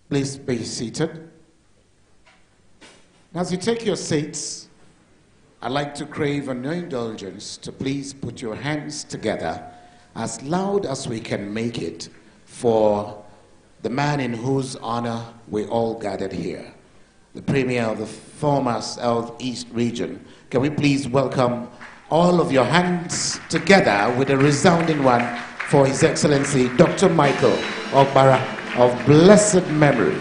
Please be seated. As you take your seats, I'd like to crave on your indulgence to please put your hands together as loud as we can make it for the man in whose honor we all gathered here, the Premier of the former Southeast region. Can we please welcome all of your hands together with a resounding one for His Excellency Dr. Michael Okpara of blessed memory.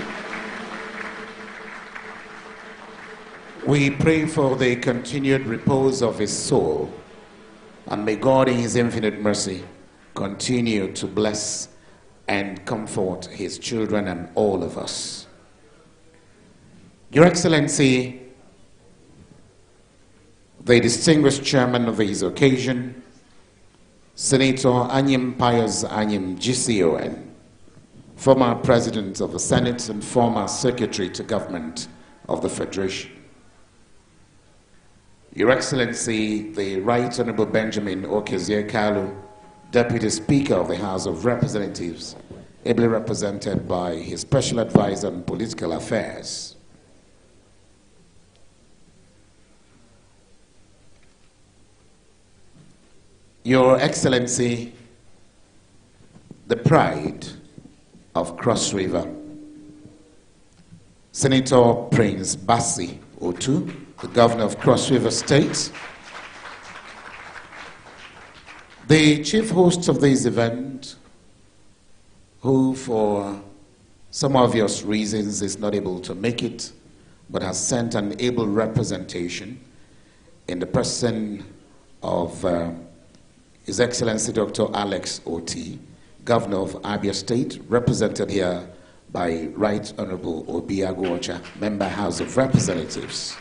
We pray for the continued repose of his soul, and may God in his infinite mercy continue to bless and comfort his children and all of us. Your Excellency, the distinguished chairman of his occasion, Senator Anyim Pius Anyim GCON, former President of the Senate and former Secretary to Government of the Federation. Your Excellency, the Right Honorable Benjamin Okezie Kalu, Deputy Speaker of the House of Representatives, ably represented by his Special Advisor on Political Affairs. Your Excellency, the pride of Cross River, Senator Prince Bassi Otu, the Governor of Cross River State, the chief host of this event, who for some obvious reasons is not able to make it, but has sent an able representation in the person of His Excellency Dr. Alex Oti, Governor of Abia State, represented here by Right Honorable Obiago Ocha, Member House of Representatives.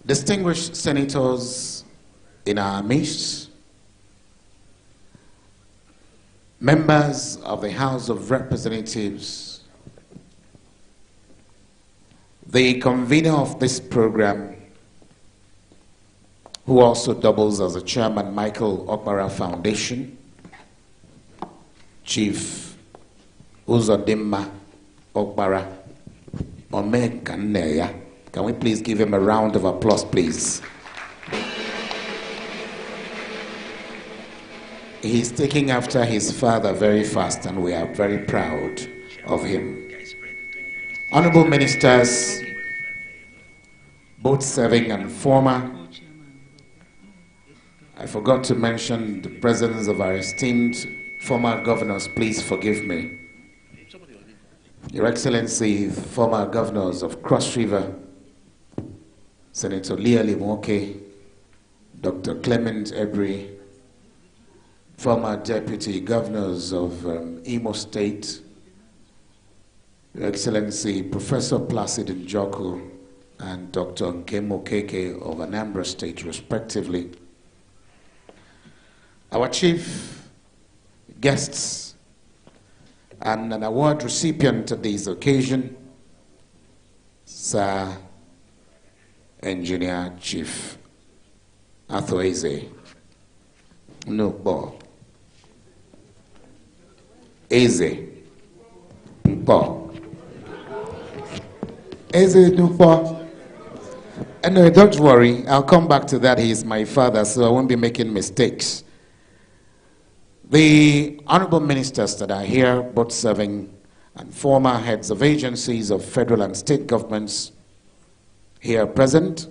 Distinguished senators in our midst, members of the House of Representatives, the convener of this program, who also doubles as a chairman, Michael Okpara Foundation, Chief Uzodimma Okpara Omekanneya. Can we please give him a round of applause, please? He's taking after his father very fast, and we are very proud of him. Honorable ministers, both serving and former. I forgot to mention the presence of our esteemed former governors. Please forgive me. Your Excellency, former governors of Cross River, Senator Leah Limoke, Dr. Clement Ebri, former deputy governors of Imo State, Your Excellency Professor Placid Njoku and Dr. Nkemo Keke of Anambra State, respectively. Our chief guests and an award recipient at this occasion, Sir Engineer Chief Athoeze Nukbo Eze Nukbo Eze Nukbo. And don't worry, I'll come back to that. He is my father, so I won't be making mistakes. The honorable ministers that are here, both serving and former heads of agencies of federal and state governments, here present,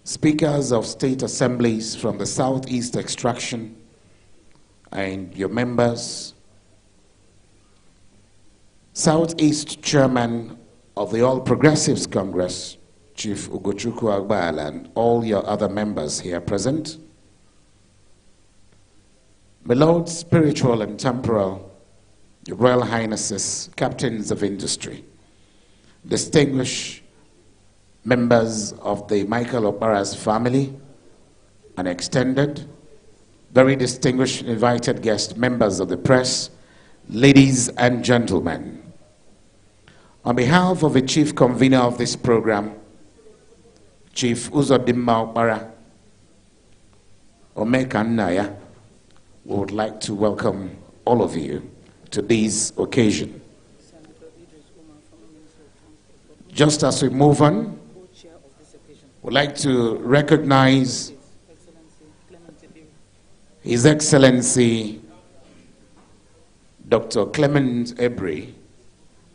speakers of state assemblies from the Southeast extraction, and your members, Southeast Chairman of the All Progressives Congress, Chief Ugochukwu Agbala, and all your other members here present, my lords, spiritual and temporal, your Royal Highnesses, captains of industry, distinguished members of the Michael Okpara's family and extended, very distinguished invited guests, members of the press, ladies and gentlemen. On behalf of the chief convener of this program, Chief Uzodimma Okpara, Omekanaya, we would like to welcome all of you to this occasion. Just as we move on, we'd like to recognize His Excellency Dr. Clement Ebri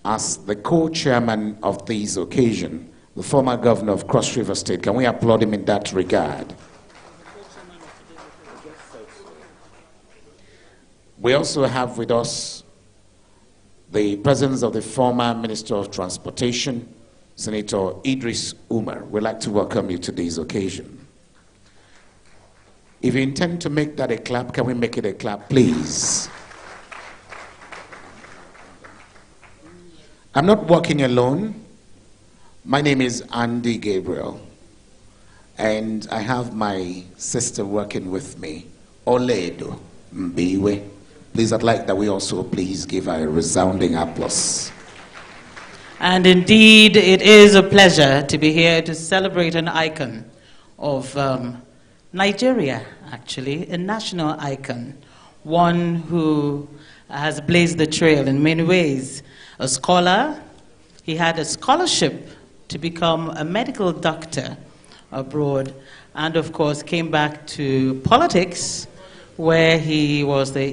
as the co-chairman of this occasion, the former governor of Cross River State. Can we applaud him in that regard? We also have with us the presence of the former Minister of Transportation, Senator Idris Umar. We'd like to welcome you to this occasion. If you intend to make that a clap, can we make it a clap, please? I'm not walking alone. My name is Andy Gabriel, and I have my sister working with me, Oledo Mbiwe. Please, I'd like that we also please give her a resounding applause. And indeed, it is a pleasure to be here to celebrate an icon of Nigeria, actually, a national icon, one who has blazed the trail in many ways. A scholar, he had a scholarship to become a medical doctor abroad, and of course came back to politics, where he was the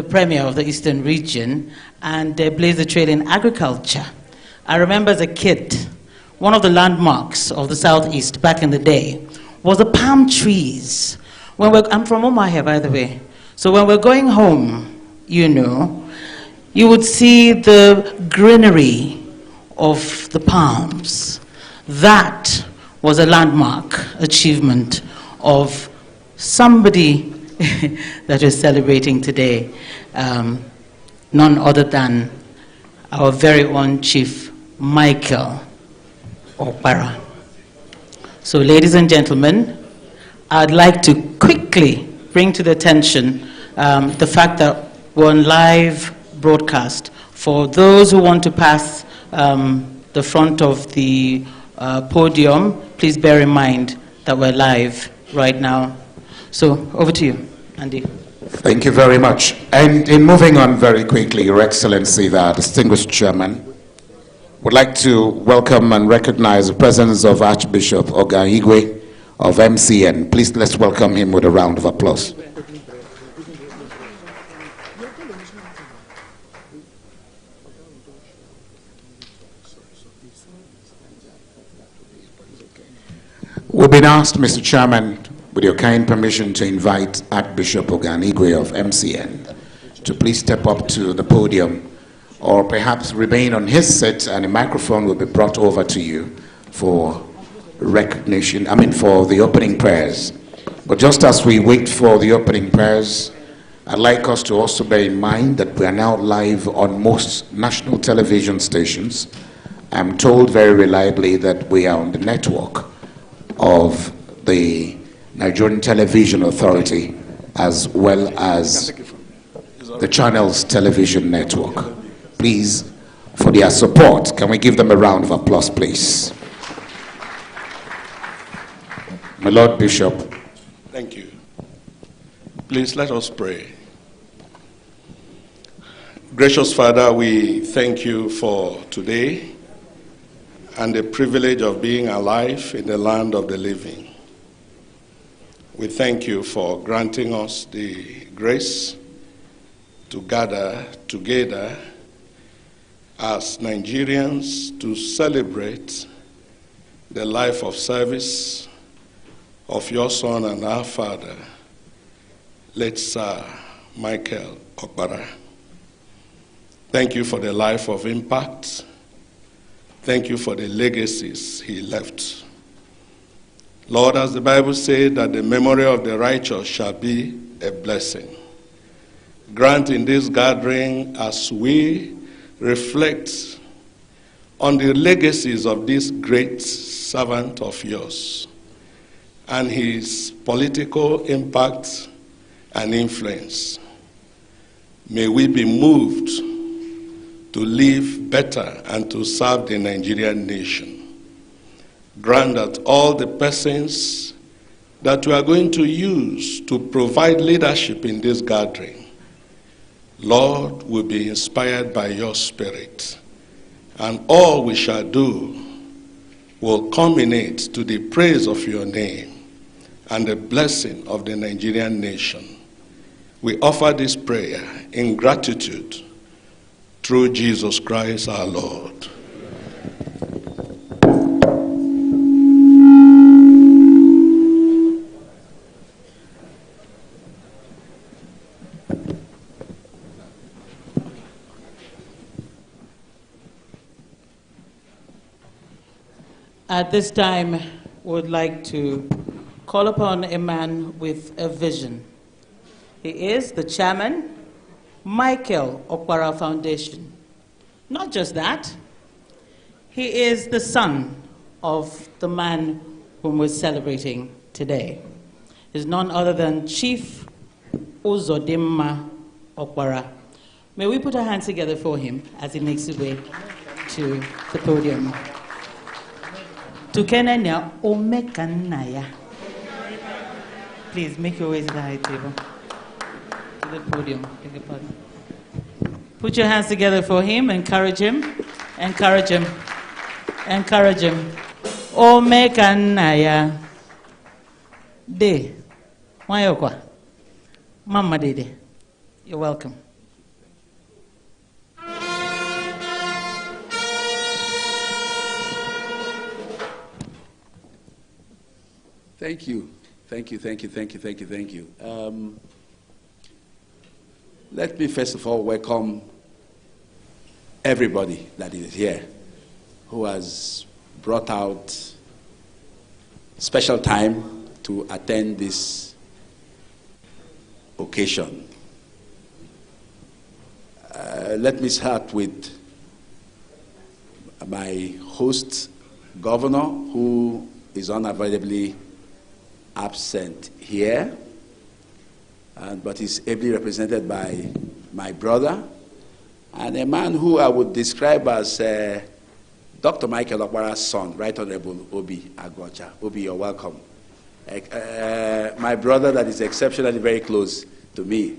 premier of the Eastern region, and blazed the trail in agriculture. I remember as a kid, one of the landmarks of the Southeast back in the day was the palm trees. I'm from Omahia, by the way. So when we're going home, you know, you would see the greenery of the palms. That was a landmark achievement of somebody that is celebrating today, none other than our very own Chief Michael Okpara. So, ladies and gentlemen, I'd like to quickly bring to the attention the fact that we're on live broadcast. For those who want to pass the front of the podium, please bear in mind that we're live right now. So, over to you, Andy. Thank you very much. And in moving on very quickly, Your Excellency, the distinguished chairman, would like to welcome and recognize the presence of Archbishop Ogaigwe of MCN. Please, let's welcome him with a round of applause. We've been asked, Mr. Chairman, with your kind permission, to invite Archbishop Ogaigwe of MCN to please step up to the podium, or perhaps remain on his seat, and a microphone will be brought over to you for recognition, for the opening prayers. But just as we wait for the opening prayers, I'd like us to also bear in mind that we are now live on most national television stations. I'm told very reliably that we are on the network of the Nigerian Television Authority, as well as the Channels Television Network. Please, for their support, can we give them a round of applause, please? My Lord Bishop. Thank you. Please let us pray. Gracious Father, we thank you for today and the privilege of being alive in the land of the living. We thank you for granting us the grace to gather together as Nigerians to celebrate the life of service of your son and our father, late Sir Michael Okpara. Thank you for the life of impact. Thank you for the legacies he left. Lord, as the Bible says, that the memory of the righteous shall be a blessing. Grant in this gathering, as we reflect on the legacies of this great servant of yours and his political impact and influence, may we be moved to live better and to serve the Nigerian nation. Grant that all the persons that we are going to use to provide leadership in this gathering, Lord, will be inspired by your Spirit, and all we shall do will culminate to the praise of your name and the blessing of the Nigerian nation. We offer this prayer in gratitude through Jesus Christ our Lord. At this time, we would like to call upon a man with a vision. He is the chairman, Michael Okpara Foundation. Not just that, he is the son of the man whom we're celebrating today. He's none other than Chief Uzodimma Okpara. May we put our hands together for him as he makes his way to the podium. Tukenenya Omekanaya. Please make your way to the high table, to the podium. Put your hands together for him. Encourage him. Encourage him. Encourage him. Omekanaya. De. Wayokwa. Mama Dede. You're welcome. Thank you. Thank you, thank you, thank you, thank you, thank you. Let me first of all welcome everybody that is here who has brought out special time to attend this occasion. Let me start with my host, Governor, who is unavoidably absent here, but is ably represented by my brother, and a man who I would describe as Dr. Michael Okpara's son, Right Honorable Obi Agbocha. Obi, you're welcome. My brother that is exceptionally very close to me.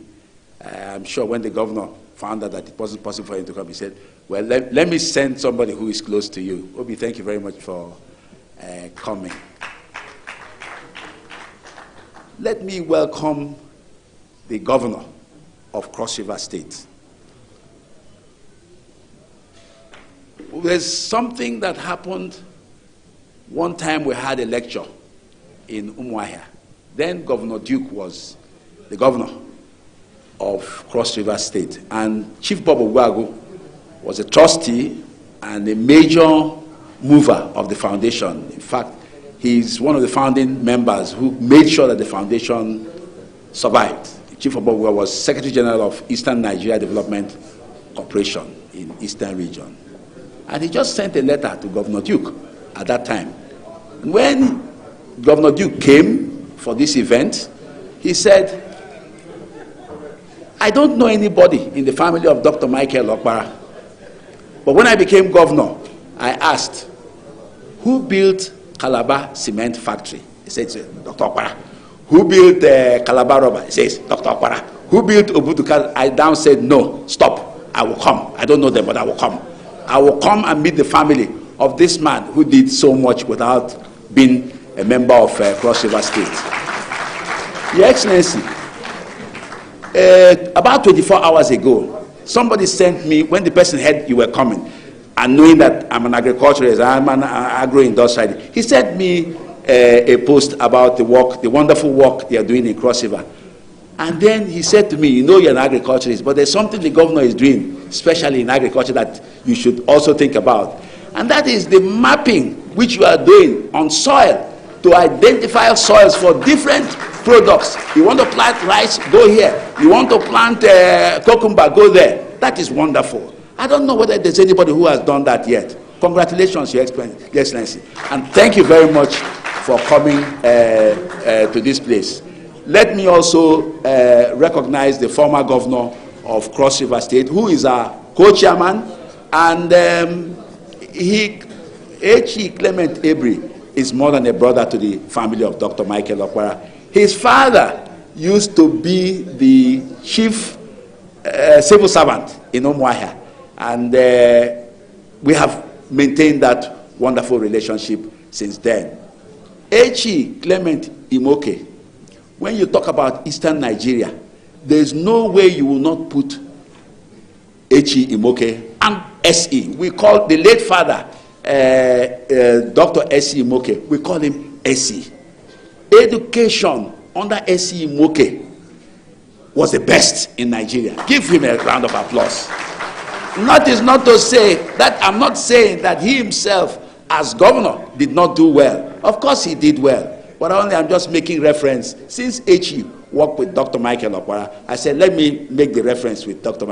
I'm sure when the governor found out that it wasn't possible for him to come, he said, well, let me send somebody who is close to you. Obi, thank you very much for coming. Let me welcome the governor of Cross River State. There's something that happened one time. We had a lecture in Umuahia. Then Governor Duke was the governor of Cross River State, and Chief Bob Ogwago was a trustee and a major mover of the foundation. In fact, he's one of the founding members who made sure that the foundation survived. Chief Obogwa was Secretary General of Eastern Nigeria Development Corporation in Eastern Region. And he just sent a letter to Governor Duke at that time. And when Governor Duke came for this event, he said, I don't know anybody in the family of Dr. Michael Okpara, but when I became governor, I asked, who built Calabar Cement Factory? He said, Dr. Okpara. Who built Calabar Rubber? He says, Dr. Okpara. Who built Obudu? I down said, no, stop. I will come. I don't know them, but I will come. I will come and meet the family of this man who did so much without being a member of Cross River State. Your Excellency, about 24 hours ago, somebody sent me, when the person heard you were coming, and knowing that I'm an agriculturalist, I'm an agro-industrialist, he sent me a post about the work, the wonderful work they are doing in Cross River. And then he said to me, you know you're an agriculturalist, but there's something the governor is doing, especially in agriculture, that you should also think about. And that is the mapping which you are doing on soil to identify soils for different products. You want to plant rice, go here. You want to plant cucumber, go there. That is wonderful. I don't know whether there's anybody who has done that yet. Congratulations, Your Excellency. And thank you very much for coming to this place. Let me also recognize the former governor of Cross River State, who is our co-chairman, and H.E. Clement Abri is more than a brother to the family of Dr. Michael Okpara. His father used to be the chief civil servant in Umuahia, and we have maintained that wonderful relationship since then. H.E. Clement Imoke, when you talk about Eastern Nigeria, there is no way you will not put H.E. Imoke and S.E. We call the late father, Dr. S.E. Imoke, we call him S.E. Education under S.E. Imoke was the best in Nigeria. Give him a round of applause. That is not to say that I'm not saying that he himself as governor did not do well. Of course he did well, but I'm just making reference. Since H.E. worked with Dr. Michael Okpara, I said, let me make the reference with Dr.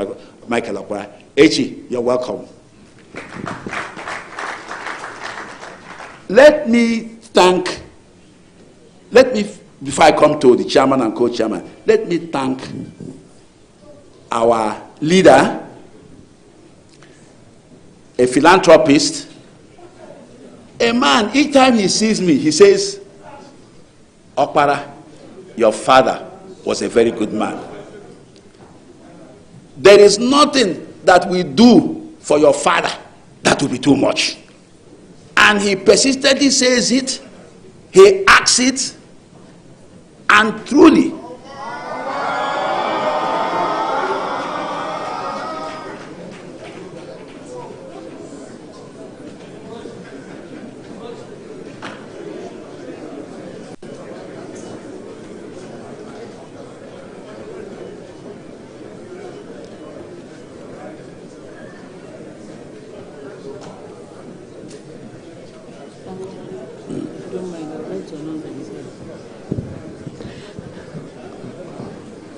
Michael Okpara. H.E., you're welcome. Before I come to the chairman and co-chairman, let me thank our leader, a philanthropist, a man, each time he sees me, he says, Okpara, your father was a very good man. There is nothing that we do for your father that will be too much. And he persistently says it, he acts it, and truly,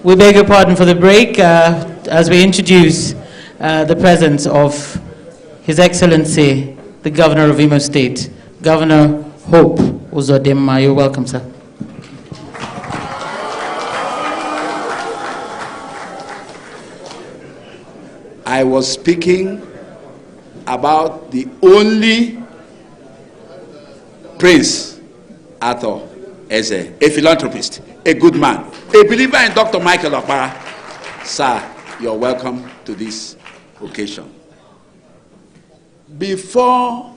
we beg your pardon for the break as we introduce the presence of His Excellency, the Governor of Imo State, Governor Hope Uzodimma. You're welcome, sir. I was speaking about the only Prince Arthur Eze, a philanthropist, a good man, a believer in Dr. Michael Okpara. Sir, you're welcome to this occasion. Before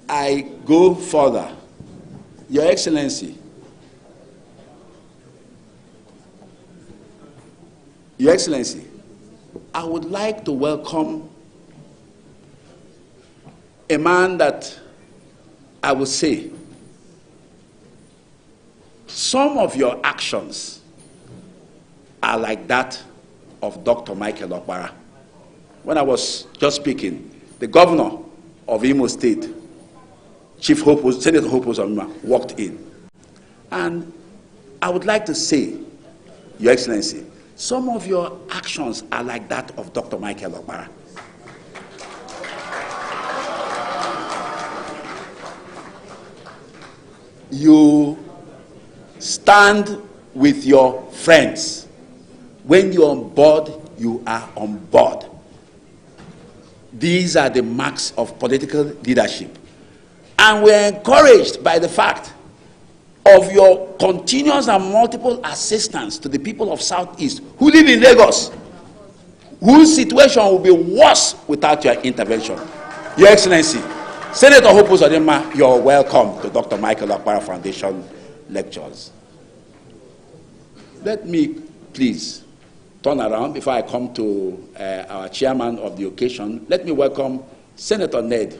I go further, Your Excellency, I would like to welcome a man that I would say some of your actions are like that of Dr. Michael Okpara. When I was just speaking, the governor of Imo State, Senator Hope Uzodimma, walked in. And I would like to say, Your Excellency, some of your actions are like that of Dr. Michael Okpara. You stand with your friends. When you're on board, you are on board. These are the marks of political leadership. And we're encouraged by the fact of your continuous and multiple assistance to the people of Southeast who live in Lagos, whose situation will be worse without your intervention. Your Excellency, Senator Hope Uzodimma, you're welcome to Dr. Michael Okpara Foundation lectures. Let me please turn around before I come to our chairman of the occasion. Let me welcome Senator Ned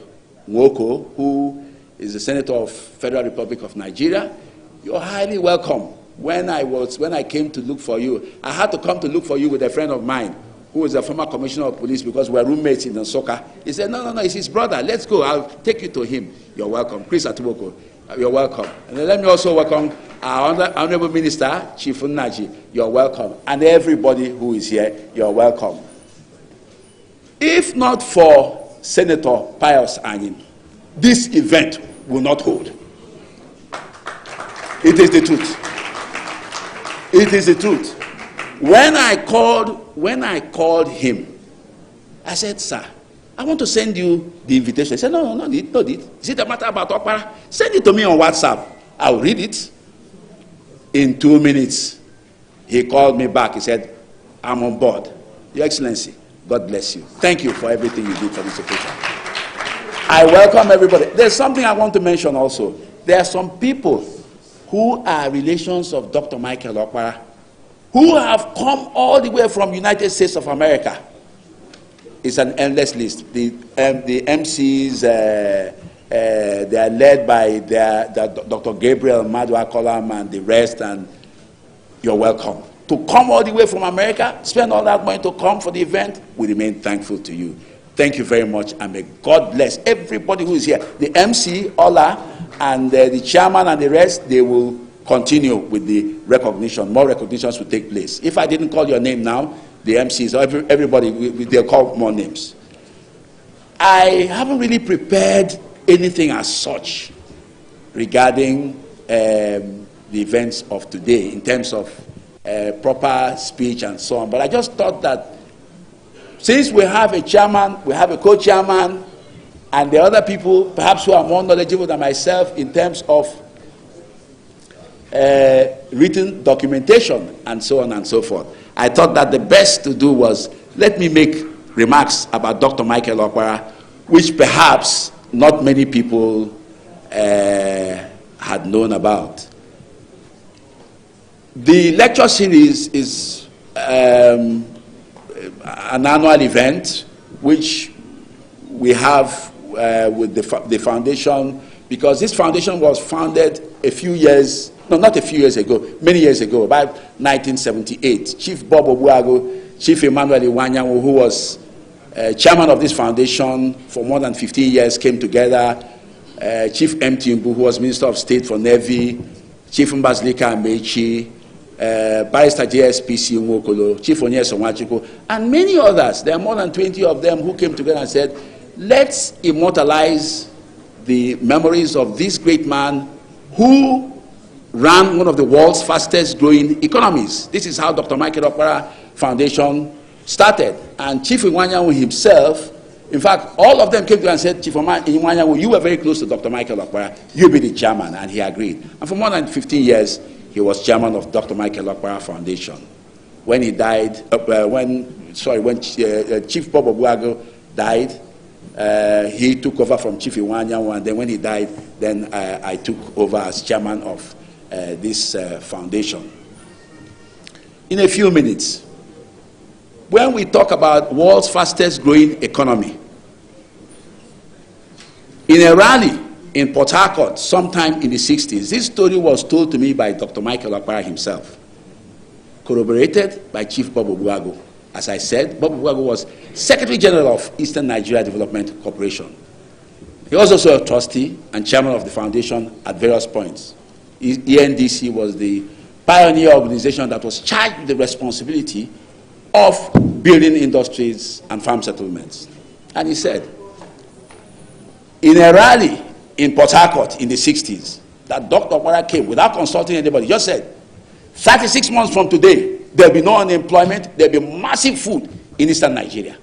Nwoko, who is the Senator of Federal Republic of Nigeria. You're highly welcome. When I came to look for you, I had to come to look for you with a friend of mine who is a former commissioner of police because we're roommates in Nsukka. He said, no, it's his brother. Let's go. I'll take you to him. You're welcome. Chris Atuboko, you're welcome. And then let me also welcome our Honorable Minister, Chief Nnaji. You're welcome. And everybody who is here, you're welcome. If not for Senator Pius Anyim, this event will not hold. It is the truth. It is the truth. When I called him, I said, sir, I want to send you the invitation. He said, no need. Is it a matter about Okpara? Send it to me on WhatsApp. I'll read it. In 2 minutes, he called me back. He said, I'm on board. Your Excellency, God bless you. Thank you for everything you did for this occasion. I welcome everybody. There's something I want to mention also. There are some people who are relations of Dr. Michael Okpara who have come all the way from United States of America. It's an endless list. The MCs, they are led by Dr. Gabriel Madua-Kolam and the rest, and you're welcome. To come all the way from America, spend all that money to come for the event, we remain thankful to you. Thank you very much, and may God bless everybody who is here. The MC, Ola, and the chairman and the rest, they will continue with the recognition. More recognitions will take place. If I didn't call your name now, the MCs, everybody, they'll call more names. I haven't really prepared anything as such regarding the events of today in terms of proper speech and so on. But I just thought that since we have a chairman, we have a co-chairman, and the other people, perhaps who are more knowledgeable than myself in terms of written documentation and so on and so forth, I thought that the best to do was let me make remarks about Dr. Michael Okpara, which perhaps not many people had known about. The lecture series is an annual event which we have with the foundation, because this foundation was founded many years ago, about 1978. Chief Bob Obuago, Chief Emmanuel Iwanyanwu, who was chairman of this foundation for more than 15 years, came together. Chief M. Timbu, who was Minister of State for Navy, Chief Mbazlika Amechi, Barrister JSPC Nwokolo, Chief Onyeso Nwachukwu, and many others. There are more than 20 of them who came together and said, let's immortalize the memories of this great man who ran one of the world's fastest growing economies. This is how Dr. Michael Okpara Foundation started. And Chief Iwanyanwu himself, in fact, all of them came to and said, Chief Iwanyanwu, you were very close to Dr. Michael Okpara, you be the chairman, and he agreed. And for more than 15 years, he was chairman of Dr. Michael Okpara Foundation. When he died, when Chief Bob Obuago died, he took over from Chief Iwanyanwu, and then when he died, then I took over as chairman of this foundation. In a few minutes, when we talk about world's fastest growing economy, in a rally in Port Harcourt sometime in the 60s, this story was told to me by Dr. Michael Okpara himself, corroborated by Chief Bob Obuago. As I said, Bob Obuago was Secretary General of Eastern Nigeria Development Corporation. He was also a trustee and chairman of the foundation at various points. ENDC was the pioneer organization that was charged with the responsibility of building industries and farm settlements. And he said, in a rally in Port Harcourt in the 60s, that Dr. Okpara came without consulting anybody, just said, 36 months from today, there'll be no unemployment, there'll be massive food in Eastern Nigeria.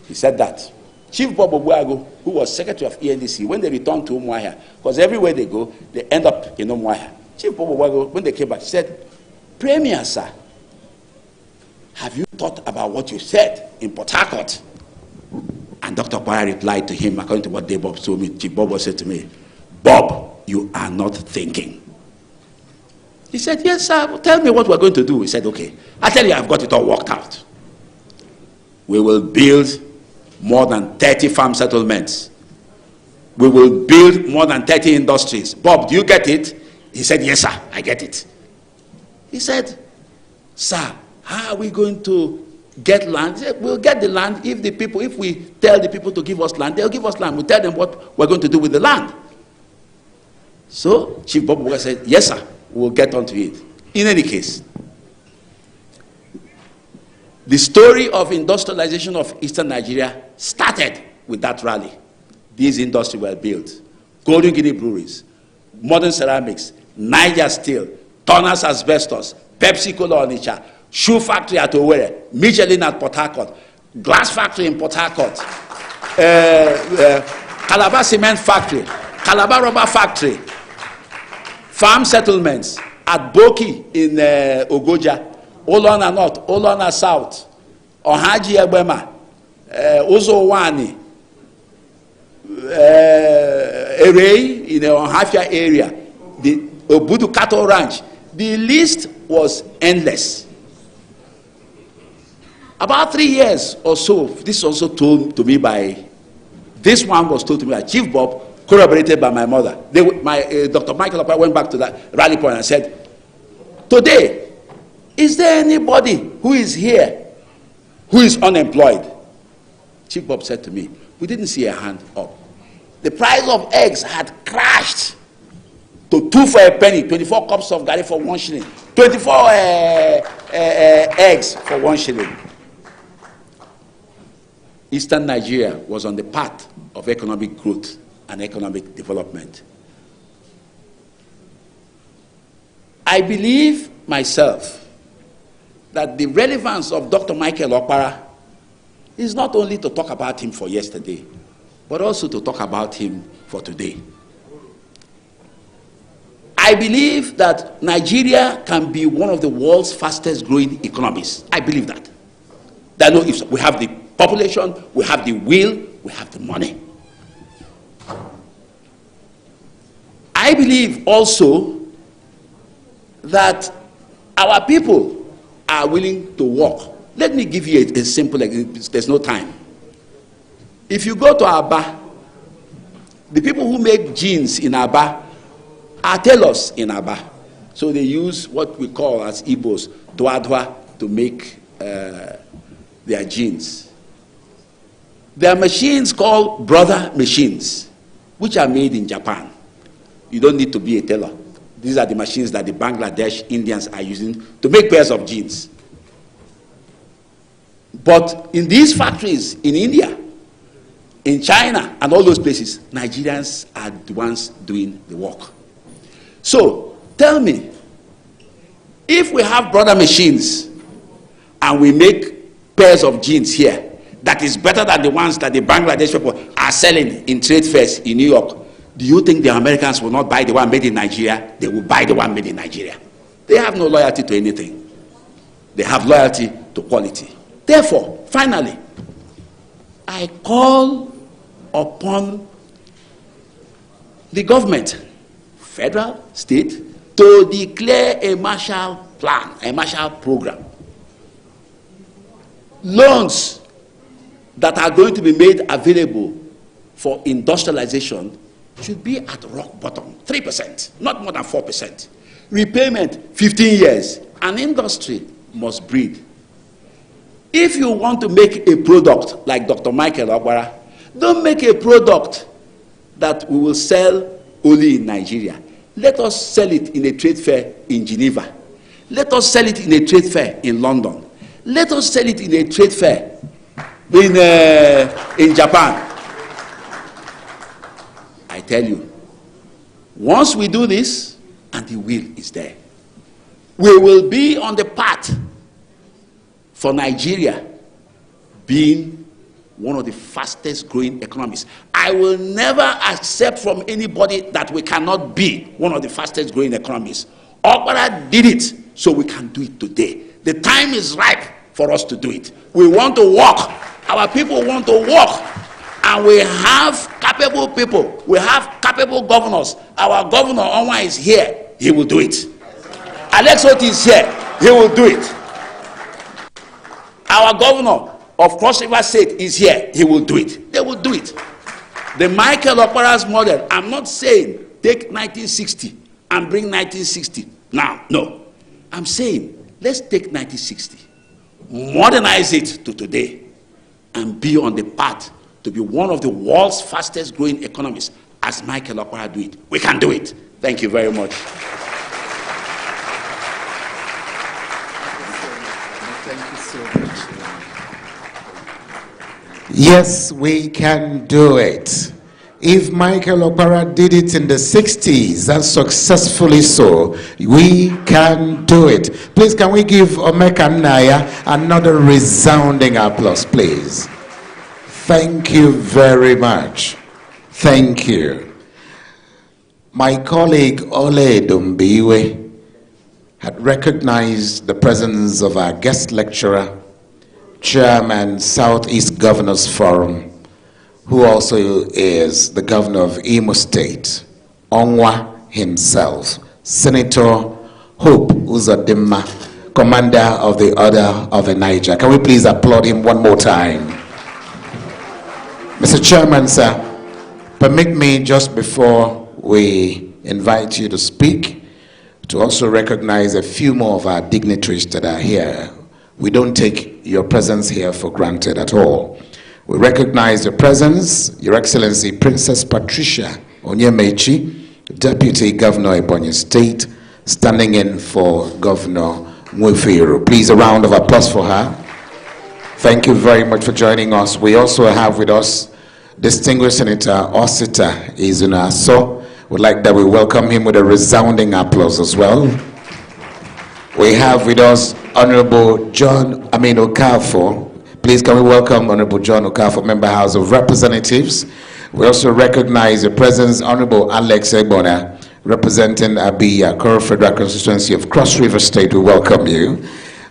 He said that. Chief Bob Obuago, who was secretary of ENDC, when they returned to Umuahia, because everywhere they go, they end up in Umuahia. Chief Bob Obuago, when they came back, he said, Premier, sir, have you thought about what you said in Port Harcourt? And Dr. Okpara replied to him, according to what Bob told me, Chief Bob said to me, Bob, you are not thinking. He said, yes, sir, well, tell me what we're going to do. He said, okay, I'll tell you, I've got it all worked out. We will build more than 30 farm settlements. We will build more than 30 industries. Bob, do you get it? He said, yes, sir, I get it. He said, sir, how are we going to get land? He said, we'll get the land if we tell the people to give us land, they'll give us land. We'll tell them what we're going to do with the land. So Chief Bob Obuago said, yes, sir, we'll get onto it. In any case, the story of industrialization of Eastern Nigeria started with that rally. These industries were built. Golden Guinea breweries, modern ceramics, Niger Steel, Turner's Asbestos, Pepsi Cola Onitsha, shoe factory at Owerri, Michelin at Port Harcourt, glass factory in Port Harcourt, Calabar cement factory, Calabar rubber factory, farm settlements at Boki in Ogoja, Olona North, Olona South, Ohaji Egbema, Ozowani, Erei in the Ohafia area, the Obudu Cattle Ranch. The list was endless. About 3 years or so, this was also told to me by, this one was told to me by Chief Bob, corroborated by my mother. Dr. Michael Okpara went back to that rally point and said, today, is there anybody who is here who is unemployed? Chief Bob said to me, we didn't see a hand up. The price of eggs had crashed to 2 for a penny, 24 cups of garri for 1 shilling, 24 eggs for 1 shilling. Eastern Nigeria was on the path of economic growth and economic development. I believe myself that the relevance of Dr. Michael Okpara is not only to talk about him for yesterday, but also to talk about him for today. I believe that Nigeria can be one of the world's fastest growing economies. I believe that. That no, if we have the population, we have the will, we have the money. I believe also that our people are willing to work. Let me give you a simple example. There's no time. If you go to Aba, the people who make jeans in Aba are tailors in Aba. So they use what we call as Igbos, dwadwa, to make their jeans. There are machines called brother machines, which are made in Japan. You don't need to be a tailor. These are the machines that the Bangladesh Indians are using to make pairs of jeans. But in these factories in India, in China, and all those places, Nigerians are the ones doing the work. So, tell me, if we have brother machines and we make pairs of jeans here that is better than the ones that the Bangladesh people are selling in trade fairs in New York, do you think the Americans will not buy the one made in Nigeria? They will buy the one made in Nigeria. They have no loyalty to anything. They have loyalty to quality. Therefore, finally, I call upon the government, federal, state, to declare a Marshall Plan, a Marshall Program. Loans that are going to be made available for industrialization should be at rock bottom, 3%, not more than 4%. Repayment, 15 years. An industry must breed. If you want to make a product like Dr. Michael Okpara, don't make a product that we will sell only in Nigeria. Let us sell it in a trade fair in Geneva. Let us sell it in a trade fair in London. Let us sell it in a trade fair in Japan. I tell you, once we do this, and the will is there, we will be on the path for Nigeria being one of the fastest growing economies. I will never accept from anybody that we cannot be one of the fastest growing economies. Okpara did it, so we can do it today. The time is ripe for us to do it. We want to work. Our people want to work. And we have capable people. We have capable governors. Our governor, Onwa, is here. He will do it. Alex Oti is here. He will do it. Our governor of Cross River State is here. He will do it. They will do it. The Michael Okpara's model, I'm not saying take 1960 and bring 1960 now. No. I'm saying let's take 1960, modernize it to today, and be on the path to be one of the world's fastest growing economies as Michael Okpara do it. We can do it. Thank you very much. Thank you so much. Yes, we can do it. If Michael Okpara did it in the 60s, and successfully so, we can do it. Please, can we give Omeka Naya another resounding applause, please? Thank you very much. Thank you. My colleague Ole Dumbiwe had recognized the presence of our guest lecturer, Chairman Southeast Governors Forum, who also is the governor of Imo State, Onwa himself, Senator Hope Uzodimma, commander of the Order of the Niger. Can we please applaud him one more time? Mr. Chairman, sir, permit me just before we invite you to speak to also recognize a few more of our dignitaries that are here. We don't take your presence here for granted at all. We recognize your presence, Your Excellency Princess Patricia Onyemechi, Deputy Governor of Ebonyi State, standing in for Governor Nwefero. Please, a round of applause for her. Thank you very much for joining us. We also have with us distinguished Senator Osita Izuna. So we'd like that we welcome him with a resounding applause as well. We have with us Honorable John Okafor. Please, can we welcome Honorable John Okafor, Member House of Representatives. We also recognize your presence, Honorable Alex Ebona, representing Abuja, Okpara Federal Constituency of Cross River State. We welcome you.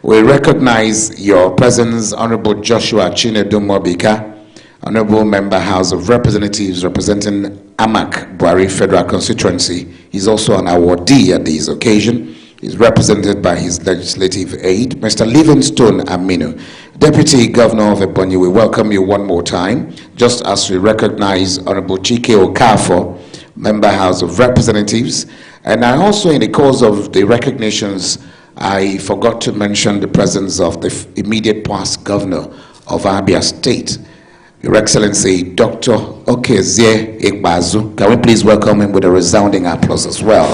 We recognize your presence, Honorable Joshua Chinedumobika, Honorable Member House of Representatives, representing Amak Buari Federal Constituency. He's also an awardee at this occasion. He's represented by his legislative aide, Mr. Livingstone Aminu, Deputy Governor of Ebonyi. We welcome you one more time, just as we recognize Honorable Chike Okafor, Member House of Representatives. And I also, in the course of the recognitions, I forgot to mention the presence of the immediate past Governor of Abia State, Your Excellency Dr. Okezie Ikbazu. Can we please welcome him with a resounding applause as well?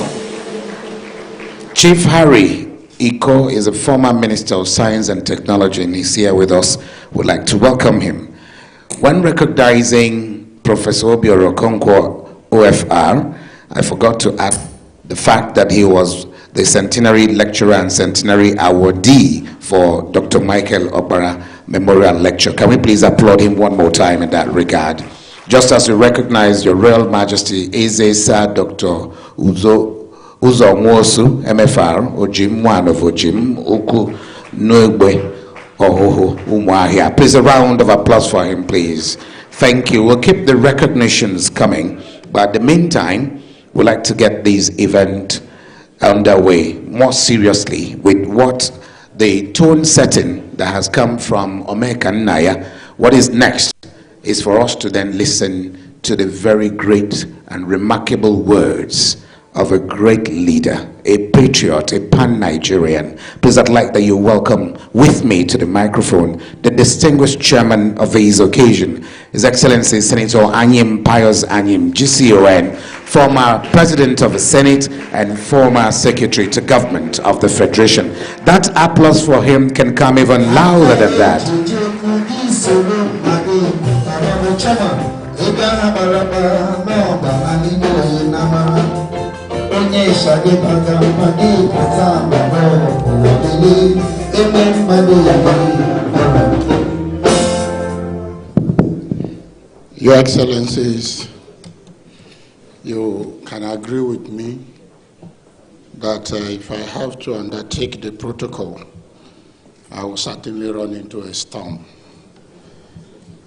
Chief Harry Iko is a former Minister of Science and Technology, and he's here with us. We'd like to welcome him. When recognizing Professor Obiora Okonkwo, OFR, I forgot to add the fact that he was the centenary lecturer and centenary awardee for Dr. Michael Okpara Memorial Lecture. Can we please applaud him one more time in that regard? Just as we recognize Your Royal Majesty, Eze Sir Dr. Uzo Nwosu, MFR, Ojim, one of Ojim, Oku, Noegbe, Ohoho, Umuahia. Please, a round of applause for him, please. Thank you. We'll keep the recognitions coming, but in the meantime, we'd like to get this event underway more seriously with what the tone setting that has come from Omeka Naya. What is next is for us to then listen to the very great and remarkable words of a great leader, a patriot, a pan-Nigerian. Please, I'd like that you welcome with me to the microphone the distinguished chairman of this occasion, His Excellency Senator Anyim Pius Anyim, GCON, former President of the Senate and former Secretary to Government of the Federation. That applause for him can come even louder than that. Your Excellencies, you can agree with me that if I have to undertake the protocol, I will certainly run into a storm.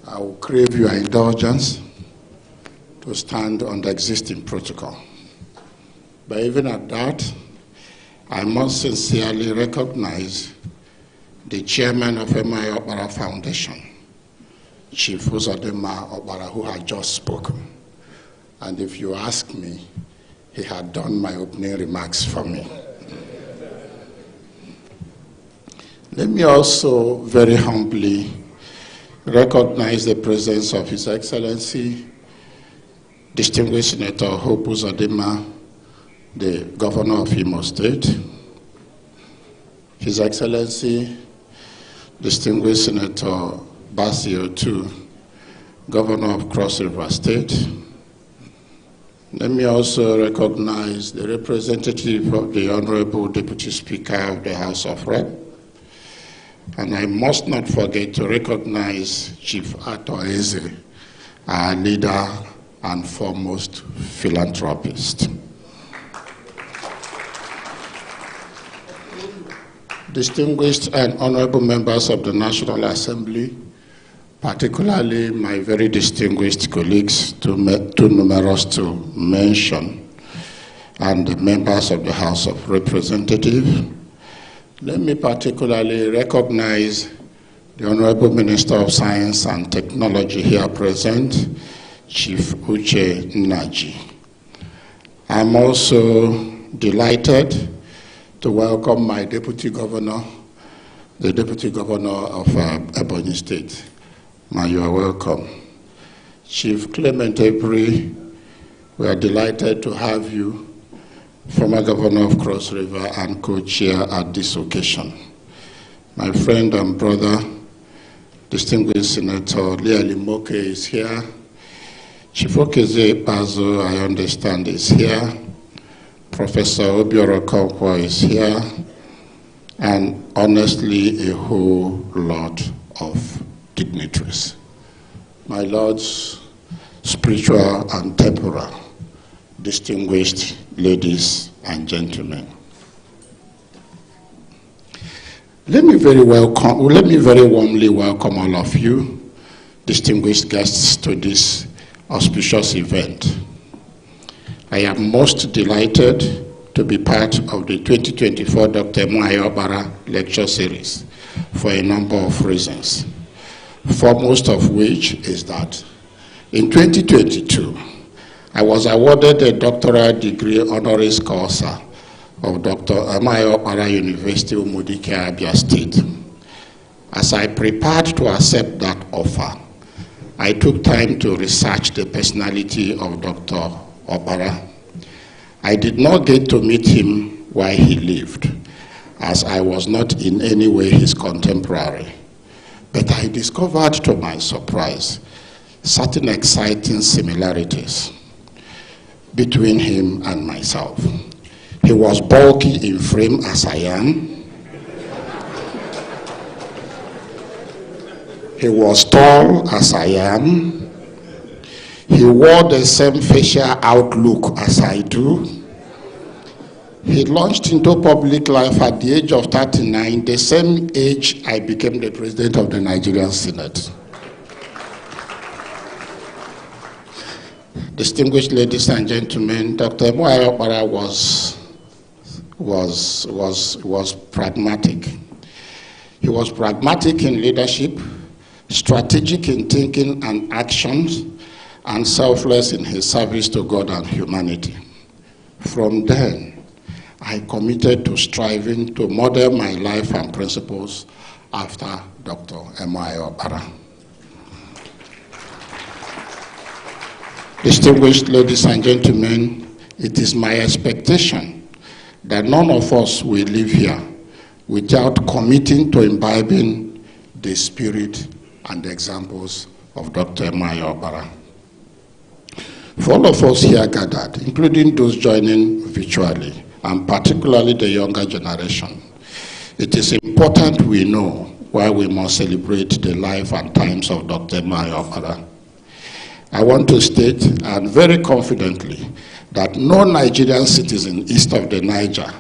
I will crave your indulgence to stand on the existing protocol. But even at that, I must sincerely recognize the chairman of M.I. Okpara Foundation, Chief Uzodimma Okpara, who had just spoken. And if you ask me, he had done my opening remarks for me. Let me also very humbly recognize the presence of His Excellency, distinguished Senator Hope Uzodimma, the Governor of Imo State, His Excellency, distinguished Senator Basio II, Governor of Cross River State, Let me also recognize the representative of the Honorable Deputy Speaker of the House of Rep. And I must not forget to recognize Chief Ato Eze, our leader and foremost philanthropist. Distinguished and honorable members of the National Assembly, particularly my very distinguished colleagues, too numerous to mention, and the members of the House of Representatives, let me particularly recognize the Honorable Minister of Science and Technology here present, Chief Uche Nnaji. I'm also delighted to welcome my Deputy Governor, the Deputy Governor of Ebonyi State. Now you are welcome. Chief Clement April, we are delighted to have you, former Governor of Cross River and co-chair at this occasion. My friend and brother, distinguished Senator Leah Limoke is here. Chief Okeze Bazo, I understand, is here. Professor Obiora Konkwo is here. And honestly, a whole lot of dignitaries. My lords, spiritual and temporal, distinguished ladies and gentlemen. Let me very warmly welcome all of you, distinguished guests, to this auspicious event. I am most delighted to be part of the 2024 Dr. Okpara lecture series for a number of reasons, foremost of which is that in 2022, I was awarded a doctoral degree honoris causa of Dr. Okpara University, Umudike, Abia State. As I prepared to accept that offer, I took time to research the personality of Dr. Okpara. I did not get to meet him while he lived, as I was not in any way his contemporary. But I discovered, to my surprise, certain exciting similarities between him and myself. He was bulky in frame as I am. He was tall as I am. He wore the same facial outlook as I do. He launched into public life at the age of 39, the same age I became the president of the Nigerian Senate. Distinguished ladies and gentlemen, Dr. Okpara was pragmatic. He was pragmatic in leadership, strategic in thinking and actions, and selfless in his service to God and humanity. From then, I committed to striving to model my life and principles after Dr. Okpara. Distinguished ladies and gentlemen, it is my expectation that none of us will live here without committing to imbibing the spirit and the examples of Dr. Okpara. For all of us here gathered, including those joining virtually, and particularly the younger generation, it is important we know why we must celebrate the life and times of Dr. Okpara. I want to state, and very confidently, that no Nigerian citizen east of the Niger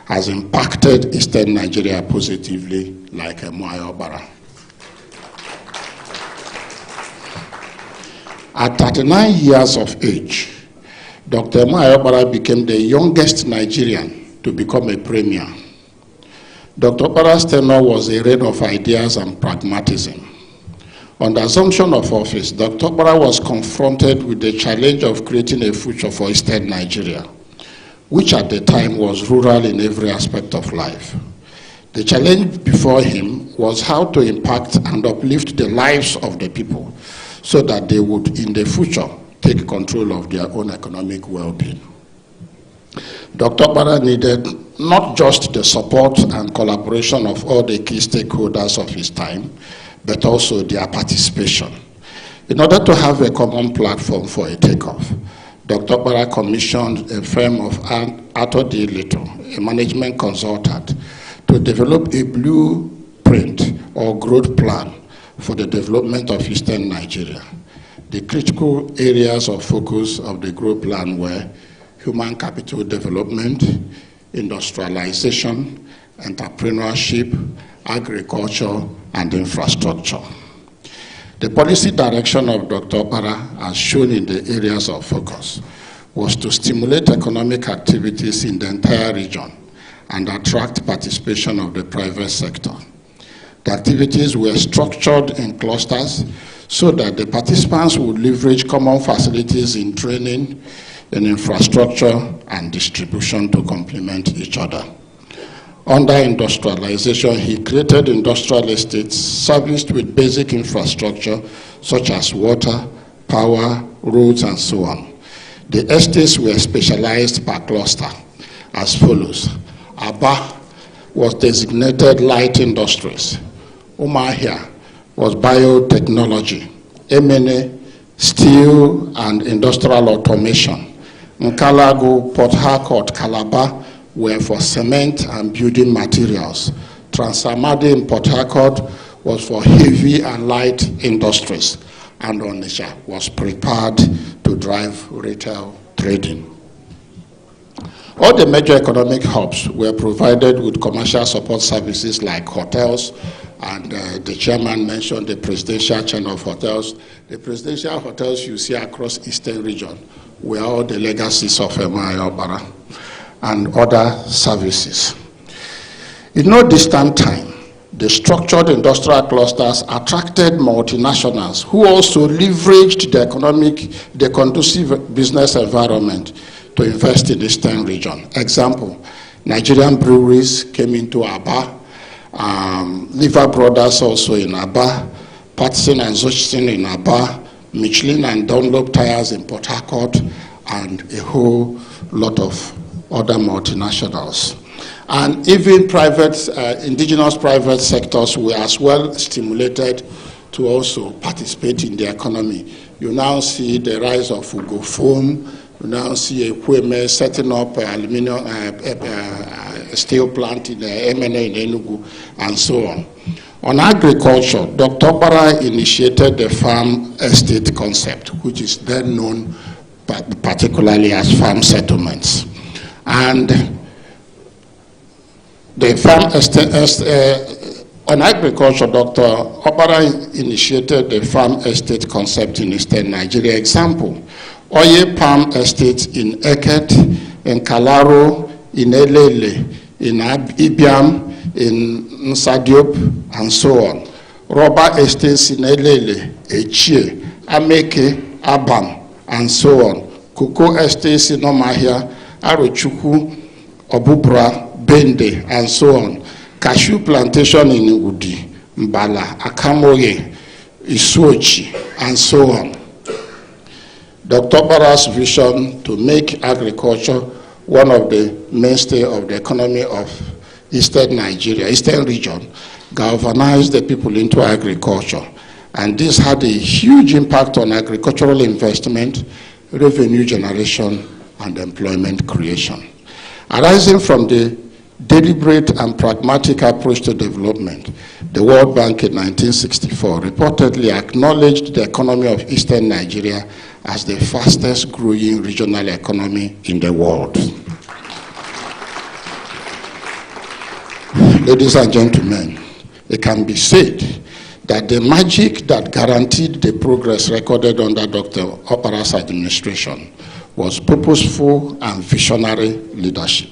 has impacted Eastern Nigeria positively like Okpara. At 39 years of age, Dr. Okpara became the youngest Nigerian to become a premier. Dr. Okpara's tenure was a reign of ideas and pragmatism. On the assumption of office, Dr. Okpara was confronted with the challenge of creating a future for Eastern Nigeria, which at the time was rural in every aspect of life. The challenge before him was how to impact and uplift the lives of the people so that they would, in the future, take control of their own economic well-being. Dr. Okpara needed not just the support and collaboration of all the key stakeholders of his time, but also their participation. In order to have a common platform for a takeoff, Dr. Okpara commissioned a firm of Arthur D. Little, a management consultant, to develop a blueprint or growth plan for the development of Eastern Nigeria. The critical areas of focus of the growth plan were human capital development, industrialization, entrepreneurship, agriculture, and infrastructure. The policy direction of Dr. Okpara, as shown in the areas of focus, was to stimulate economic activities in the entire region and attract participation of the private sector. The activities were structured in clusters so that the participants would leverage common facilities in training, in infrastructure, and distribution to complement each other. Under industrialization, he created industrial estates serviced with basic infrastructure such as water, power, roads, and so on. The estates were specialized per cluster as follows. Aba was designated light industries. Umahia was biotechnology. Emene, steel and industrial automation. Nkalago, Port Harcourt, Calabar were for cement and building materials. Transamadi in Port Harcourt was for heavy and light industries, and Onitsha was prepared to drive retail trading. All the major economic hubs were provided with commercial support services like hotels, and the chairman mentioned the presidential chain of hotels. The presidential hotels you see across Eastern region were all the legacies of Okpara and other services. In no distant time, the structured industrial clusters attracted multinationals who also leveraged the conducive business environment to invest in the Eastern region. Example, Nigerian breweries came into Aba, Liver Brothers also in Aba, Patterson and Zuchtin in Aba, Michelin and Dunlop Tires in Port Harcourt, and a whole lot of other multinationals. And even private, indigenous private sectors were as well stimulated to also participate in the economy. You now see the rise of Ugo Foam. You now see Ekweme setting up aluminum steel plant in MNA in Enugu, and so on. On agriculture, Dr. Okpara initiated the farm estate concept, which is then known particularly as farm settlements. And the farm estate, on agriculture, Dr. Okpara initiated the farm estate concept in Eastern Nigeria. Example, Oye Palm Estates in Eket, in Kalaro, in Elele, in Ibiam, in Nsadiop, and so on. Rubber estates in Elele, Echie, Ameke, Abam, and so on. Cocoa estates in Omahia, Arochukwu, Obubra, Bende, and so on. Cashew plantation in Udi, Mbala, Akamoye, Isuochi, and so on. Dr. Okpara's vision to make agriculture one of the mainstay of the economy of Eastern Nigeria, Eastern region, galvanized the people into agriculture. And this had a huge impact on agricultural investment, revenue generation, and employment creation. Arising from the deliberate and pragmatic approach to development, the World Bank in 1964 reportedly acknowledged the economy of Eastern Nigeria as the fastest growing regional economy in the world. Ladies and gentlemen, it can be said that the magic that guaranteed the progress recorded under Dr. Okpara's administration was purposeful and visionary leadership.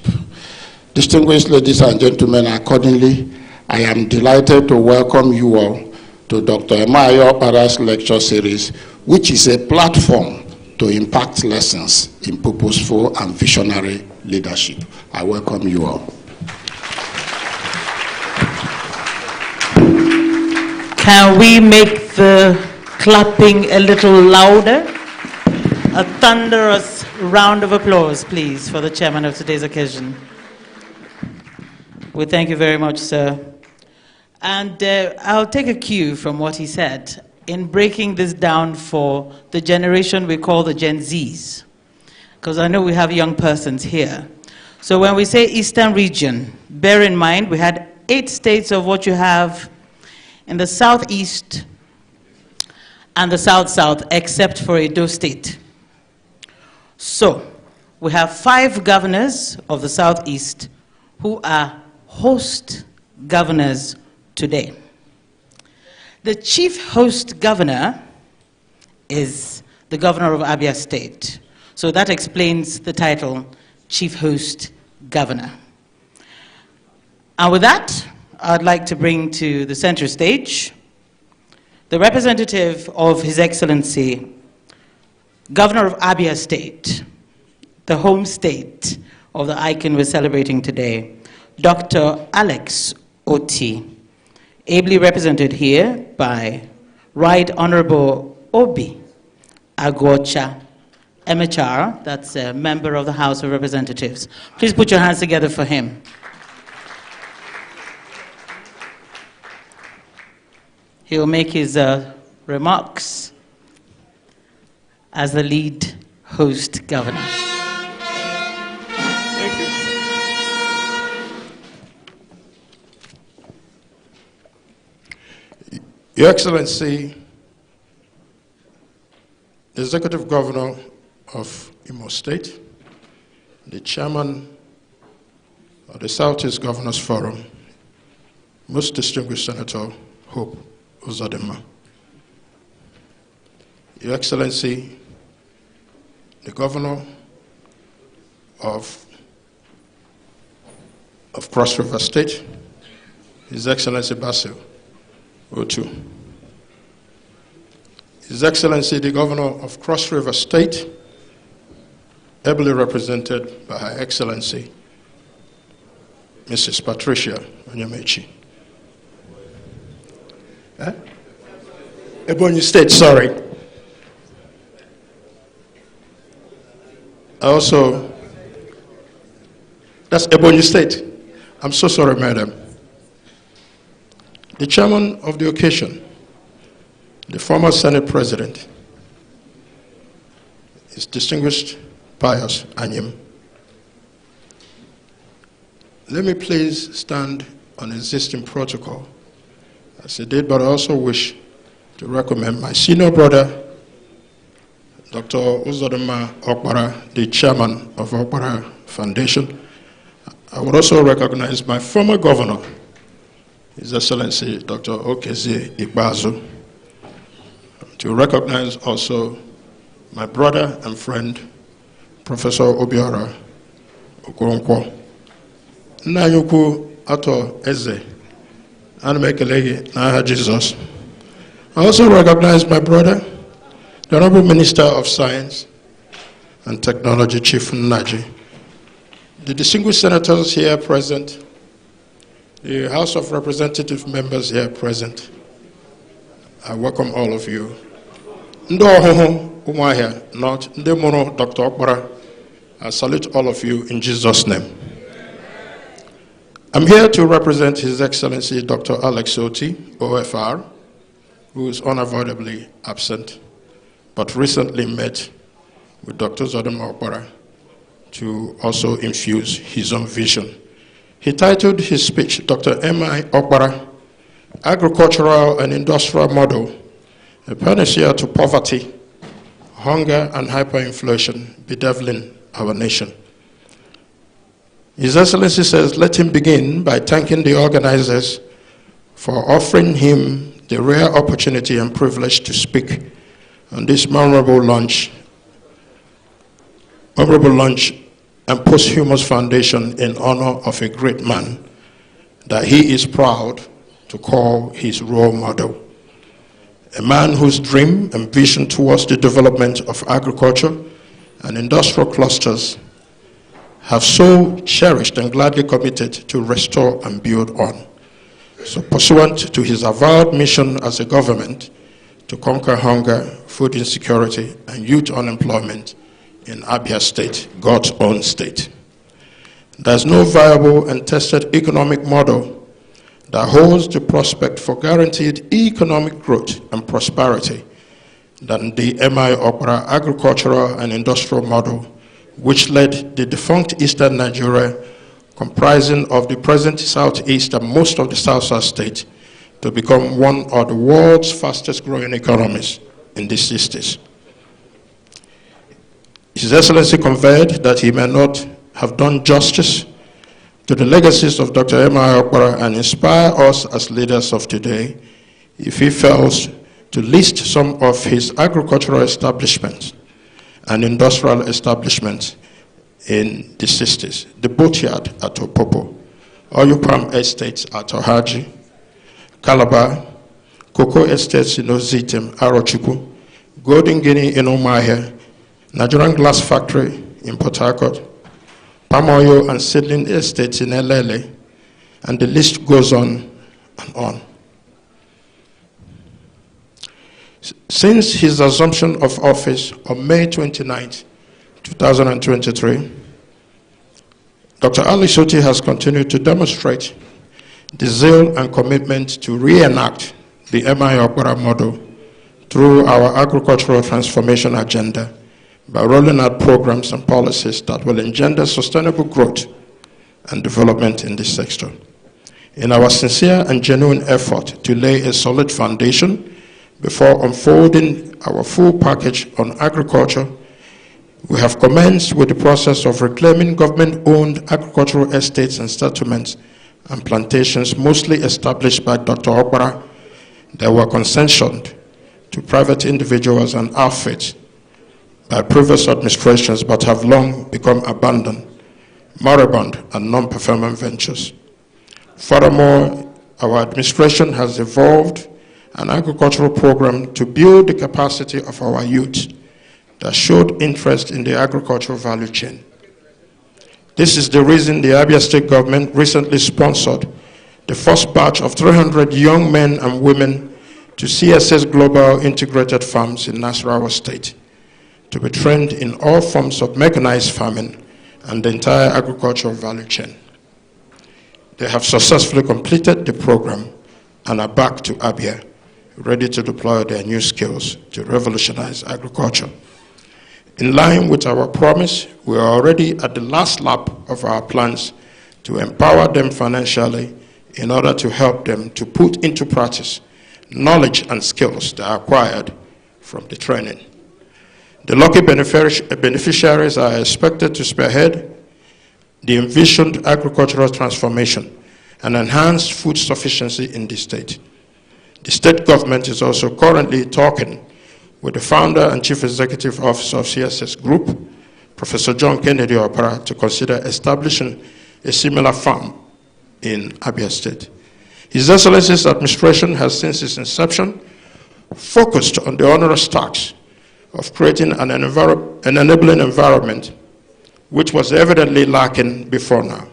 Distinguished ladies and gentlemen, accordingly, I am delighted to welcome you all to Dr. Okpara's lecture series, which is a platform to impact lessons in purposeful and visionary leadership. I welcome you all. Can we make the clapping a little louder? A thunderous round of applause, please, for the chairman of today's occasion. We thank you very much, sir. And I'll take a cue from what he said in breaking this down for the generation we call the Gen Zs. because I know we have young persons here. So when we say Eastern region, bear in mind we had 8 states of what you have in the southeast and the south-south, except for Edo State. So we have 5 governors of the southeast who are host governors today. The chief host governor is the governor of Abia State. So that explains the title, Chief Host Governor. And with that, I'd like to bring to the center stage the representative of His Excellency, Governor of Abia State, the home state of the icon we're celebrating today, Dr. Alex Oti, ably represented here by Right Honorable Obi Agwocha, MHR, that's a member of the House of Representatives. Please put your hands together for him. He'll make his remarks as the lead host governor. Thank you. Your Excellency, the Executive Governor of Imo State, the Chairman of the Southeast Governors Forum, most distinguished Senator Hope Uzodinma, Your Excellency, the Governor of Cross River State, His Excellency Basil Otu, His Excellency, the Governor of Cross River State, ably represented by Her Excellency, Mrs. Patricia Onyemechi. Ebonyi State, sorry. Also, that's Ebonyi State. I'm so sorry, madam. The chairman of the occasion, the former Senate President, His distinguished Pius Anyim. Let me please stand on existing protocol as I did, but I also wish to recommend my senior brother, Dr. Uzodinma Okpara, the chairman of Okpara Foundation. I would also recognize my former governor, His Excellency Dr. Okeze Ikbazu, to recognize also my brother and friend, Professor Obiora Okoronkwo. Nanyuku Ato Eze, Anamekelegi Naha Jesus. I also recognize my brother, the Honorable Minister of Science and Technology, Chief Naji, the distinguished senators here present, the House of Representative members here present. I welcome all of you. Ndo Umahia, not Ndemoro Dr. Okpara. I salute all of you in Jesus' name. I'm here to represent His Excellency Dr. Alex Oti, OFR, who is unavoidably absent, but recently met with Dr. Uzodinma Okpara to also infuse his own vision. He titled his speech, Dr. M.I. Okpara, Agricultural and Industrial Model, a panacea to poverty, hunger, and hyperinflation bedeviling our nation. His Excellency says, let him begin by thanking the organizers for offering him the rare opportunity and privilege to speak on this memorable launch and posthumous foundation in honor of a great man that he is proud to call his role model. A man whose dream and vision towards the development of agriculture and industrial clusters have so cherished and gladly committed to restore and build on. So pursuant to his avowed mission as a government to conquer hunger, food insecurity, and youth unemployment in Abia State, God's own state. There's no viable and tested economic model that holds the prospect for guaranteed economic growth and prosperity than the M.I. Okpara agricultural and industrial model, which led the defunct Eastern Nigeria, comprising of the present Southeast and most of the South-South states, to become one of the world's fastest growing economies in the 60s. His Excellency conveyed that he may not have done justice to the legacies of Dr. M.I. Okpara and inspire us as leaders of today if he fails to list some of his agricultural establishments and industrial establishments in the 60s. The boatyard at Opopo, oil palm estates at Ohaji, Calabar, cocoa estates in Ozitem, Arochukwu, Golden Guinea in Umuahia, Nigerian glass factory in Port Harcourt, palm oil and seedling estates in Elele, and the list goes on and on. Since his assumption of office on May 29, 2023, Dr. Ali Soti has continued to demonstrate the zeal and commitment to reenact the M.I. Okpara model through our agricultural transformation agenda by rolling out programs and policies that will engender sustainable growth and development in this sector. In our sincere and genuine effort to lay a solid foundation before unfolding our full package on agriculture, we have commenced with the process of reclaiming government-owned agricultural estates and settlements and plantations mostly established by Dr. Okpara that were concessioned to private individuals and outfits by previous administrations but have long become abandoned, moribund, and non-performing ventures. Furthermore, our administration has evolved an agricultural program to build the capacity of our youth that showed interest in the agricultural value chain. This is the reason the Abia State government recently sponsored the first batch of 300 young men and women to CSS Global Integrated Farms in Nasarawa State to be trained in all forms of mechanized farming and the entire agricultural value chain. They have successfully completed the program and are back to Abia, ready to deploy their new skills to revolutionize agriculture. In line with our promise, we are already at the last lap of our plans to empower them financially in order to help them to put into practice knowledge and skills they acquired from the training. The lucky beneficiaries are expected to spearhead the envisioned agricultural transformation and enhanced food sufficiency in the state. The state government is also currently talking with the founder and chief executive officer of CSS Group, Professor John Kennedy Okpara, to consider establishing a similar farm in Abia State. His Excellency's administration has, since its inception, focused on the onerous task of creating an enabling environment which was evidently lacking before now,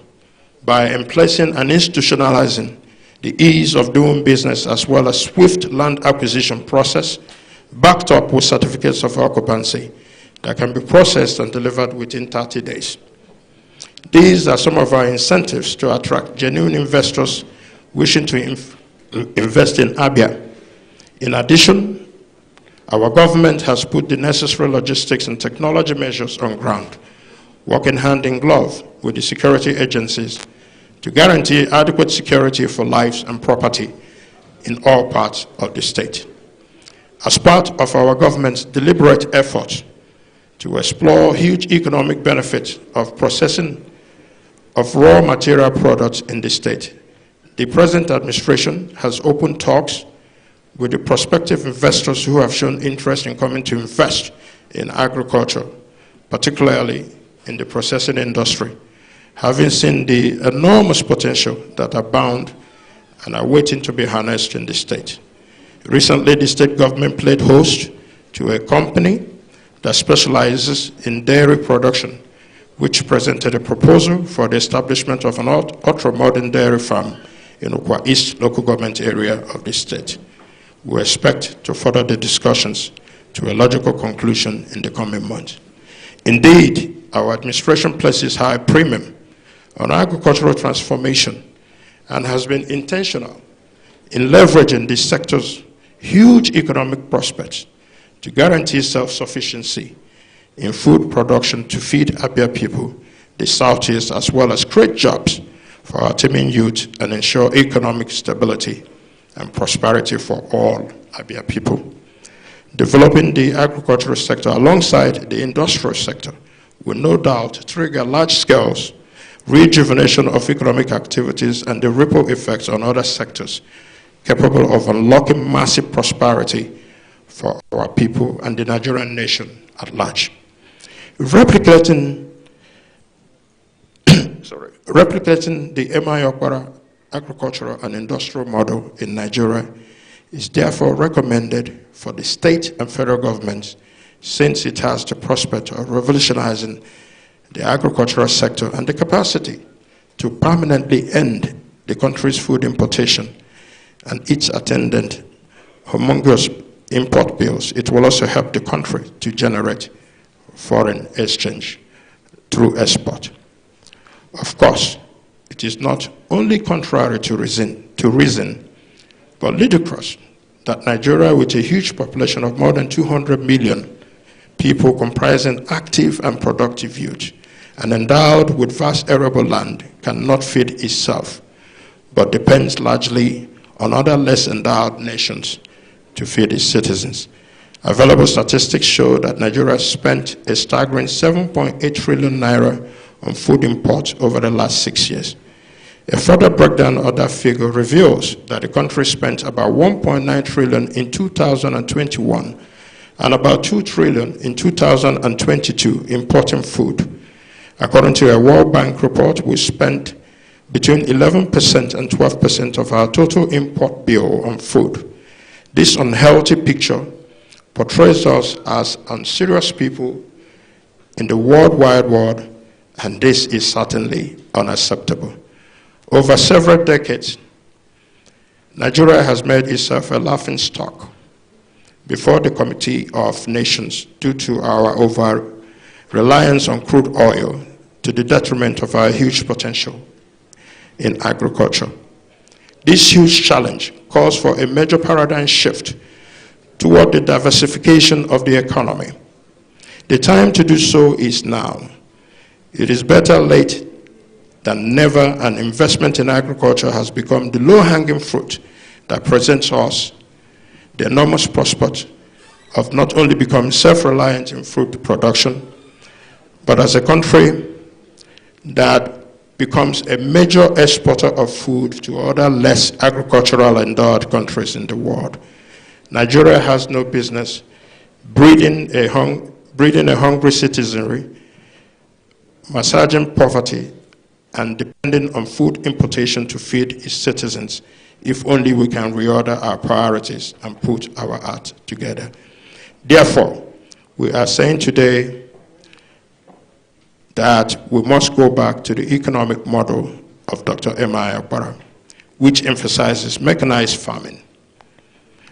by emplacing and institutionalizing the ease of doing business as well as swift land acquisition process backed up with certificates of occupancy that can be processed and delivered within 30 days. These are some of our incentives to attract genuine investors wishing to invest in Abia. In addition, our government has put the necessary logistics and technology measures on ground, working hand in glove with the security agencies to guarantee adequate security for lives and property in all parts of the state. As part of our government's deliberate efforts to explore huge economic benefits of processing of raw material products in the state, the present administration has opened talks with the prospective investors who have shown interest in coming to invest in agriculture, particularly in the processing industry, having seen the enormous potential that abound and are waiting to be harnessed in the state. Recently, the state government played host to a company that specializes in dairy production, which presented a proposal for the establishment of an ultra-modern dairy farm in Okpara East local government area of the state. We expect to further the discussions to a logical conclusion in the coming months. Indeed, our administration places high premium on agricultural transformation and has been intentional in leveraging this sector's huge economic prospects to guarantee self-sufficiency in food production to feed Abia people, the Southeast, as well as create jobs for our teeming youth and ensure economic stability and prosperity for all Abia people. Developing the agricultural sector alongside the industrial sector will no doubt trigger large-scale rejuvenation of economic activities and the ripple effects on other sectors capable of unlocking massive prosperity for our people and the Nigerian nation at large. Replicating the MI Okpara agricultural and industrial model in Nigeria is therefore recommended for the state and federal governments, since it has the prospect of revolutionizing the agricultural sector and the capacity to permanently end the country's food importation and its attendant humongous import bills. It will also help the country to generate foreign exchange through export. Of course, it is not only contrary to reason, but ludicrous that Nigeria, with a huge population of more than 200 million people comprising active and productive youth, and endowed with vast arable land, cannot feed itself, but depends largely on other less endowed nations to feed its citizens. Available statistics show that Nigeria spent a staggering 7.8 trillion naira on food imports over the last 6 years. A further breakdown of that figure reveals that the country spent about 1.9 trillion in 2021 and about 2 trillion in 2022 importing food. According to a World Bank report, we spent between 11% and 12% of our total import bill on food. This unhealthy picture portrays us as unserious people in the worldwide world, and this is certainly unacceptable. Over several decades, Nigeria has made itself a laughingstock before the Committee of Nations due to our over-reliance on crude oil to the detriment of our huge potential in agriculture. This huge challenge calls for a major paradigm shift toward the diversification of the economy. The time to do so is now. It is better late than never, and investment in agriculture has become the low-hanging fruit that presents us the enormous prospect of not only becoming self-reliant in food production, but as a country that becomes a major exporter of food to other less agricultural endowed countries in the world. Nigeria has no business breeding a hungry citizenry, massaging poverty, and depending on food importation to feed its citizens, if only we can reorder our priorities and put our act together. Therefore, we are saying today that we must go back to the economic model of Dr. M.I. Okpara, which emphasizes mechanized farming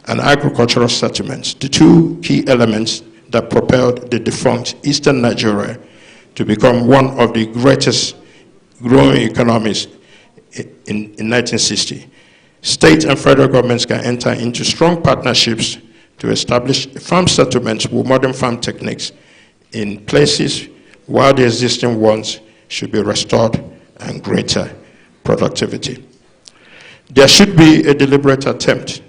and agricultural settlements, the two key elements that propelled the defunct Eastern Nigeria to become one of the greatest growing economies in 1960. State and federal governments can enter into strong partnerships to establish farm settlements with modern farm techniques in places while the existing ones should be restored and greater productivity. There should be a deliberate attempt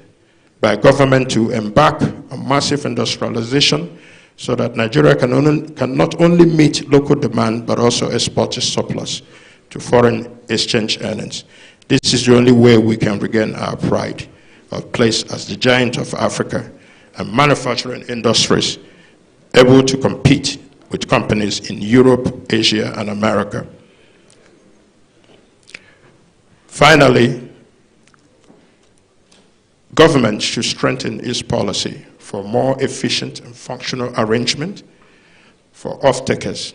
by government to embark on massive industrialization so that Nigeria can not only meet local demand but also export its surplus to foreign exchange earnings. This is the only way we can regain our pride of place as the giant of Africa and manufacturing industries able to compete with companies in Europe, Asia, and America. Finally, government should strengthen its policy for more efficient and functional arrangement for off-takers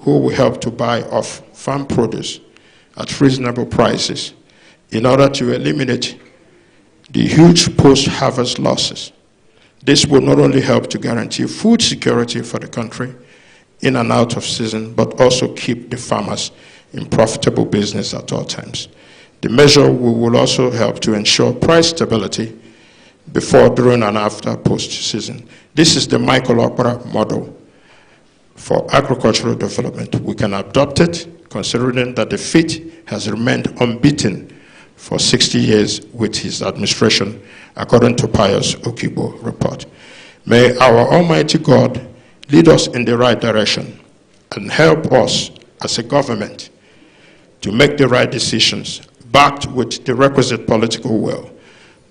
who will help to buy off farm produce at reasonable prices in order to eliminate the huge post-harvest losses. This will not only help to guarantee food security for the country in and out of season, but also keep the farmers in profitable business at all times. The measure will also help to ensure price stability before, during, and after post-season. This is the Michael Okpara model, for agricultural development. We can adopt it, considering that the feat has remained unbeaten for 60 years with his administration, according to Pius Okibo report. May our Almighty God lead us in the right direction and help us as a government to make the right decisions, backed with the requisite political will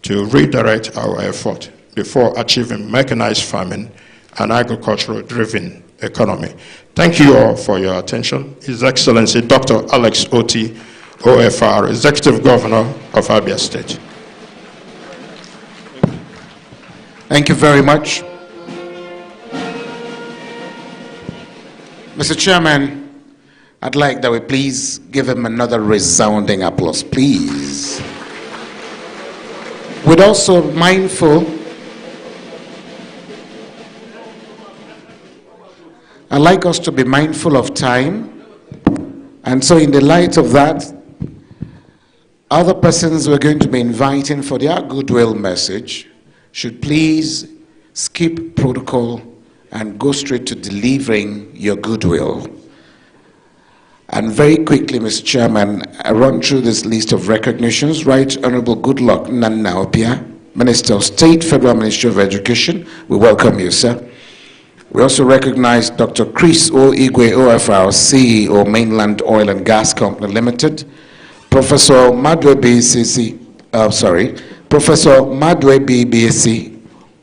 to redirect our effort before achieving mechanized farming and agricultural-driven economy. Thank you all for your attention. His Excellency Dr. Alex Oti, OFR, Executive Governor of Abia State. Thank you very much. Mr. Chairman, I'd like that we please give him another resounding applause, please. We're also mindful, I'd like us to be mindful of time, and so in the light of that, other persons we're going to be inviting for their goodwill message should please skip protocol and go straight to delivering your goodwill. And very quickly, Mr. Chairman, I run through this list of recognitions. Right Honorable Goodluck Nanaopia, Minister of State, Federal Ministry of Education. We welcome you, sir. We also recognize Dr. Chris O. Igwe, OFR, CEO, Mainland Oil and Gas Company Limited. Professor Madwe BBSC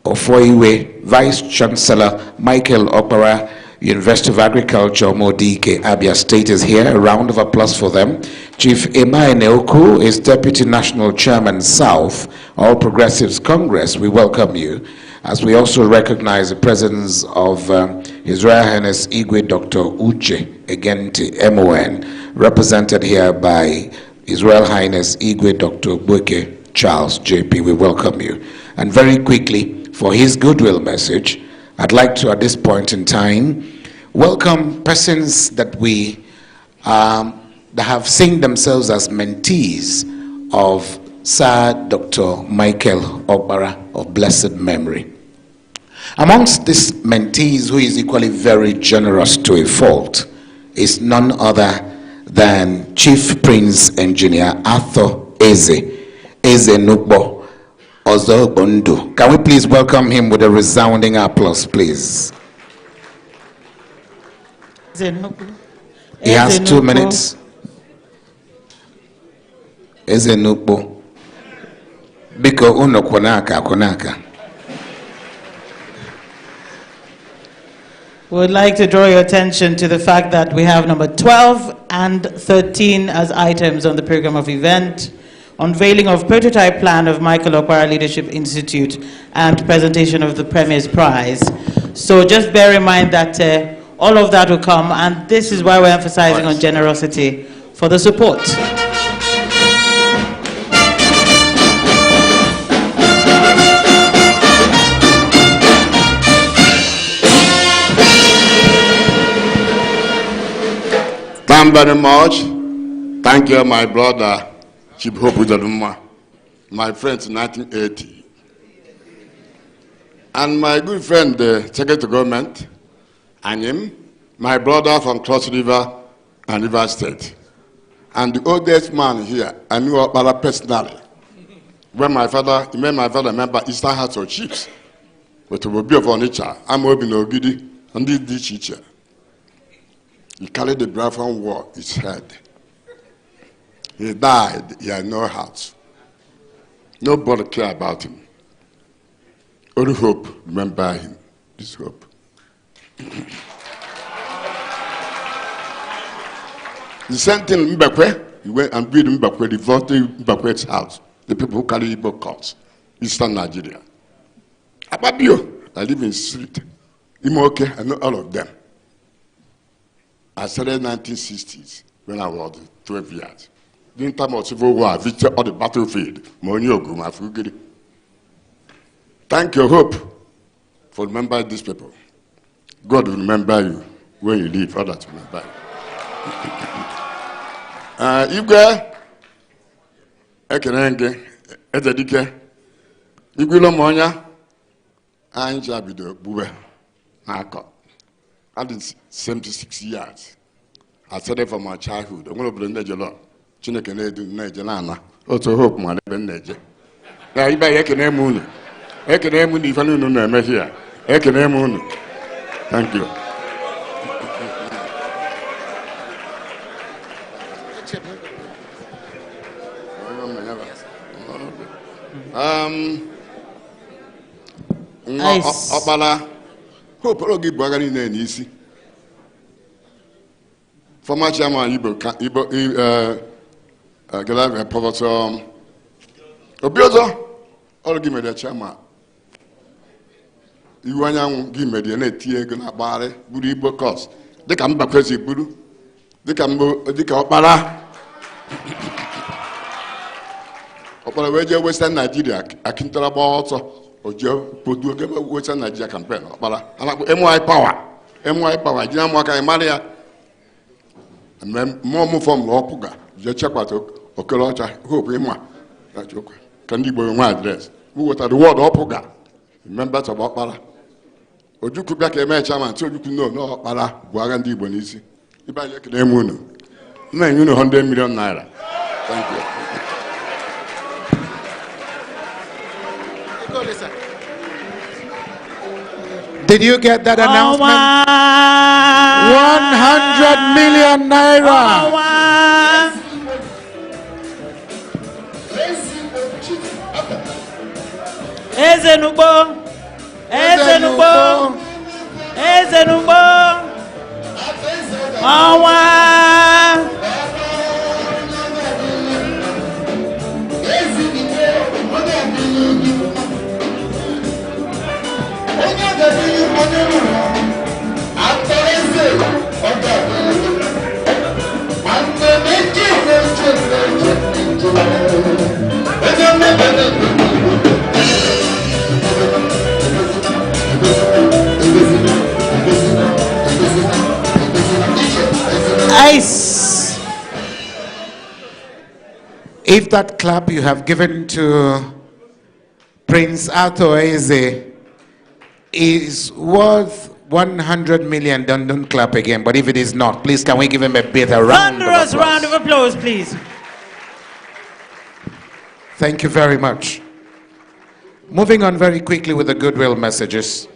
Ofoiwe, Vice Chancellor Michael Okpara, University of Agriculture, Modike, Abia State is here. A round of applause for them. Chief Emai Neoku is Deputy National Chairman, South, All Progressives Congress. We welcome you. As we also recognize the presence of His Royal Highness Igwe Dr. Uche Egenti, MON, represented here by His Royal Highness Igwe Dr. Buke Charles, JP. We welcome you. And very quickly, for his goodwill message, I'd like to, at this point in time, welcome persons that we that have seen themselves as mentees of Sir Dr. Michael Okpara of blessed memory. Amongst these mentees, who is equally very generous to a fault, is none other than Chief Prince Engineer Arthur Eze Nukbo Ozobondo. Can we please welcome him with a resounding applause, please? He has 2 minutes. Eze Nukbo. Biko uno konaka. We would like to draw your attention to the fact that we have number 12 and 13 as items on the program of event. Unveiling of prototype plan of Michael Okpara Leadership Institute and presentation of the Premier's Prize. So just bear in mind that all of that will come, and this is why we're emphasizing on generosity for the support. Thank you very much. Thank you, my brother, Chief Hope Uzodinma, my friend in 1980. And my good friend, the Secretary of Government, Anyim, my brother from Cross River and River State. And the oldest man here, I knew Okpara personally. When my father remember Eastern House of Chiefs, but it will be of nature. I'm hoping no giddy, and this teacher. He carried the Biafran war his head. He died, he had no house. Nobody cared about him. Only hope, remember him, this hope. The same thing in Mbakwe, he went and built Mbakwe, devoted Mbakwe's house, the people who carry Igbo cults, Eastern Nigeria. Ababio, I live in the street. Imoke, I know all of them. I started in the 1960s when I was 12 years. During the time of Civil War, I visited all the battlefield. Thank you, Hope, for remembering these people. God will remember you when you leave, others will remember you. Igwe, Ekenenge, Ezedike, Igwe Lomonya, Anja Bido, Bube, Nako. and 76 years. I said it from my childhood. I'm going to bring the jello. Chineke na-edu na-eje otu hope ma ebe na-eje. Na ibe ekene m unu. Ekene m unu ife unu na-eme here. Ekene m unu. Thank you. Okpara hope oge bụ agha niile n'isi. Former chairman Igbo Professor Obiọzọ ọrụ gị mere chairman iwu anyanwụ gị mere na-etinye ego na-akpagharị buru Igbo kọs dịka Mbakwezi buru dịka Okpara wee jee Western Nigeria akintara gba ọtọ oje podu oge Western Nigeria campaign Okpara anakpọ MY power jina mwaka ịmara ya mmụọ fọm na ọpụga je chekwata okere ọcha hope ịma ka ndị Igbo nwe adres we wetara wọd ọpụga members of Okpara Ojukwu bịa ka eme chairman ti Ojukwu no Okpara bụ agha ndị Igbo n'isi ibe anyị ekene m unu na-enye unu 100 million naira. Thank you. Did you get that announcement? 100 million naira. Ice. If that clap you have given to Prince Arthur Eze is worth 100 million, don't clap again. But if it is not, please can we give him a bit of round of applause, please. Thank you very much. Moving on very quickly with the goodwill messages.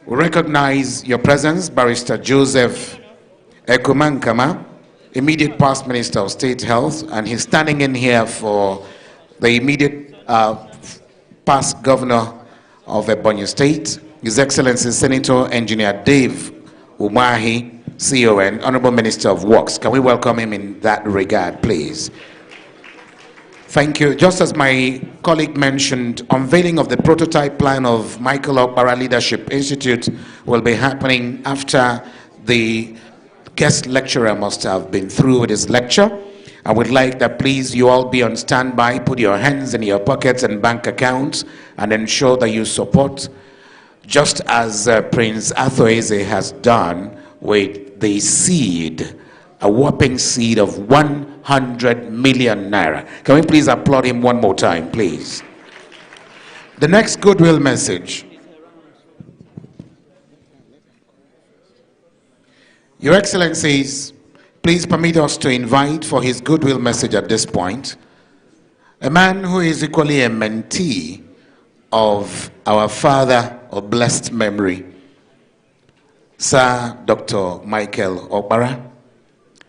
We recognize your presence, Barrister Joseph Ekumankama, immediate past Minister of State Health, and he's standing in here for the immediate past Governor of Ebonyi State, His Excellency Senator Engineer Dave Umahi, CON, Honorable Minister of Works. Can we welcome him in that regard, please? Thank you. Just as my colleague mentioned, unveiling of the prototype plan of Michael Okpara Leadership Institute will be happening after the guest lecturer must have been through with his lecture. I would like that please you all be on standby, put your hands in your pockets and bank accounts and ensure that you support, just as Prince Arthur Eze has done with the seed, a whopping seed of 100 million naira. Can we please applaud him one more time, please? The next goodwill message. Your Excellencies, please permit us to invite for his goodwill message at this point a man who is equally a mentee of our father of blessed memory, Sir Dr. Michael Okpara.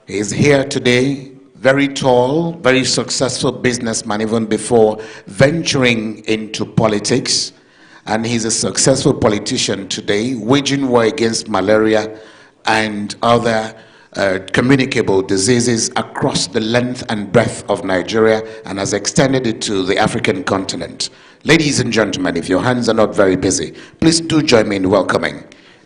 He is here today, very tall, very successful businessman even before venturing into politics. And he's a successful politician today, waging war against malaria and other communicable diseases across the length and breadth of Nigeria and has extended it to the African continent. Ladies and gentlemen, if your hands are not very busy, please do join me in welcoming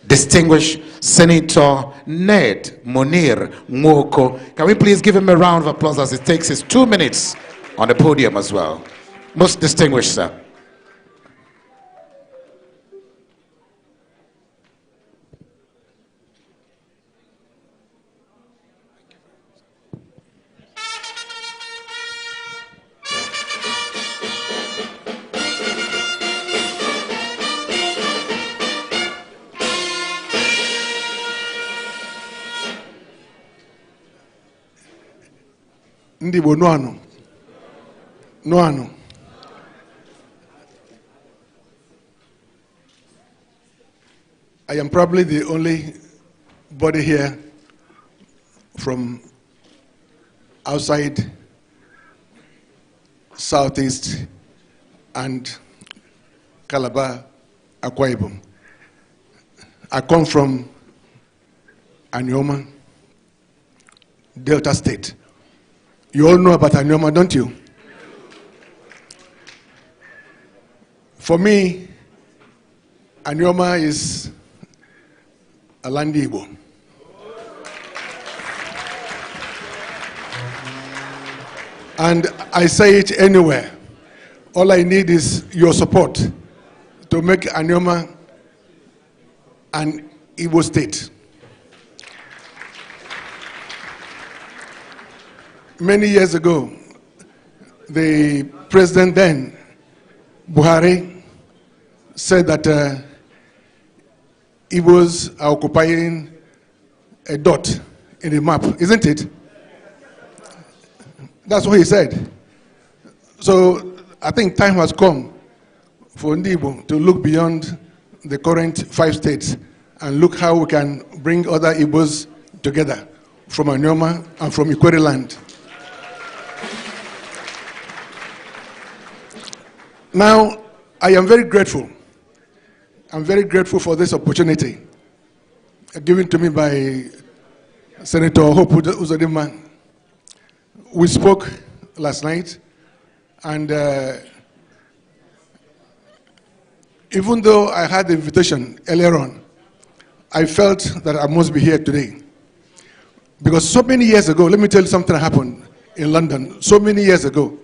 distinguished Senator Ned Munir Mwoko. Can we please give him a round of applause as he takes his 2 minutes on the podium as well. Most distinguished, sir. Ndi Igbo no ano. I am probably the only body here from outside Southeast and Calabar, Akwa Ibom. I come from Anioma, Delta State. You all know about Anioma, don't you? For me, Anioma is a land Igbo. And I say it anywhere. All I need is your support to make Anioma an Igbo state. Many years ago, the president then, Buhari, said that Igbos are occupying a dot in the map, isn't it? That's what he said. So I think time has come for Igbo to look beyond the current 5 states and look how we can bring other Igbos together from Anioma and from Ikwere land. Now, I am very grateful. I'm very grateful for this opportunity given to me by Senator Hope Uzodimma. We spoke last night, and even though I had the invitation earlier on, I felt that I must be here today. Because so many years ago, let me tell you something that happened in London. So many years ago,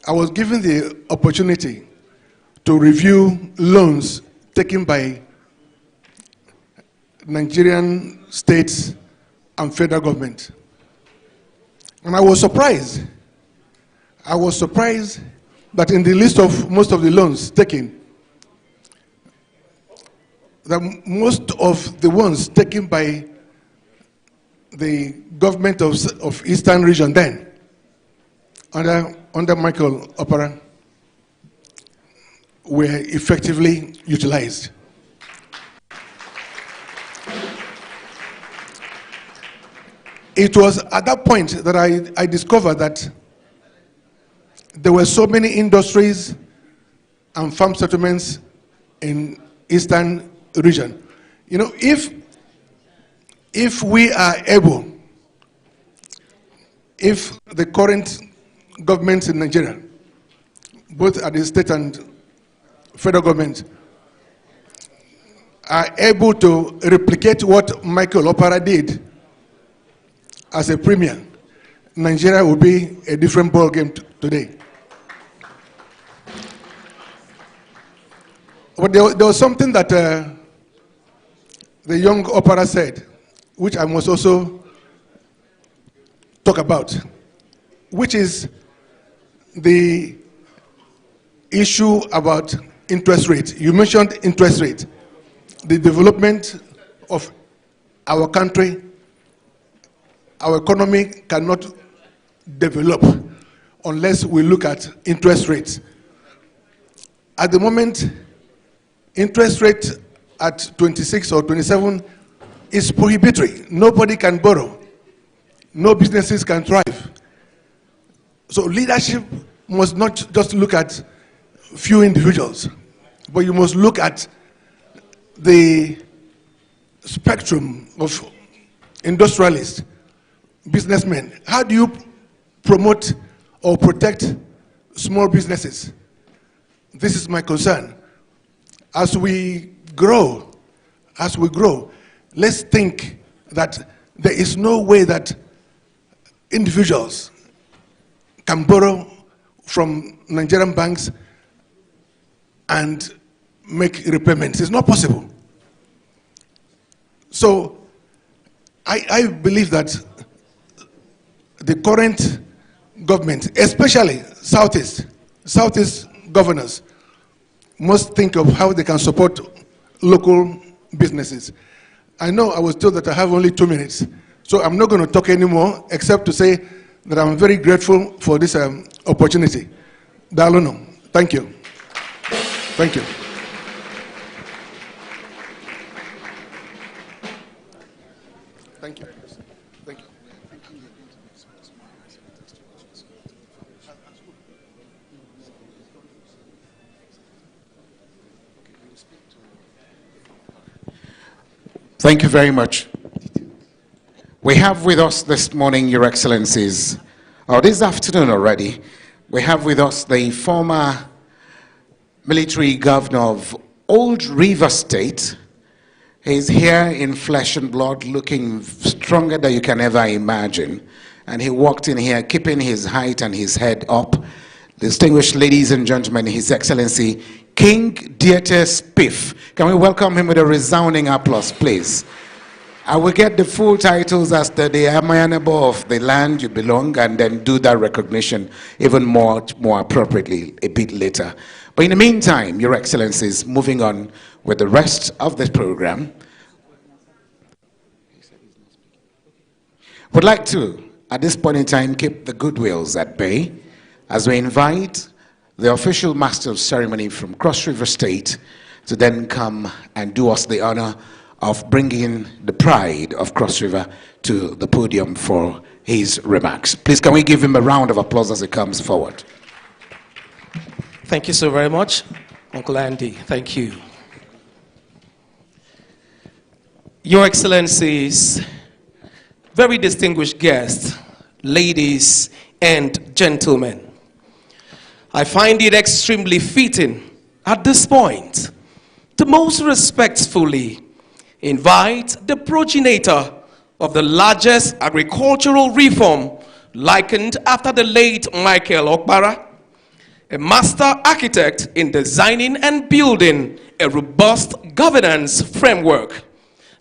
I was given the opportunity to review loans taken by Nigerian states and federal government. And I was surprised. I was surprised that in the list of most of the loans taken, that most of the ones taken by the government of Eastern region then, under Michael Okpara, were effectively utilized. It was at that point that I discovered that there were so many industries and farm settlements in Eastern region. You know, if we are able, if the current governments in Nigeria, both at the state and federal government, are able to replicate what Michael Okpara did as a premier, Nigeria will be a different ball game today. But there was something that the young Okpara said, which I must also talk about, which is the issue about interest rate. You mentioned interest rate. The development of our country, our economy cannot develop unless we look at interest rates. At the moment, interest rate at 26 or 27 is prohibitory. Nobody can borrow. No businesses can thrive. So leadership must not just look at few individuals, but you must look at the spectrum of industrialists, businessmen. How do you promote or protect small businesses? This is my concern. As we grow, let's think that there is no way that individuals can borrow from Nigerian banks and make repayments. It's not possible. So I believe that the current government, especially Southeast governors, must think of how they can support local businesses. I know I was told that I have only 2 minutes, so I'm not going to talk anymore except to say that I'm very grateful for this opportunity. Daluno, thank you. Thank you. Thank you. Thank you. Thank you very much. We have with us this morning, Your Excellencies, or this afternoon already, we have with us the former military governor of Old River State. He's here in flesh and blood, looking stronger than you can ever imagine. And he walked in here keeping his height and his head up. Distinguished ladies and gentlemen, His Excellency, King Dieter Spiff. Can we welcome him with a resounding applause, please? I will get the full titles as the Amayanabe of the land you belong, and then do that recognition even more appropriately a bit later. But in the meantime, Your Excellencies, moving on with the rest of the program, would like to, at this point in time, keep the goodwills at bay as we invite the official master of ceremony from Cross River State to then come and do us the honor of bringing the pride of Cross River to the podium for his remarks. Please, can we give him a round of applause as he comes forward? Thank you so very much, Uncle Andy. Thank you. Your Excellencies, very distinguished guests, ladies and gentlemen, I find it extremely fitting at this point to most respectfully invite the progenitor of the largest agricultural reform likened after the late Michael Okpara, a master architect in designing and building a robust governance framework,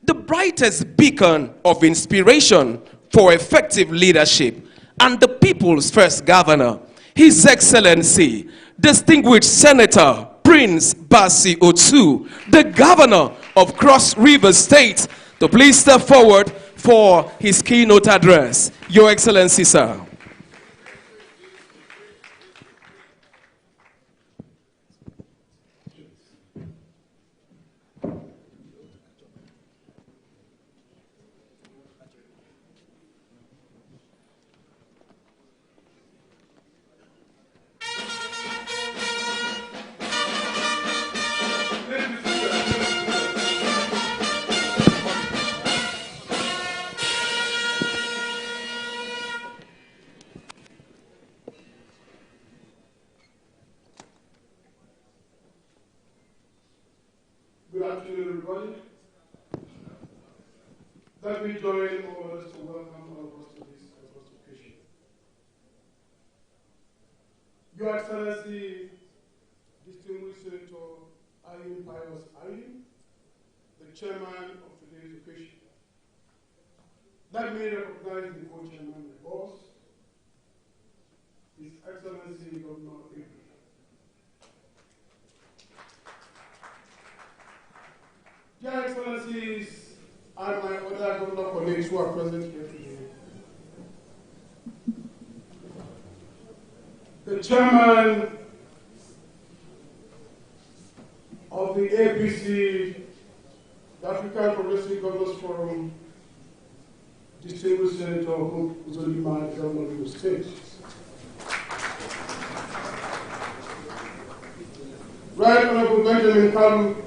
the brightest beacon of inspiration for effective leadership, and the people's first governor, His Excellency, distinguished Senator Prince Basi Otu, the governor of Cross River State, to please step forward for his keynote address. Your Excellency, sir. Good afternoon, everybody. Let me join all of us to welcome all of us to this occasion. Your Excellency, distinguished Senator Ayim Pius Ayim, the chairman of today's occasion. Let me recognize the co-chairman, the boss, His Excellency Governor Abuja. Your Excellencies and my other governor colleagues who are present here today, the chairman of the APC, the African Progressive Governors Forum, distinguished Senator Uzodimma, governor of the state. Right Honorable Benjamin Kalu,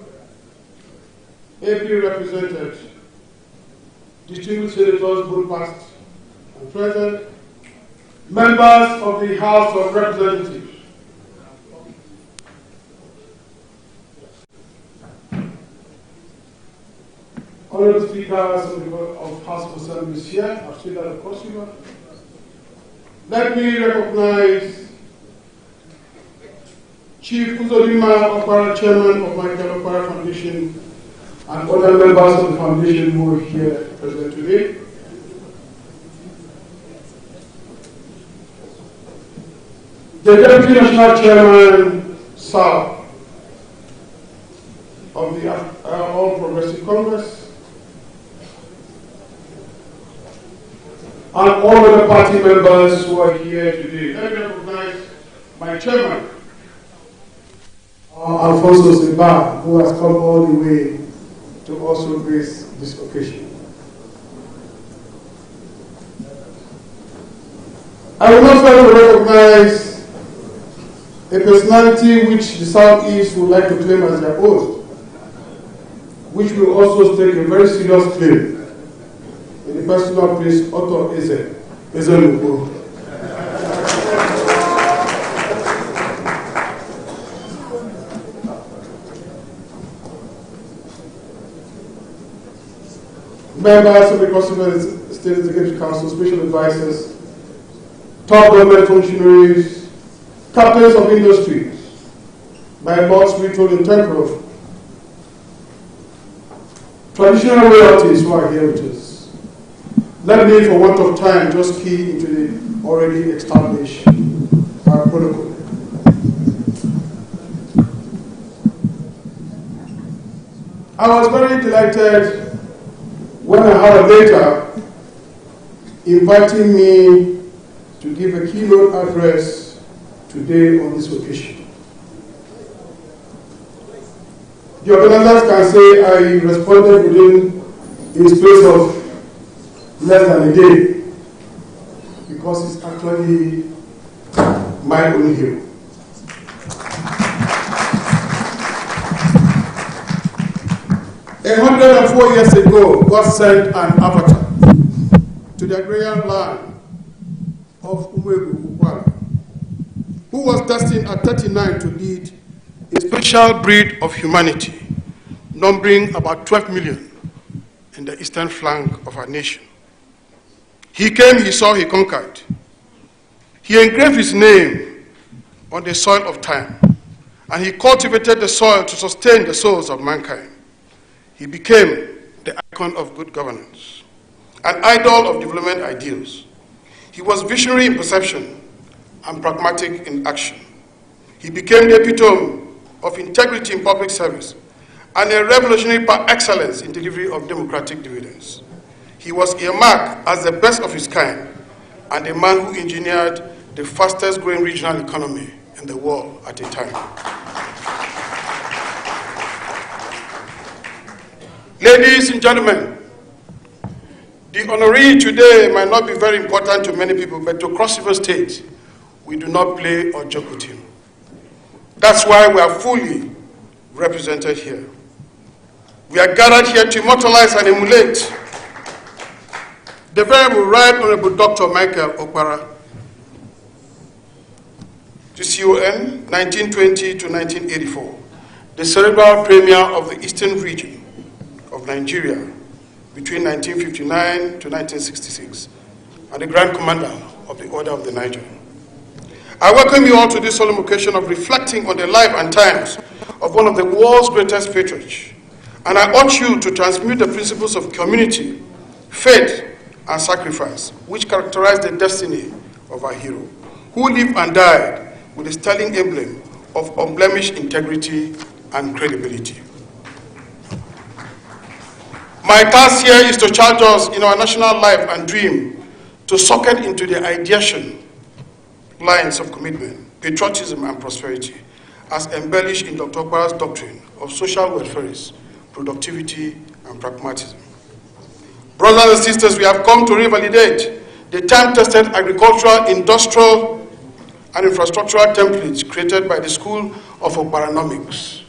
AP represented, distinguished senators both past and present, members of the House of Representatives, honorable speakers of House of Assemblies here, I've seen that of course you are. Let me recognize Chief Uzodimma Okpara, chairman of Michael Okpara Foundation, and other members of the foundation who are here present today. The Deputy National Chairman, Sir, of the All Progressive Congress, and all other party members who are here today. Let me recognize my chairman, Alfonso Simba, who has come all the way to also grace this occasion. I will also recognize a personality which the Southeast would like to claim as their own, which will also take a very serious claim in the personal place Otto Ezelubu. Members of the Constituent State Executive Council, special advisors, top government functionaries, captains of industries, my boss, spiritual and temporal, traditional royalties who are here with us. Let me, for want of time, just key into the already established protocol. I was very delighted when I had a letter inviting me to give a keynote address today on this occasion. The organizers can say I responded within a space of less than a day, because it's actually my own hero. A 104 years ago, God sent an avatar to the agrarian land of Okpara, who was destined at 39 to lead a special breed of humanity, numbering about 12 million in the eastern flank of our nation. He came, he saw, he conquered. He engraved his name on the soil of time, and he cultivated the soil to sustain the souls of mankind. He became the icon of good governance, an idol of development ideals. He was visionary in perception and pragmatic in action. He became the epitome of integrity in public service and a revolutionary par excellence in delivery of democratic dividends. He was earmarked as the best of his kind and a man who engineered the fastest growing regional economy in the world at a time. Ladies and gentlemen, the honoree today might not be very important to many people, but to Cross River State, we do not play or joke with him. That's why we are fully represented here. We are gathered here to immortalize and emulate the very right honorable Dr. Michael Okpara, the CON, 1920 to 1984, the cerebral premier of the Eastern region of Nigeria between 1959 to 1966, and the Grand Commander of the Order of the Niger. I welcome you all to this solemn occasion of reflecting on the life and times of one of the world's greatest patriots, and I urge you to transmute the principles of community, faith, and sacrifice, which characterize the destiny of our hero, who lived and died with a sterling emblem of unblemished integrity and credibility. My task here is to charge us in our national life and dream to socket into the ideation lines of commitment, patriotism, and prosperity, as embellished in Dr. Okpara's doctrine of social welfare, productivity, and pragmatism. Brothers and sisters, we have come to revalidate the time-tested agricultural, industrial, and infrastructural templates created by the School of Okparanomics.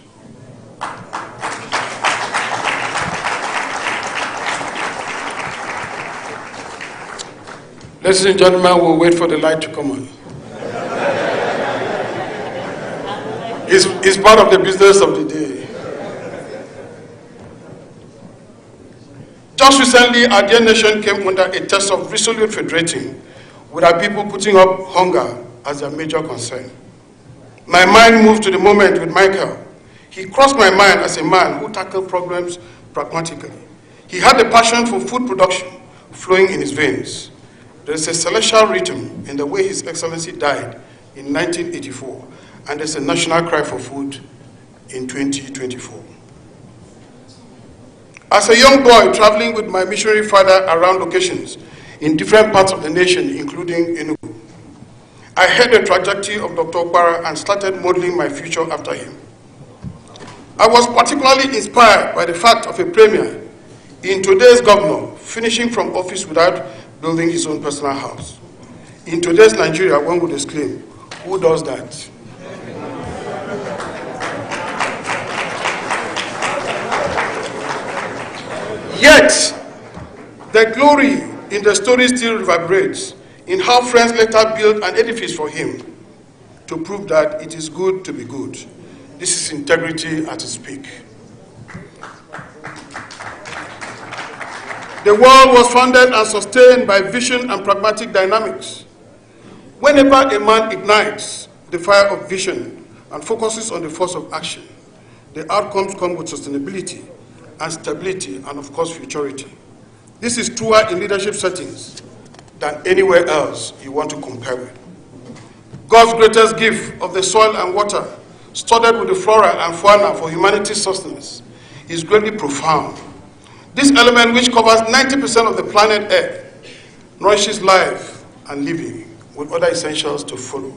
Ladies and gentlemen, we'll wait for the light to come on. It's part of the business of the day. Just recently, our dear nation came under a test of resolute federating, with our people putting up hunger as their major concern. My mind moved to the moment with Michael. He crossed my mind as a man who tackled problems pragmatically. He had a passion for food production flowing in his veins. There is a celestial rhythm in the way His Excellency died in 1984, and there's a national cry for food in 2024. As a young boy traveling with my missionary father around locations, in different parts of the nation, including Enugu. I heard the trajectory of Dr. Okpara and started modeling my future after him. I was particularly inspired by the fact of a premier in today's governor finishing from office without building his own personal house. In today's Nigeria, one would exclaim, who does that? Yet, the glory in the story still reverberates in how friends later built an edifice for him to prove that it is good to be good. This is integrity at its peak. The world was founded and sustained by vision and pragmatic dynamics. Whenever a man ignites the fire of vision and focuses on the force of action, the outcomes come with sustainability and stability and, of course, futurity. This is truer in leadership settings than anywhere else you want to compare with. God's greatest gift of the soil and water, studded with the flora and fauna for humanity's sustenance, is greatly profound. This element, which covers 90% of the planet Earth, nourishes life and living, with other essentials to follow.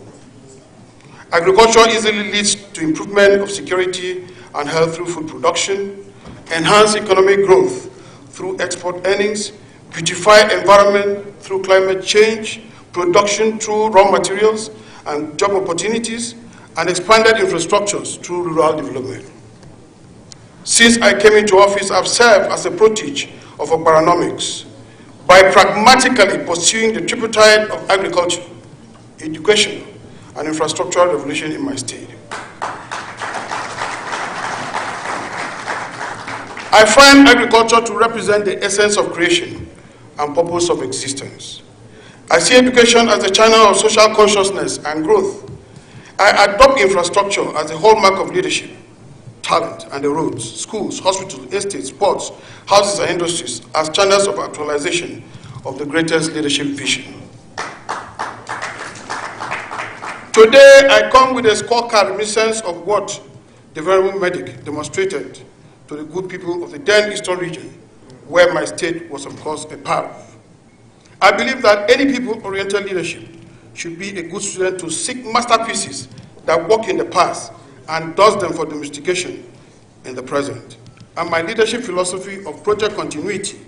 Agriculture easily leads to improvement of security and health through food production, enhance economic growth through export earnings, beautify environment through climate change, production through raw materials and job opportunities, and expanded infrastructures through rural development. Since I came into office, I've served as a protege of Okparanomics by pragmatically pursuing the tripartite of agriculture, education, and infrastructural revolution in my state. I find agriculture to represent the essence of creation and purpose of existence. I see education as the channel of social consciousness and growth. I adopt infrastructure as a hallmark of leadership, talent, and the roads, schools, hospitals, estates, ports, houses, and industries as channels of actualization of the greatest leadership vision. Today, I come with a scorecard reminiscence of what the venerable medic demonstrated to the good people of the then Eastern region, where my state was, of course, a part of. I believe that any people-oriented leadership should be a good student to seek masterpieces that work in the past and does them for domestication in the present. And my leadership philosophy of project continuity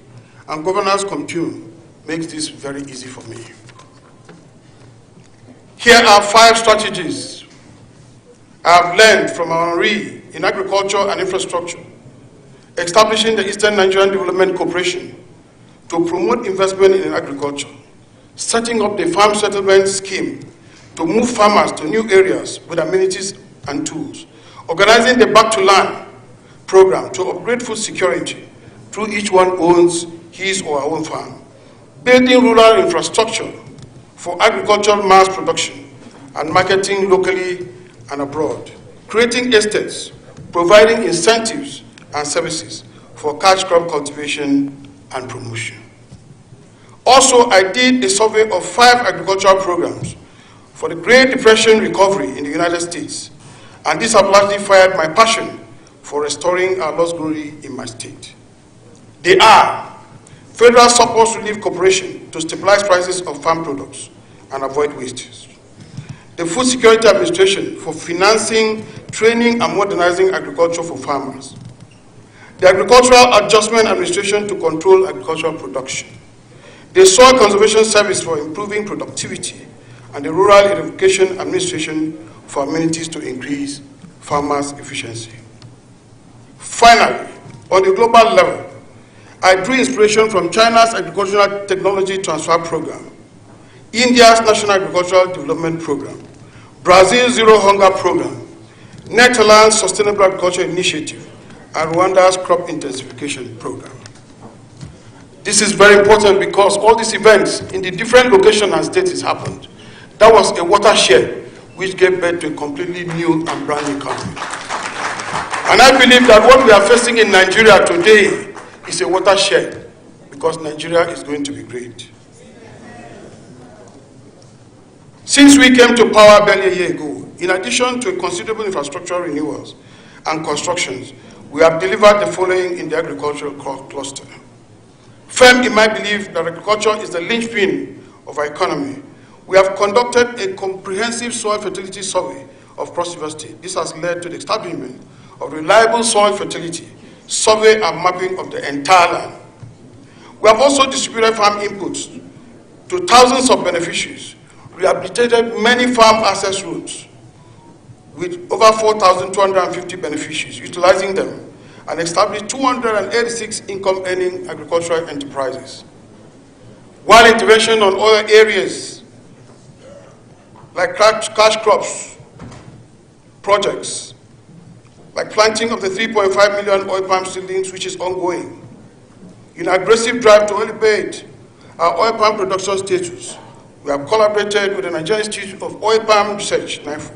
and governance continuum makes this very easy for me. Here are 5 strategies I have learned from our RE in agriculture and infrastructure, establishing the Eastern Nigerian Development Corporation to promote investment in agriculture, setting up the farm settlement scheme to move farmers to new areas with amenities and tools, organizing the Back to Land program to upgrade food security through each one owns his or her own farm, building rural infrastructure for agricultural mass production and marketing locally and abroad, creating estates, providing incentives and services for cash crop cultivation and promotion. Also, I did a survey of 5 agricultural programs for the Great Depression recovery in the United States, and this has largely fired my passion for restoring our lost glory in my state. They are Federal Surplus Relief Corporation to stabilize prices of farm products and avoid wastage, the Food Security Administration for financing, training, and modernizing agriculture for farmers, the Agricultural Adjustment Administration to control agricultural production, the Soil Conservation Service for improving productivity, and the Rural Education Administration for amenities to increase farmers' efficiency. Finally, on the global level, I drew inspiration from China's Agricultural Technology Transfer Program, India's National Agricultural Development Program, Brazil's Zero Hunger Program, Netherlands' Sustainable Agriculture Initiative, and Rwanda's Crop Intensification Program. This is very important because all these events in the different locations and states happened. That was a watershed which gave birth to a completely new and brand new economy. And I believe that what we are facing in Nigeria today is a watershed because Nigeria is going to be great. Since we came to power barely a year ago, in addition to considerable infrastructure renewals and constructions, we have delivered the following in the agricultural cluster. Firm in my belief that agriculture is the linchpin of our economy, we have conducted a comprehensive soil fertility survey of Cross River State. This has led to the establishment of reliable soil fertility survey and mapping of the entire land. We have also distributed farm inputs to thousands of beneficiaries, rehabilitated many farm access routes with over 4,250 beneficiaries utilizing them, and established 286 income-earning agricultural enterprises. While intervention on other areas like cash crops projects, like planting of the 3.5 million oil palm seedlings, which is ongoing, in an aggressive drive to elevate our oil palm production status, we have collaborated with the Nigerian Institute of Oil Palm Research, NIFO,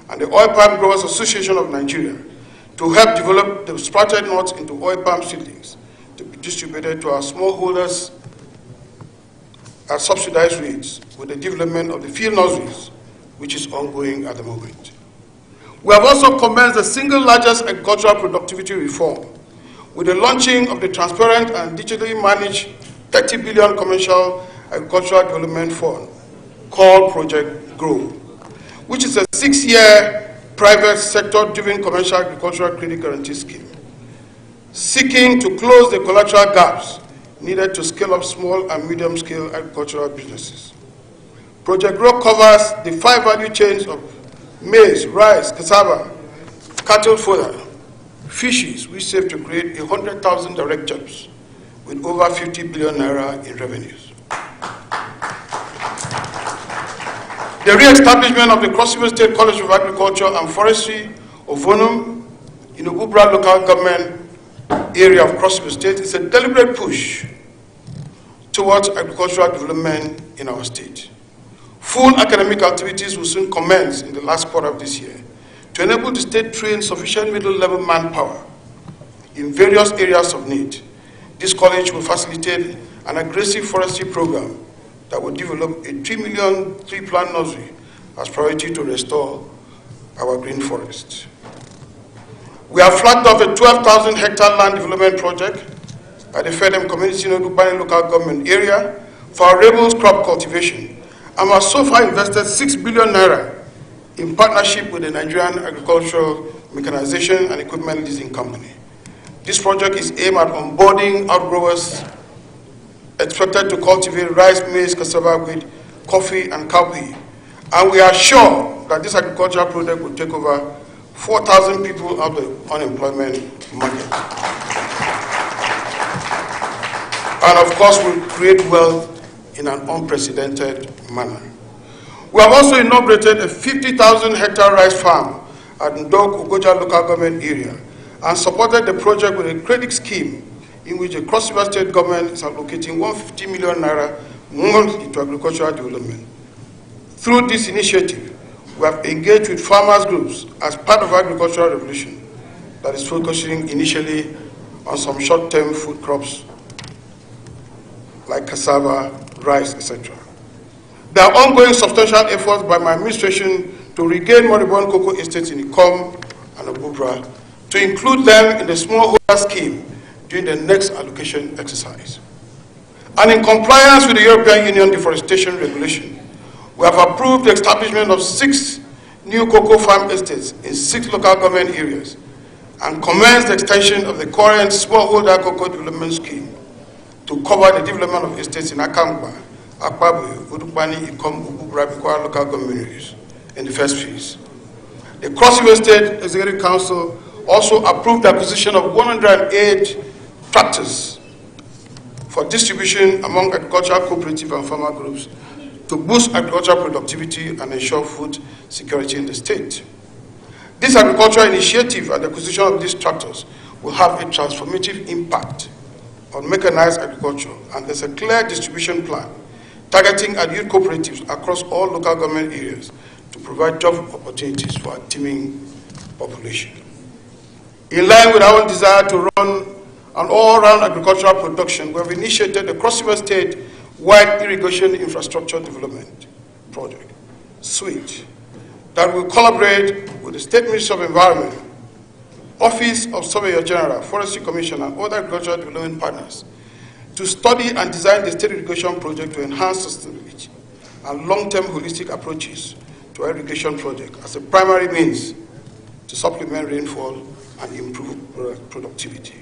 and the Oil Palm Growers Association of Nigeria to help develop the sprouted nuts into oil palm seedlings to be distributed to our smallholders at subsidized rates with the development of the field nurseries, which is ongoing at the moment. We have also commenced the single largest agricultural productivity reform with the launching of the transparent and digitally managed 30 billion commercial agricultural development fund called Project Grow, which is a 6-year private sector-driven commercial agricultural credit guarantee scheme, seeking to close the collateral gaps needed to scale up small and medium-scale agricultural businesses. Project Grow covers the 5 value chains of maize, rice, cassava, cattle fodder, fishes, which serve to create 100,000 direct jobs with over 50 billion naira in revenues. The re-establishment of the Cross River State College of Agriculture and Forestry of Vonum in Okpara local government area of Cross River State is a deliberate push towards agricultural development in our state. Full academic activities will soon commence in the last quarter of this year to enable the state to train sufficient middle-level manpower in various areas of need. This college will facilitate an aggressive forestry program that will develop a 3 million tree plant nursery as priority to restore our green forests. We have flagged off a 12,000 hectare land development project at the Fedem Community in Okpara local government area for arable crop cultivation, and have so far invested 6 billion naira in partnership with the Nigerian Agricultural Mechanization and Equipment Leasing Company. This project is aimed at onboarding outgrowers expected to cultivate rice, maize, cassava, wheat, coffee, and cowpea. And we are sure that this agricultural project will take over 4,000 people out of the unemployment market. And of course, will create wealth in an unprecedented manner. We have also inaugurated a 50,000 hectare rice farm at Ndok, Abuja local government area, and supported the project with a credit scheme in which the Cross River State government is allocating 150 million naira monthly into agricultural development. Through this initiative, we have engaged with farmers groups as part of agricultural revolution that is focusing initially on some short-term food crops like cassava, rice, etc. There are ongoing substantial efforts by my administration to regain moribund cocoa estates in Ikom and Abuja, to include them in the smallholder scheme during the next allocation exercise. And in compliance with the European Union deforestation regulation, we have approved the establishment of 6 new cocoa farm estates in 6 local government areas and commenced the extension of the current smallholder cocoa development scheme to cover the development of estates in Akamba, Akpabu, Udukbani, Ikom, Ububra, Bikwa local government areas in the first phase. The Cross River State Executive Council also approved the acquisition of 108 tractors for distribution among agricultural cooperative and farmer groups to boost agricultural productivity and ensure food security in the state. This agricultural initiative and the acquisition of these tractors will have a transformative impact on mechanized agriculture, and there's a clear distribution plan targeting at youth cooperatives across all local government areas to provide job opportunities for a teeming population. In line with our desire to run an all-round agricultural production, we have initiated the Cross River State-wide irrigation infrastructure development project, SWIT, that will collaborate with the State Ministry of Environment, Office of Surveyor General, Forestry Commission, and other agricultural development partners to study and design the state irrigation project to enhance sustainability and long-term holistic approaches to our irrigation project as a primary means to supplement rainfall and improve productivity.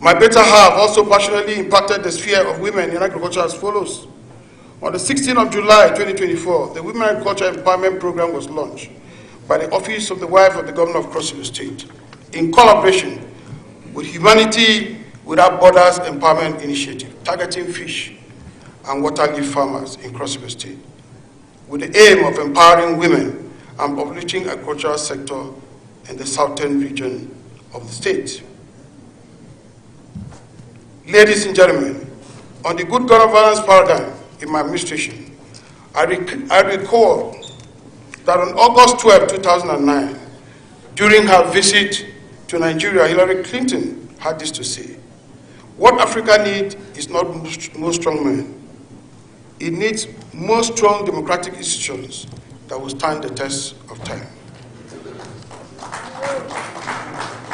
My better half also passionately impacted the sphere of women in agriculture as follows. On the 16th of July 2024, the Women Agriculture Empowerment Program was launched by the Office of the Wife of the Governor of Cross River State in collaboration with Humanity Without Borders Empowerment Initiative, targeting fish and water leaf farmers in Cross River State, with the aim of empowering women and uplifting agricultural sector in the southern region of the state. Ladies and gentlemen, on the good governance paradigm in my administration, I recall that on August 12, 2009, during her visit to Nigeria, Hillary Clinton had this to say: "What Africa needs is not more strong men. It needs more strong democratic institutions that will stand the test of time."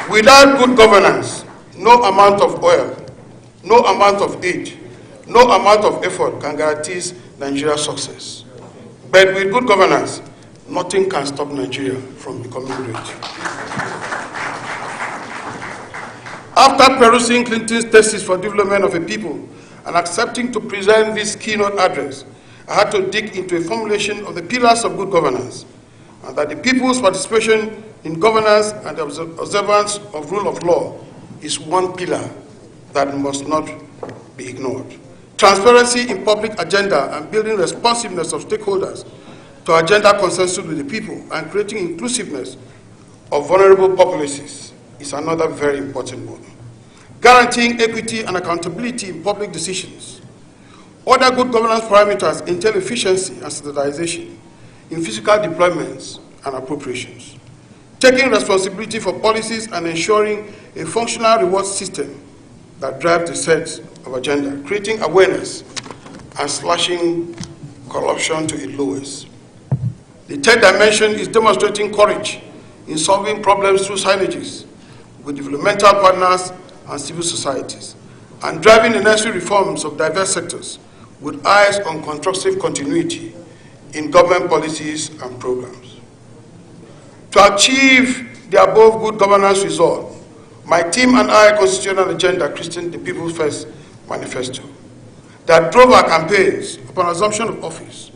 Without good governance, no amount of oil, no amount of aid, no amount of effort can guarantee Nigeria's success. But with good governance, nothing can stop Nigeria from becoming great. After perusing Clinton's thesis for development of a people and accepting to present this keynote address, I had to dig into a formulation of the pillars of good governance, and that the people's participation in governance and the observance of rule of law is one pillar that must not be ignored. Transparency in public agenda and building responsiveness of stakeholders to agenda consensus with the people and creating inclusiveness of vulnerable populaces is another very important one. Guaranteeing equity and accountability in public decisions. Other good governance parameters entail efficiency and standardization in physical deployments and appropriations. Taking responsibility for policies and ensuring a functional reward system that drives the set of agenda, creating awareness and slashing corruption to its lowest. The third dimension is demonstrating courage in solving problems through synergies with developmental partners and civil societies, and driving the necessary reforms of diverse sectors with eyes on constructive continuity in government policies and programs. To achieve the above good governance result, my team and I constituted an agenda christened the People's First Manifesto that drove our campaigns upon assumption of office.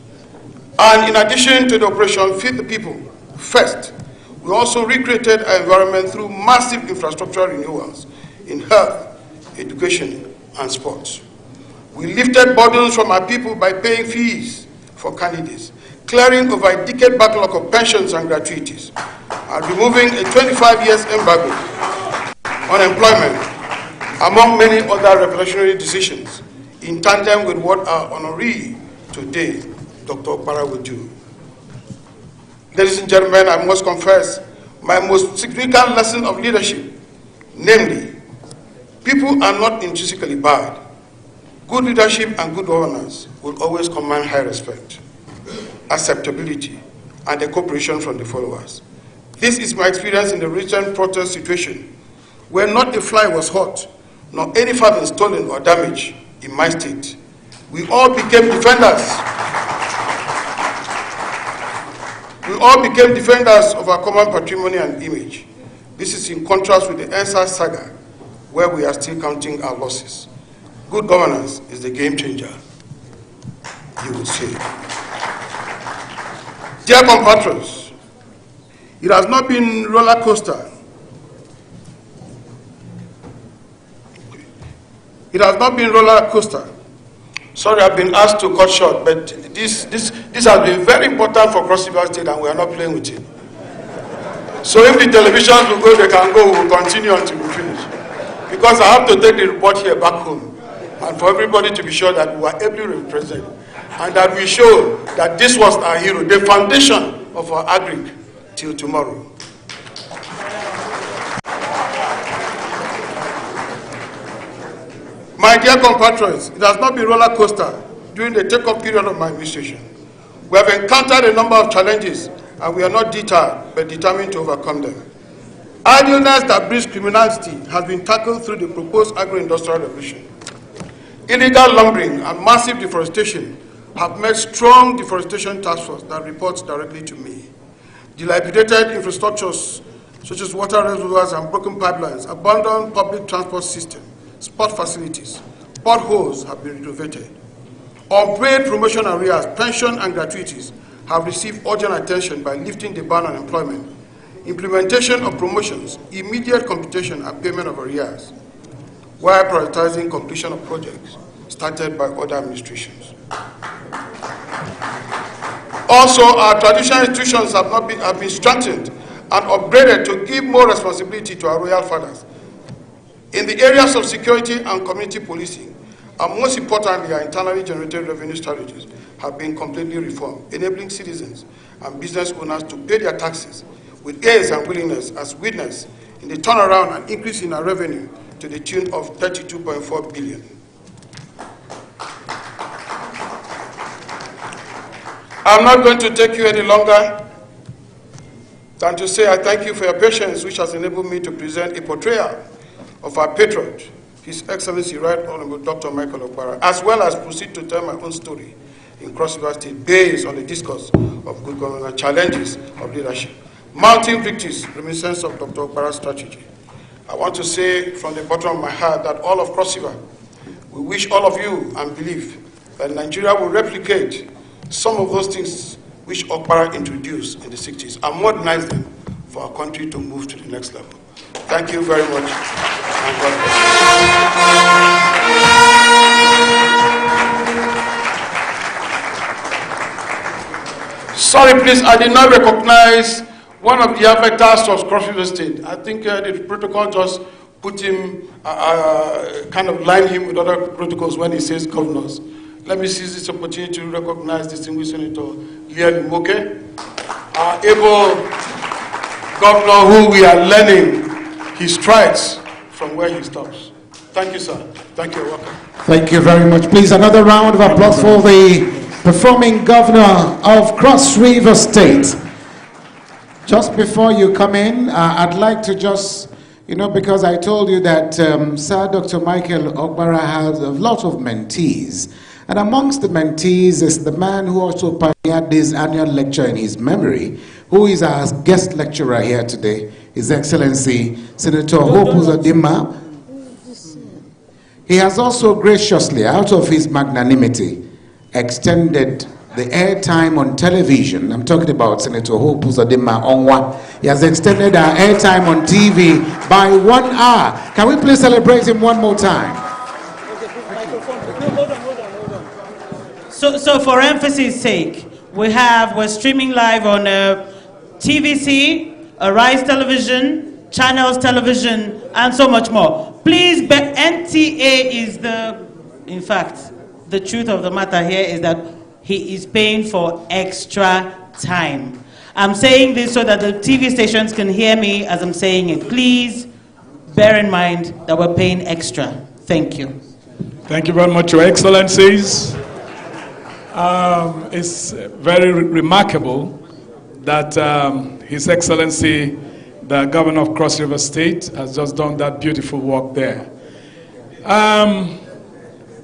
And in addition to the operation Feed the People First, we also recreated our environment through massive infrastructural renewals in health, education, and sports. We lifted burdens from our people by paying fees for candidates, clearing over a decade backlog of pensions and gratuities, and removing a 25 years embargo on employment, among many other revolutionary decisions, in tandem with what our honoree today, Dr. Okpara, will do. Ladies and gentlemen, I must confess my most significant lesson of leadership, namely, people are not intrinsically bad. Good leadership and good governance will always command high respect, acceptability, and the cooperation from the followers. This is my experience in the recent protest situation, where not a fly was hurt, nor any farthing stolen or damaged in my state. We all became defenders. We all became defenders of our common patrimony and image. This is in contrast with the ENSA saga, where we are still counting our losses. Good governance is the game changer, you would say. Dear compatriots, it has not been roller coaster. It has not been roller coaster. Sorry, I've been asked to cut short, but this has been very important for Cross River State, and we are not playing with it. So if the televisions will go, they can go. We will continue until we finish. Because I have to take the report here back home, and for everybody to be sure that we are ably represented, and that we show that this was our hero, the foundation of our agric till tomorrow. My dear compatriots, it has not been roller coaster during the take-off period of my administration. We have encountered a number of challenges, and we are not deterred but determined to overcome them. Idleness that breeds criminality has been tackled through the proposed agro-industrial revolution. Illegal lumbering and massive deforestation have made strong deforestation task force that reports directly to me. Dilapidated infrastructures such as water reservoirs and broken pipelines, abandoned public transport system, sport facilities, potholes have been renovated. Unpaid promotion arrears, pension and gratuities have received urgent attention by lifting the ban on employment, implementation of promotions, immediate computation and payment of arrears, while prioritizing completion of projects started by other administrations. Also, our traditional institutions have been strengthened and upgraded to give more responsibility to our royal fathers. In the areas of security and community policing, and most importantly, our internally generated revenue strategies have been completely reformed, enabling citizens and business owners to pay their taxes with ease and willingness, as witnessed in the turnaround and increase in our revenue to the tune of 32.4 billion. I'm not going to take you any longer than to say I thank you for your patience, which has enabled me to present a portrayal of our patriot, His Excellency Right Honorable Dr. Michael Okpara, as well as proceed to tell my own story in Cross River State based on the discourse of good government, challenges of leadership, mounting victories, reminiscence of Dr. Okpara's strategy. I want to say from the bottom of my heart that all of Cross River, we wish all of you and believe that Nigeria will replicate some of those things which Okpara introduced in the 60s and modernize them for our country to move to the next level. Thank you very much. And God bless. Sorry, please, I did not recognize one of the affectors of Cross River State. I think the protocol just put him, kind of line him with other protocols when he says governors. Let me seize this opportunity to recognize distinguished Senator Liel Moke, our able governor who we are learning his strides from where he stops. Thank you, sir. Thank you. Welcome. Thank you very much. Please, another round of applause for the performing governor of Cross River State. Just before you come in, I'd like to just, because I told you that Sir Dr. Michael Okpara has a lot of mentees. And amongst the mentees is the man who also pioneered this annual lecture in his memory, who is our guest lecturer here today, His Excellency Senator Hope Uzodimma. He has also graciously, out of his magnanimity, extended the airtime on television. I'm talking about Senator Hope Uzodimma Onwa. He has extended our airtime on TV by 1 hour. Can we please celebrate him one more time? So for emphasis sake, we're streaming live on TVC, Arise Television, Channels Television, and so much more. Please, NTA is in fact, the truth of the matter here is that he is paying for extra time. I'm saying this so that the TV stations can hear me as I'm saying it. Please bear in mind that we're paying extra. Thank you. Thank you very much, Your Excellencies. It's very remarkable that His Excellency, the Governor of Cross River State, has just done that beautiful work there.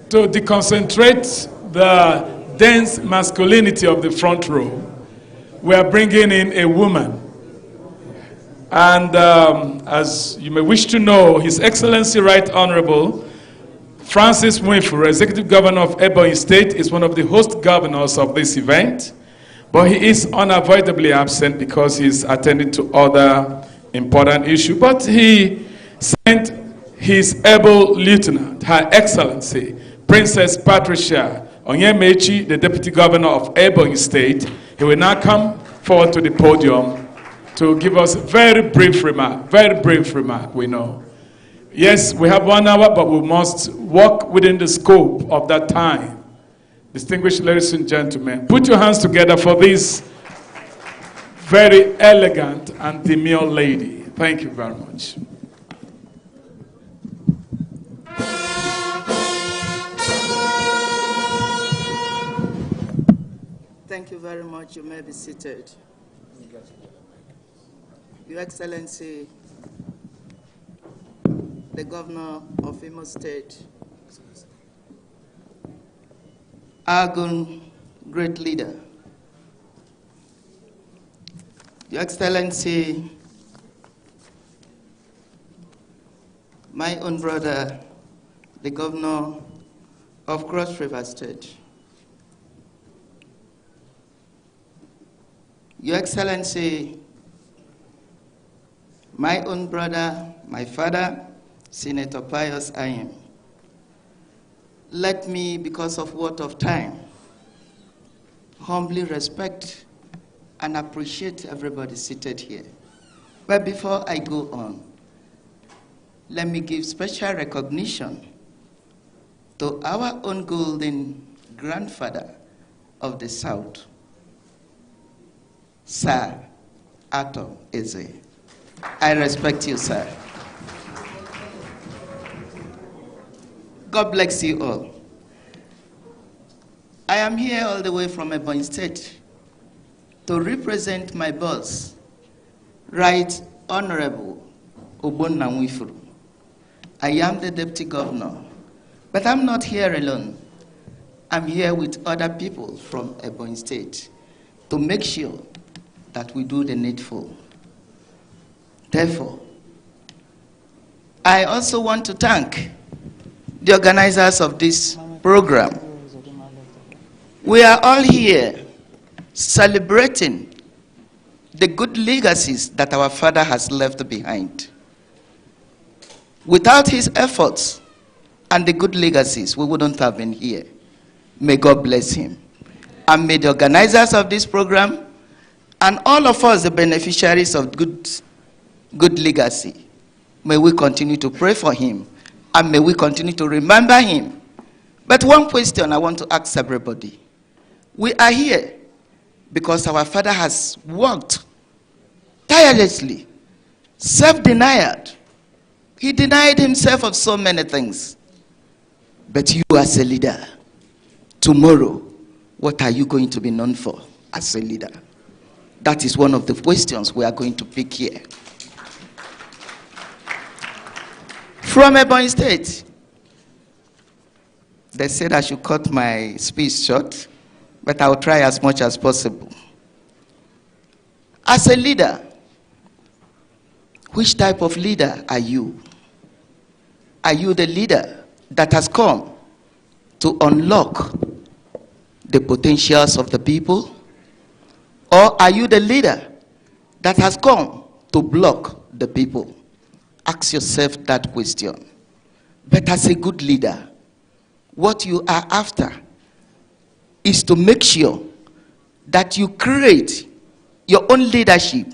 To deconcentrate the dense masculinity of the front row, we are bringing in a woman. And as you may wish to know, His Excellency Right Honorable Francis Mwefuru, Executive Governor of Ebonyi State, is one of the host governors of this event, but he is unavoidably absent because he's attending to other important issues. But he sent his able lieutenant, Her Excellency, Princess Patricia Onyemechi, the Deputy Governor of Ebonyi State. He will now come forward to the podium to give us a very brief remark, we know. Yes, we have 1 hour, but we must work within the scope of that time. Distinguished ladies and gentlemen, put your hands together for this very elegant and demure lady. Thank you very much. Thank you very much. You may be seated. Your Excellency, the Governor of Imo State, our great leader, Your Excellency, my own brother, the Governor of Cross River State, Your Excellency, my own brother, my father, Senator Pius Ayim, let me, because of want of time, humbly respect and appreciate everybody seated here. But before I go on, let me give special recognition to our own golden grandfather of the South, Sir Ato Eze. I respect you, sir. God bless you all. I am here all the way from Ebonyi State to represent my boss, Right Honorable Ogbonna Nwifuru. I am the Deputy Governor, but I'm not here alone. I'm here with other people from Ebonyi State to make sure that we do the needful. Therefore, I also want to thank the organizers of this program. We are all here celebrating the good legacies that our father has left behind. Without his efforts and the good legacies, we wouldn't have been here. May God bless him. And may the organizers of this program and all of us, the beneficiaries of good legacy, may we continue to pray for him and may we continue to remember him. But one question I want to ask everybody. We are here because our father has worked tirelessly, self-denied. He denied himself of so many things. But you as a leader, tomorrow, what are you going to be known for as a leader? That is one of the questions we are going to pick here. From Ebonyi State, they said I should cut my speech short, but I'll try as much as possible. As a leader, which type of leader are you? Are you the leader that has come to unlock the potentials of the people? Or are you the leader that has come to block the people? Ask yourself that question. But as a good leader, what you are after is to make sure that you create your own leadership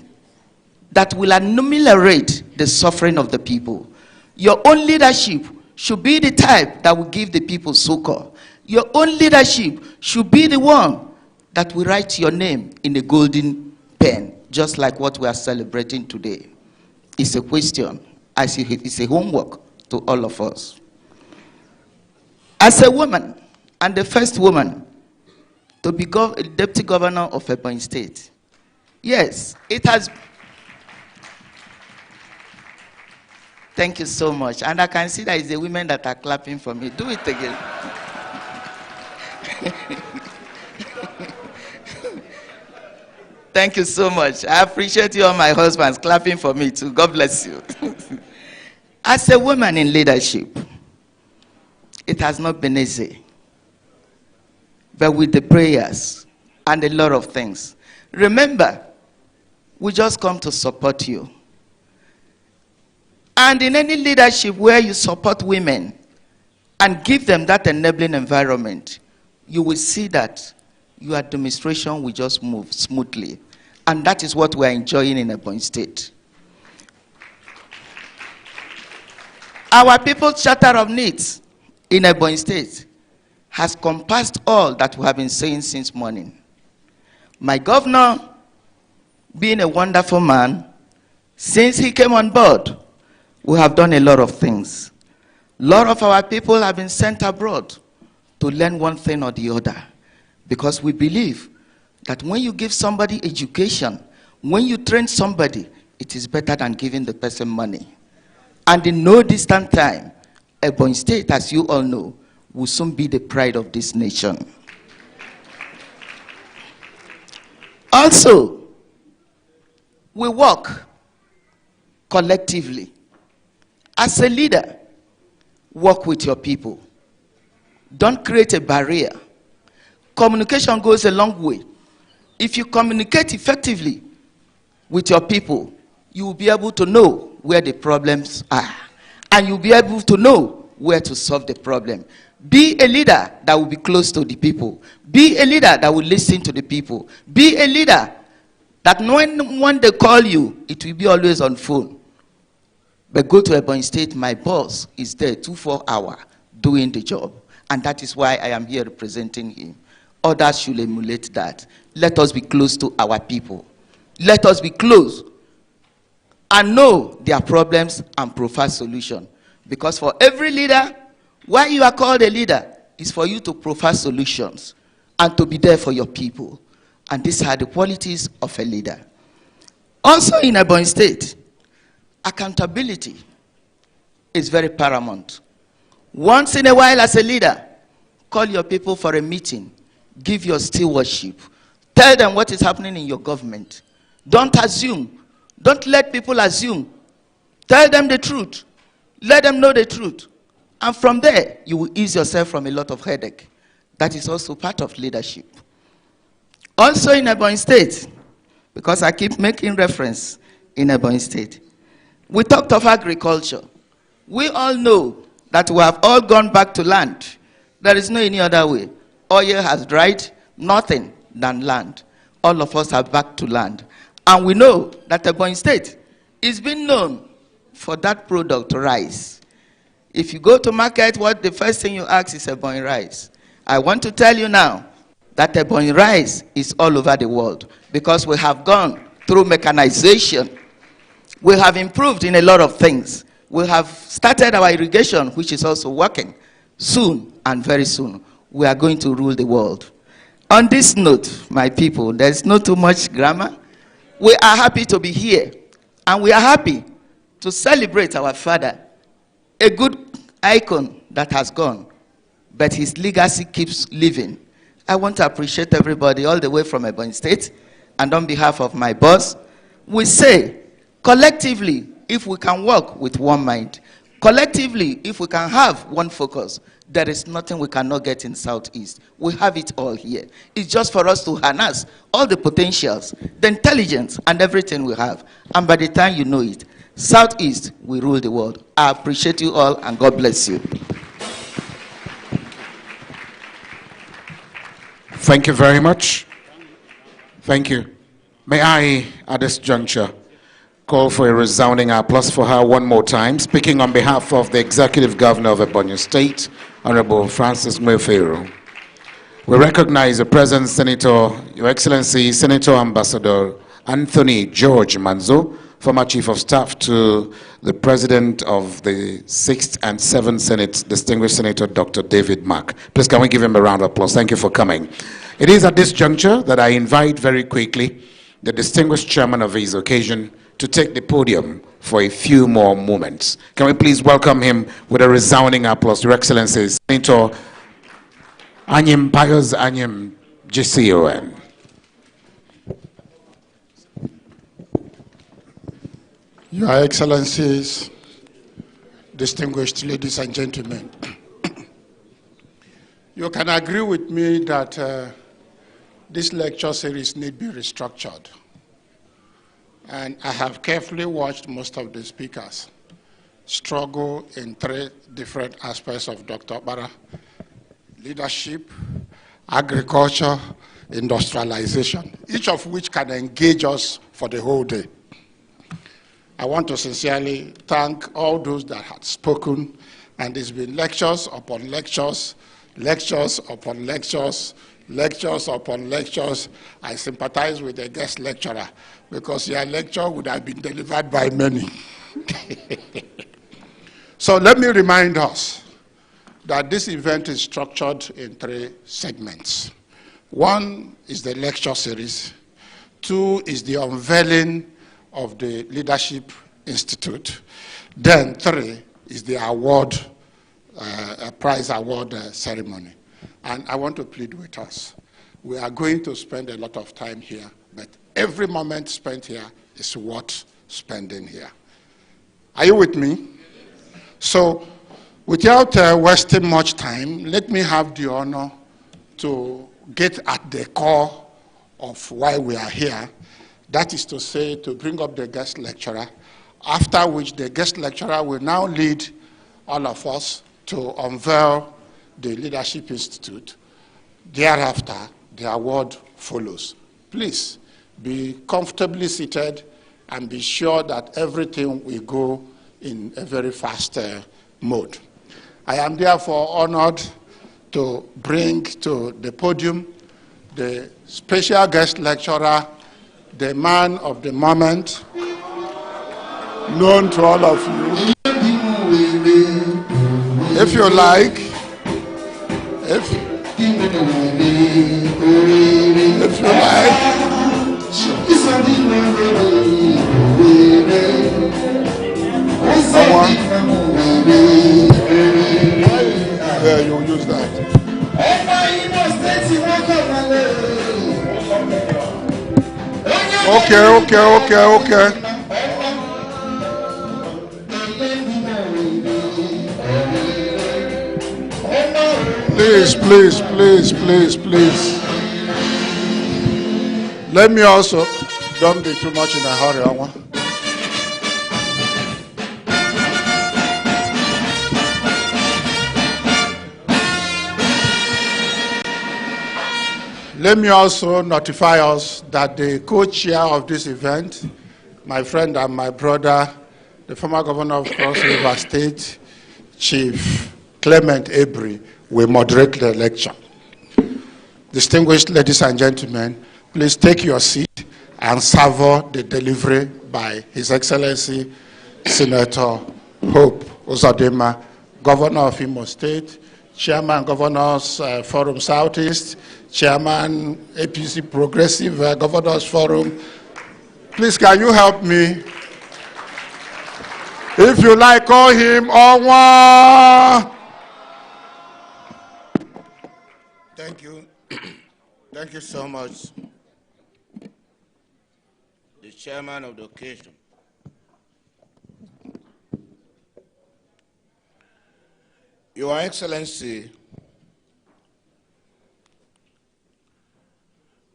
that will ameliorate the suffering of the people. Your own leadership should be the type that will give the people succor. Your own leadership should be the one that will write your name in a golden pen, just like what we are celebrating today. It's a question. I see it's a homework to all of us. As a woman, and the first woman to be Deputy Governor of Ebonyi State, yes, it has. Thank you so much. And I can see that it's the women that are clapping for me. Do it again. Thank you so much. I appreciate you all my husbands clapping for me too. God bless you. As a woman in leadership, it has not been easy. But with the prayers and a lot of things. Remember, we just come to support you. And in any leadership where you support women and give them that enabling environment, you will see that your administration will just move smoothly. And that is what we are enjoying in Ebonyi State. Our People's Charter of Needs in Ebonyi State has compassed all that we have been saying since morning. My governor, being a wonderful man, since he came on board, we have done a lot of things. A lot of our people have been sent abroad to learn one thing or the other, because we believe that when you give somebody education, when you train somebody, it is better than giving the person money. And in no distant time, Ebonyi State, as you all know, will soon be the pride of this nation. Also, we work collectively. As a leader, work with your people. Don't create a barrier. Communication goes a long way. If you communicate effectively with your people, you will be able to know where the problems are. And you'll be able to know where to solve the problem. Be a leader that will be close to the people. Be a leader that will listen to the people. Be a leader that when they call you, it will be always on phone. But go to Ebonyi State, my boss is there 24 hours doing the job. And that is why I am here representing him. Others should emulate that. Let us be close to our people. Let us be close and know their problems and provide solutions. Because for every leader, why you are called a leader is for you to provide solutions and to be there for your people. And these are the qualities of a leader. Also in Ebonyi State, accountability is very paramount. Once in a while as a leader, call your people for a meeting. Give your stewardship. Tell them what is happening in your government. Don't assume. Don't let people assume. Tell them the truth. Let them know the truth. And from there, you will ease yourself from a lot of headache. That is also part of leadership. Also in Ebonyi State, because I keep making reference in Ebonyi State, we talked of agriculture. We all know that we have all gone back to land. There is no any other way. Oil has dried, nothing than land. All of us are back to land. And we know that Ebonyi State is being known for that product, rice. If you go to market, what the first thing you ask is Ebonyi rice. I want to tell you now that Ebonyi rice is all over the world because we have gone through mechanization. We have improved in a lot of things. We have started our irrigation, which is also working. Soon and very soon, we are going to rule the world. On this note, my people, there's not too much grammar. We are happy to be here, and we are happy to celebrate our father, a good icon that has gone, but his legacy keeps living. I want to appreciate everybody all the way from Ebonyi State, and on behalf of my boss, we say, collectively, if we can work with one mind, collectively, if we can have one focus, there is nothing we cannot get in Southeast. We have it all here. It's just for us to harness all the potentials, the intelligence, and everything we have. And by the time you know it, Southeast will rule the world. I appreciate you all, and God bless you. Thank you very much. Thank you. May I, at this juncture, call for a resounding applause for her one more time, speaking on behalf of the Executive Governor of Ebonyi State, Honorable Francis Mwefero. We recognize the present Senator, Your Excellency, Senator Ambassador Anthony George Manzo, former Chief of Staff to the President of the 6th and 7th Senate, distinguished Senator Dr. David Mark. Please, can we give him a round of applause? Thank you for coming. It is at this juncture that I invite very quickly the distinguished chairman of his occasion to take the podium for a few more moments. Can we please welcome him with a resounding applause, Your Excellency, Senator Anyim Pius Anyim GCON. Your Excellencies, distinguished ladies and gentlemen, you can agree with me that this lecture series need be restructured. And I have carefully watched most of the speakers struggle in 3 different aspects of Dr. Okpara: leadership, agriculture, industrialization, each of which can engage us for the whole day. I want to sincerely thank all those that had spoken, and there's been lectures upon lectures, lectures upon lectures, lectures upon lectures. I sympathize with the guest lecturer because your lecture would have been delivered by many. So let me remind us that this event is structured in 3 segments. 1 is the lecture series. 2 is the unveiling of the Leadership Institute. Then 3 is the award, prize award ceremony. And I want to plead with us. We are going to spend a lot of time here, but every moment spent here is worth spending here. Are you with me? So, without wasting much time, let me have the honor to get at the core of why we are here. That is to say, to bring up the guest lecturer, after which the guest lecturer will now lead all of us to unveil the Leadership Institute. Thereafter, the award follows. Please be comfortably seated and be sure that everything will go in a very fast mode. I am therefore honored to bring to the podium the special guest lecturer, the man of the moment, known to all of you. If you like, if you like, yeah, you use that. Okay. Please. Let me also, don't be too much in a hurry. Let me also notify us that the co-chair of this event, my friend and my brother, the former governor of Cross River State, Chief Clement Abri, will moderate the lecture. Distinguished ladies and gentlemen, please take your seat and savor the delivery by His Excellency Senator Hope Uzodimma, Governor of Imo State, Chairman Governors Forum Southeast, Chairman APC Progressive Governors Forum. Please, can you help me? If you like, call him Onwa. Thank you. Thank you so much. The chairman of the occasion. Your Excellency,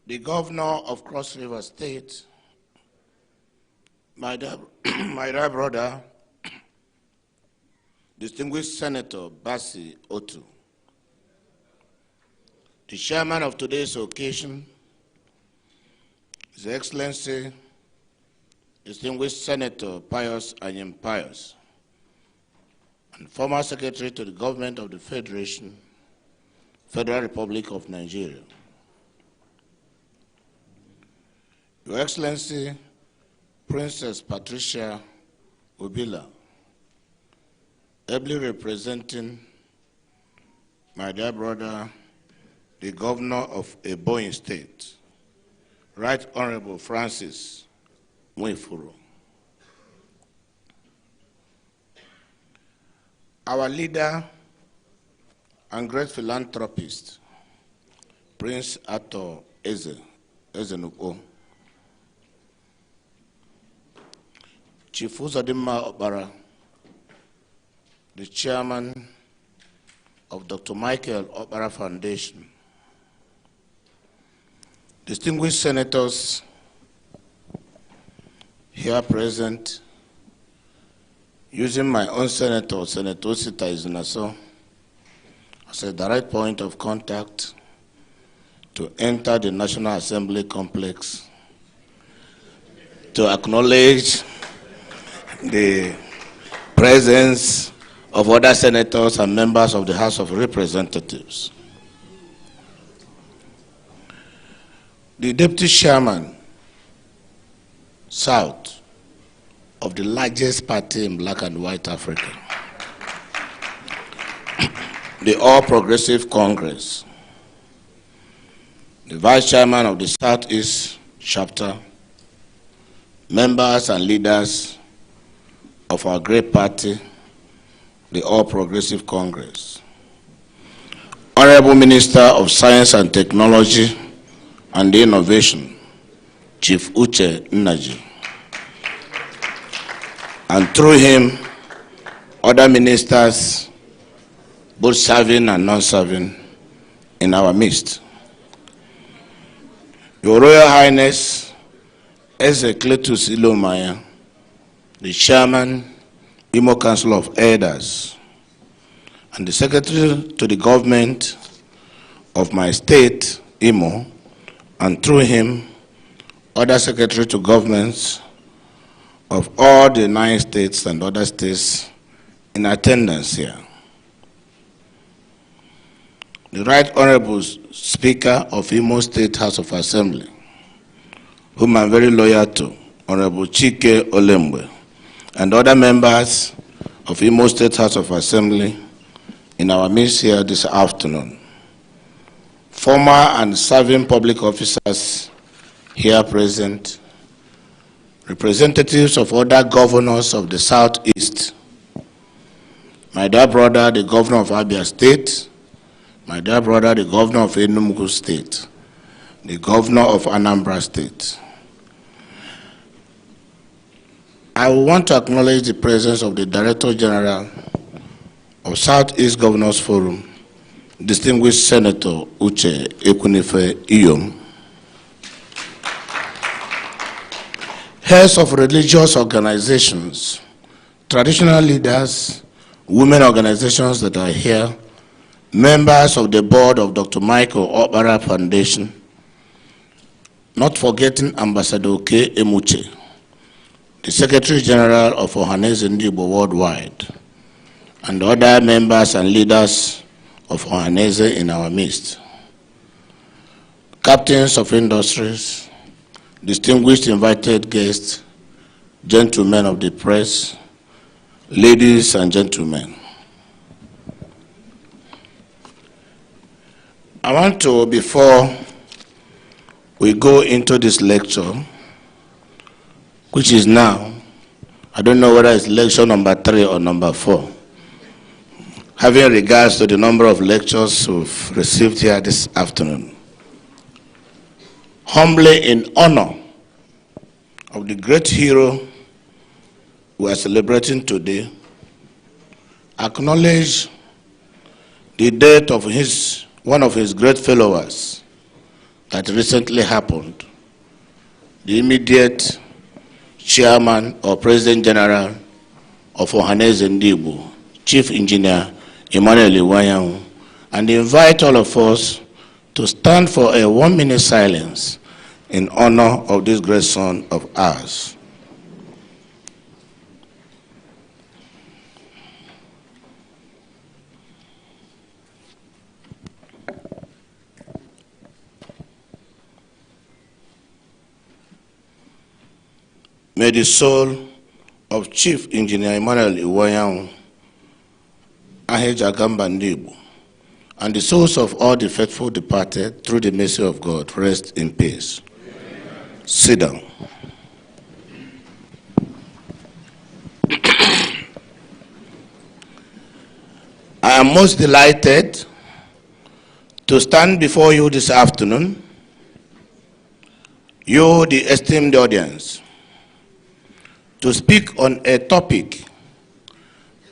the Governor of Cross River State, my dear brother, distinguished Senator Bassi Otu, the chairman of today's occasion, His Excellency, distinguished Senator Pius Anyim Pius, and former Secretary to the Government of the Federation, Federal Republic of Nigeria. Your Excellency, Princess Patricia Ubila, ably representing my dear brother, the Governor of Ebonyi State, Right Honorable Francis Mwifuru. Our leader and great philanthropist, Prince Ato Ezenuko, Chief Uzodimma Okpara, the chairman of Dr. Michael Okpara Foundation, distinguished senators here present, using my own senator, Senator Osita Izunaso, as a direct point of contact to enter the National Assembly complex to acknowledge the presence of other senators and members of the House of Representatives. The Deputy Chairman, South, of the largest party in Black and White Africa, the All Progressive Congress, the Vice Chairman of the Southeast Chapter, members and leaders of our great party, the All Progressive Congress. Honorable Minister of Science and Technology and Innovation, Chief Uche Nnaji, and through him, other ministers, both serving and non-serving, in our midst. Your Royal Highness, Eze Cletus Ilomaya, the Chairman, Imo Council of Elders, and the Secretary to the Government of my state, Imo, and through him, other Secretary to Governments of all the 9 states and other states in attendance here. The Right Honorable Speaker of Imo State House of Assembly, whom I'm very loyal to, Honorable Chike Olembe, and other members of Imo State House of Assembly in our midst here this afternoon. Former and serving public officers here present, representatives of other governors of the Southeast, my dear brother, the Governor of Abia State, my dear brother, the Governor of Enugu State, the Governor of Anambra State. I want to acknowledge the presence of the Director General of Southeast Governors Forum, distinguished Senator Uche Ekwunife Iyom, heads of religious organizations, traditional leaders, women organizations that are here, members of the board of Dr. Michael Okpara Foundation, not forgetting Ambassador K. Emuche, the Secretary General of Ohaneze Ndigbo Worldwide, and other members and leaders of Ohaneze in our midst. Captains of industries, distinguished invited guests, gentlemen of the press, ladies and gentlemen. I want to, before we go into this lecture, which is now, I don't know whether it's lecture number 3 or number 4, having regards to the number of lectures we've received here this afternoon, humbly in honor of the great hero we are celebrating today, acknowledge the death of one of his great followers that recently happened, the immediate Chairman or President General of Ohaneze Ndigbo, Chief Engineer Emmanuel Iwanyang, and invite all of us to stand for a 1-minute silence in honor of this great son of ours. May the soul of Chief Engineer Emmanuel Iwanyang, Aheja Gamba Ndigbo, and the souls of all the faithful departed through the mercy of God rest in peace. Amen. Sit down. I am most delighted to stand before you this afternoon, you, the esteemed audience, to speak on a topic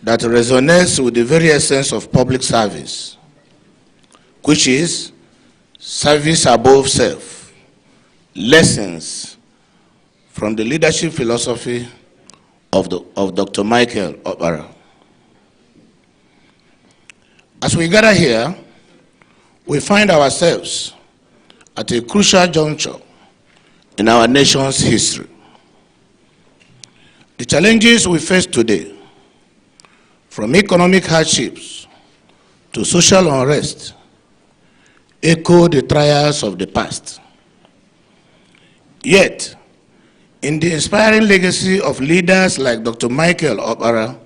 that resonates with the very essence of public service, which is service above self, lessons from the leadership philosophy of Dr. Michael Okpara. As we gather here, we find ourselves at a crucial juncture in our nation's history. The challenges we face today, from economic hardships to social unrest, echo the trials of the past. Yet, in the inspiring legacy of leaders like Dr. Michael Okpara,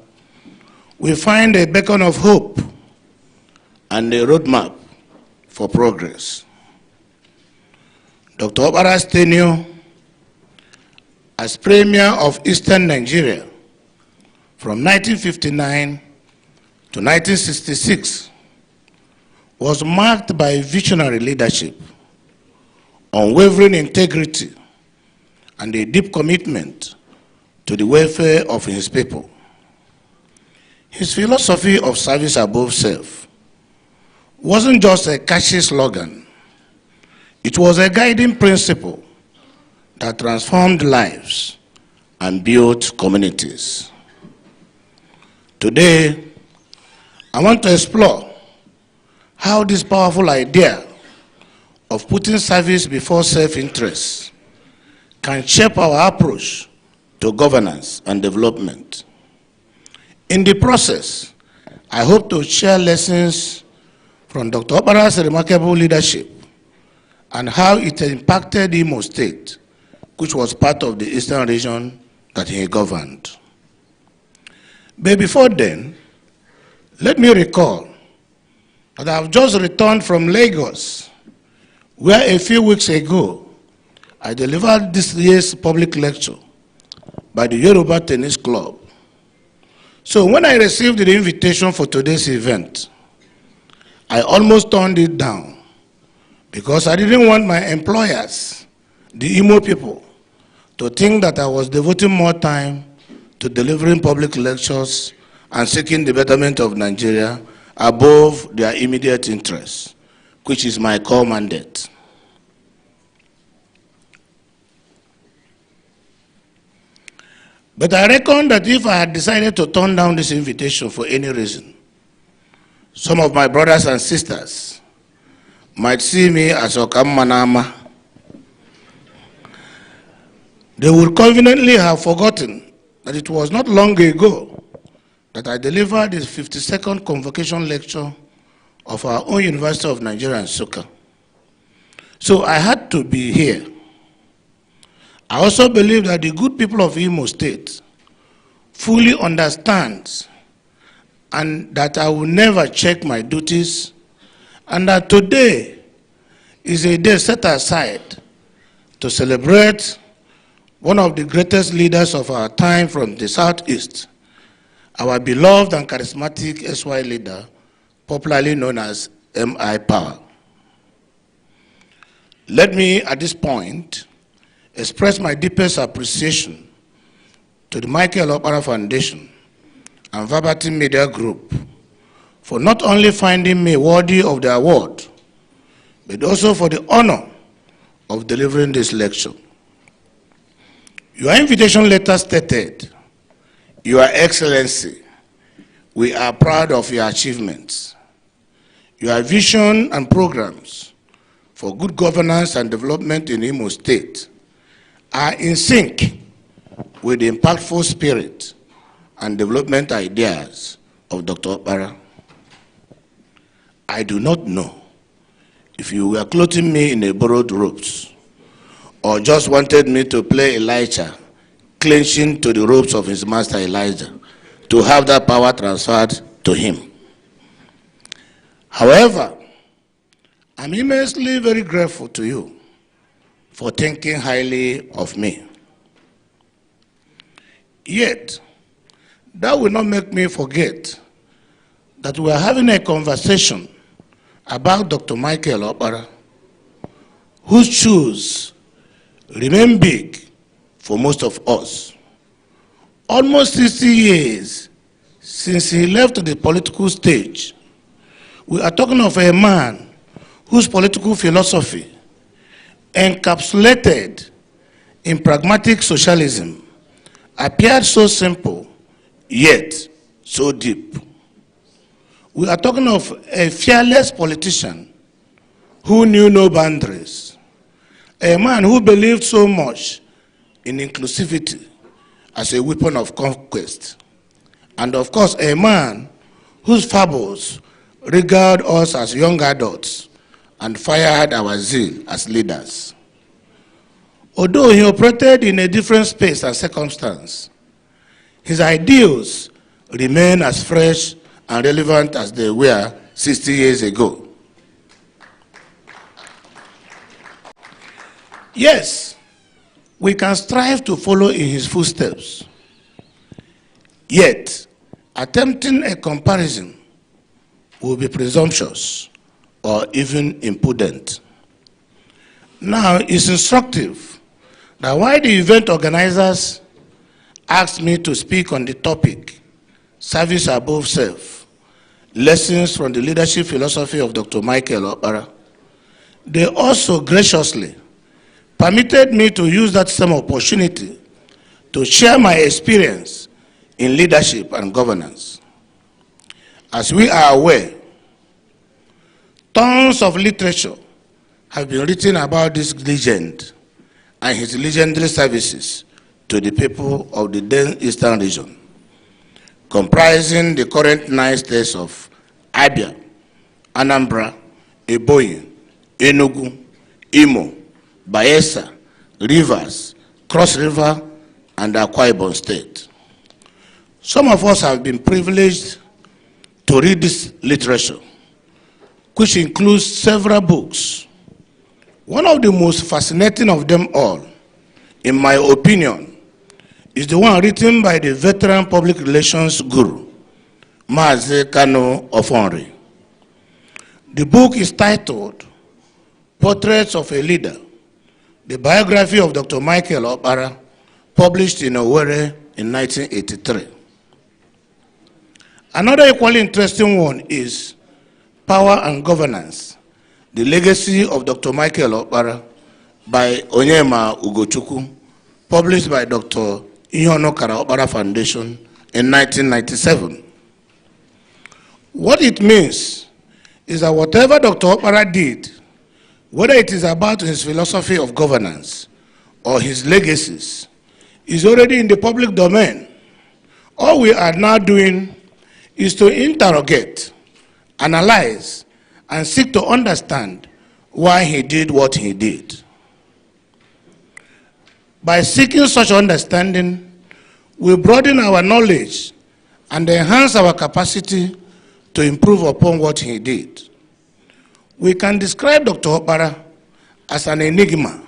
we find a beacon of hope and a roadmap for progress. Dr. Okpara's tenure as Premier of Eastern Nigeria from 1959 to 1966 was marked by visionary leadership, unwavering integrity, and a deep commitment to the welfare of his people. His philosophy of service above self wasn't just a catchy slogan. It was a guiding principle that transformed lives and built communities. Today, I want to explore how this powerful idea of putting service before self-interest can shape our approach to governance and development. In the process, I hope to share lessons from Dr. Okpara's remarkable leadership and how it impacted Imo State, which was part of the Eastern region that he governed. But before then, let me recall that I have just returned from Lagos, where a few weeks ago, I delivered this year's public lecture by the Yoruba Tennis Club. So when I received the invitation for today's event, I almost turned it down because I didn't want my employers, the Imo people, to think that I was devoting more time to delivering public lectures and seeking the betterment of Nigeria above their immediate interests, which is my core mandate. But I reckon that if I had decided to turn down this invitation for any reason, some of my brothers and sisters might see me as Okammanama. They would conveniently have forgotten that it was not long ago that I delivered the 52nd convocation lecture of our own University of Nigeria in Nsukka. So I had to be here. I also believe that the good people of Imo State fully understand and that I will never check my duties, and that today is a day set aside to celebrate one of the greatest leaders of our time from the Southeast, our beloved and charismatic SY leader, popularly known as M.I. Power. Let me, at this point, express my deepest appreciation to the Michael Okpara Foundation and Verbatim Media Group for not only finding me worthy of the award, but also for the honor of delivering this lecture. Your invitation letter stated, Your Excellency, we are proud of your achievements. Your vision and programs for good governance and development in Imo State are in sync with the impactful spirit and development ideas of Dr. Okpara. I do not know if you were clothing me in a borrowed robes or just wanted me to play Elijah, clenching to the ropes of his master Elijah, to have that power transferred to him. However, I'm immensely very grateful to you for thinking highly of me. Yet, that will not make me forget that we are having a conversation about Dr. Michael Okpara, whose shoes remain big for most of us. Almost 60 years since he left the political stage, we are talking of a man whose political philosophy, encapsulated in pragmatic socialism, appeared so simple, yet so deep. We are talking of a fearless politician who knew no boundaries, a man who believed so much in inclusivity as a weapon of conquest, and of course a man whose fables regaled us as young adults and fired our zeal as leaders. Although he operated in a different space and circumstance, his ideals remain as fresh and relevant as they were 60 years ago. Yes, we can strive to follow in his footsteps. Yet, attempting a comparison will be presumptuous or even impudent. Now, it's instructive that while the event organizers asked me to speak on the topic, Service Above Self, Lessons from the Leadership Philosophy of Dr. Michael Okpara, they also graciously permitted me to use that same opportunity to share my experience in leadership and governance. As we are aware, tons of literature have been written about this legend and his legendary services to the people of the then Eastern region, comprising the current 9 states of Abia, Anambra, Ebonyi, Enugu, Imo, Bayelsa, Rivers, Cross River, and Akwa Ibom State. Some of us have been privileged to read this literature, which includes several books. One of the most fascinating of them all, in my opinion, is the one written by the veteran public relations guru, Mazi Kano Ofonri. The book is titled Portraits of a Leader, the biography of Dr. Michael Okpara, published in Owerri in 1983. Another equally interesting one is Power and Governance, the legacy of Dr. Michael Okpara by Onyema Ugochukwu, published by Dr. Ihono Kara Okpara Foundation in 1997. What it means is that whatever Dr. Okpara did, whether it is about his philosophy of governance or his legacies, is already in the public domain. All we are now doing is to interrogate, analyze, and seek to understand why he did what he did. By seeking such understanding, we broaden our knowledge and enhance our capacity to improve upon what he did. We can describe Dr. Okpara as an enigma.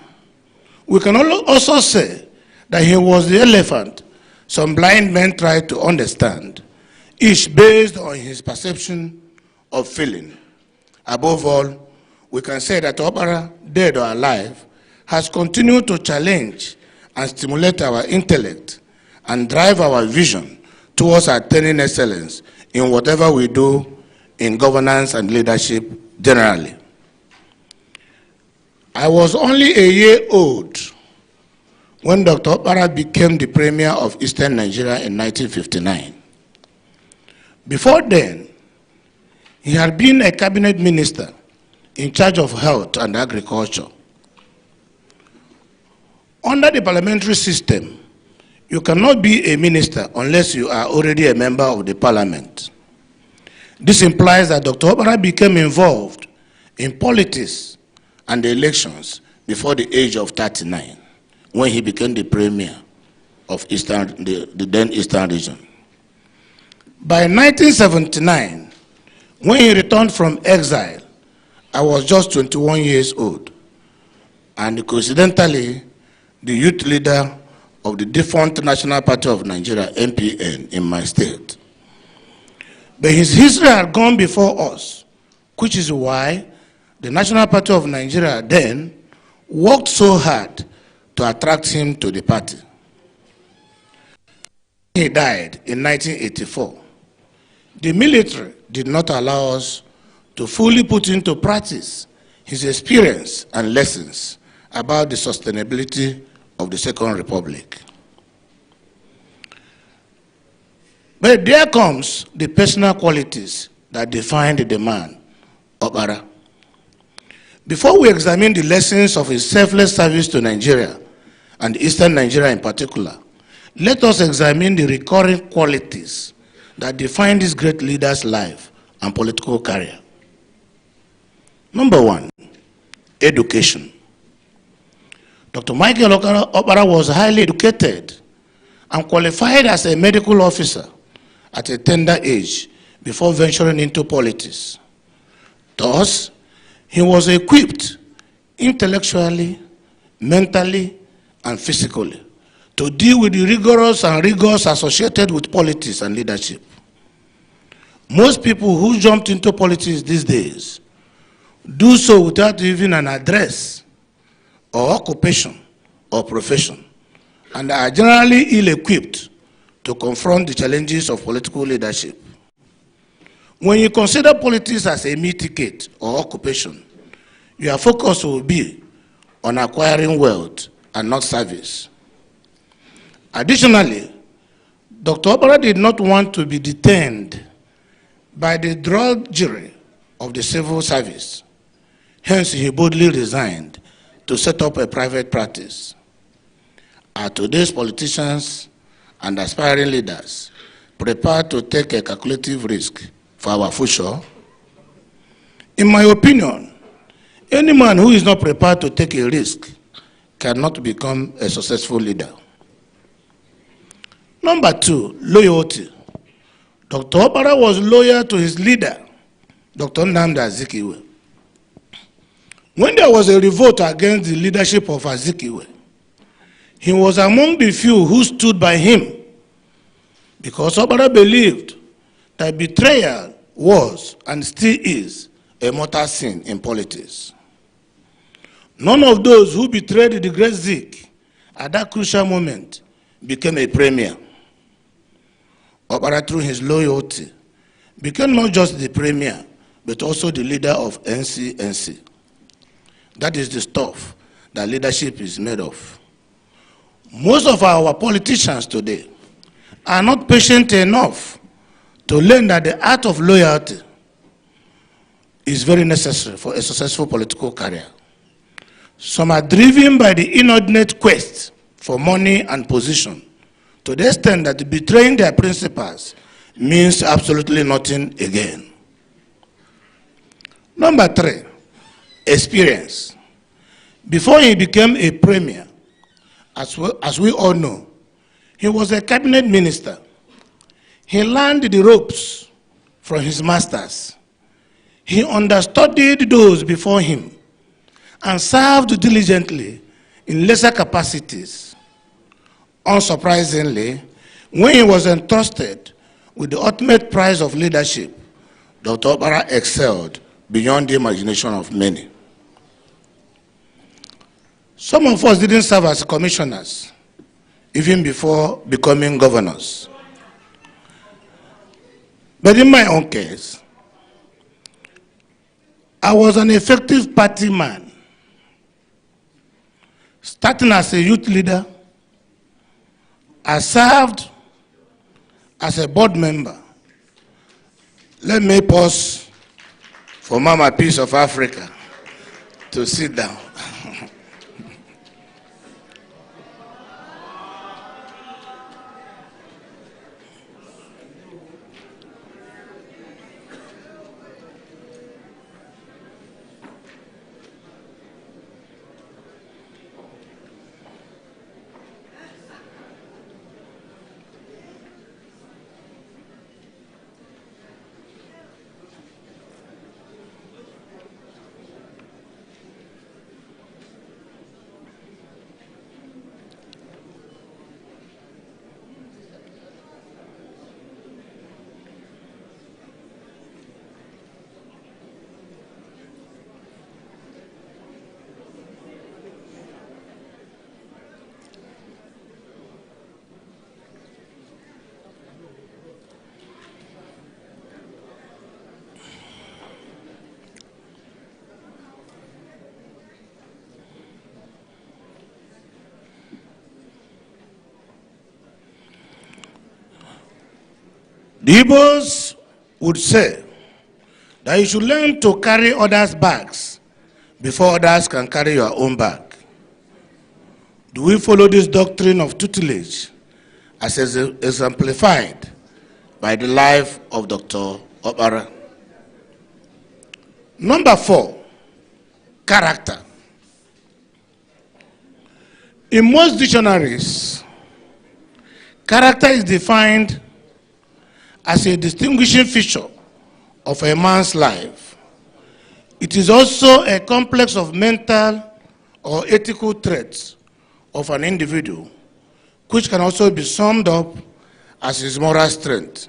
We can also say that he was the elephant some blind men tried to understand, each based on his perception of feeling. Above all, we can say that Okpara, dead or alive, has continued to challenge and stimulate our intellect and drive our vision towards attaining excellence in whatever we do in governance and leadership generally. I was only a year old when Dr. Okpara became the Premier of Eastern Nigeria in 1959. Before then, he had been a cabinet minister in charge of health and agriculture. Under the parliamentary system, you cannot be a minister unless you are already a member of the parliament. This implies that Dr. Okpara became involved in politics and the elections before the age of 39, when he became the Premier of the then Eastern region. By 1979, when he returned from exile, I was just 21 years old, and coincidentally, the youth leader of the defunct National Party of Nigeria, NPN, in my state. But his history had gone before us, which is why the National Party of Nigeria then worked so hard to attract him to the party. He died in 1984. The military did not allow us to fully put into practice his experience and lessons about the sustainability of the Second Republic. But there comes the personal qualities that defined the man, Okpara. Before we examine the lessons of his selfless service to Nigeria, and Eastern Nigeria in particular, let us examine the recurring qualities that define this great leader's life and political career. Number one, education. Dr. Michael Okpara was highly educated and qualified as a medical officer at a tender age before venturing into politics. Thus, he was equipped intellectually, mentally, and physically to deal with the rigors associated with politics and leadership. Most people who jumped into politics these days do so without even an address or occupation or profession, and are generally ill-equipped to confront the challenges of political leadership. When you consider politics as a meal ticket or occupation, your focus will be on acquiring wealth and not service. Additionally, Dr. Okpara did not want to be detained by the drudgery of the civil service. Hence, he boldly resigned to set up a private practice. Are today's politicians and aspiring leaders prepared to take a calculative risk for our future? In my opinion, any man who is not prepared to take a risk cannot become a successful leader. Number 2, loyalty. Dr. Okpara was loyal to his leader, Dr. Nnamdi Azikiwe. When there was a revolt against the leadership of Azikiwe, he was among the few who stood by him, because Okpara believed that betrayal was and still is a mortal sin in politics. None of those who betrayed the great Zik at that crucial moment became a premier. Okpara, through his loyalty, became not just the premier, but also the leader of NCNC. That is the stuff that leadership is made of. Most of our politicians today are not patient enough to learn that the art of loyalty is very necessary for a successful political career. Some are driven by the inordinate quest for money and position, to the extent that betraying their principles means absolutely nothing again. Number 3, experience. Before he became a premier, as we all know, he was a cabinet minister. He learned the ropes from his masters. He understudied those before him and served diligently in lesser capacities. Unsurprisingly, when he was entrusted with the ultimate prize of leadership, Dr. Okpara excelled beyond the imagination of many. Some of us didn't serve as commissioners, even before becoming governors. But in my own case, I was an effective party man. Starting as a youth leader, I served as a board member. Let me pause for Mama Peace of Africa to sit down. The Igbos would say that you should learn to carry others' bags before others can carry your own bag. Do we follow this doctrine of tutelage as exemplified by the life of Dr. Okpara? Number 4, character. In most dictionaries, character is defined as a distinguishing feature of a man's life. It is also a complex of mental or ethical traits of an individual which can also be summed up as his moral strength.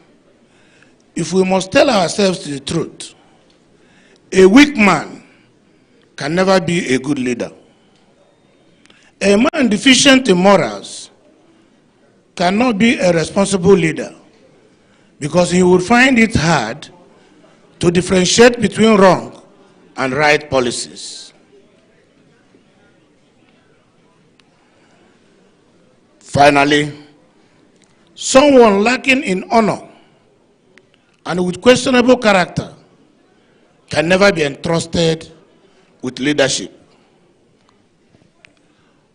If we must tell ourselves the truth, a weak man can never be a good leader. A man deficient in morals cannot be a responsible leader because he would find it hard to differentiate between wrong and right policies. Finally, someone lacking in honor and with questionable character can never be entrusted with leadership.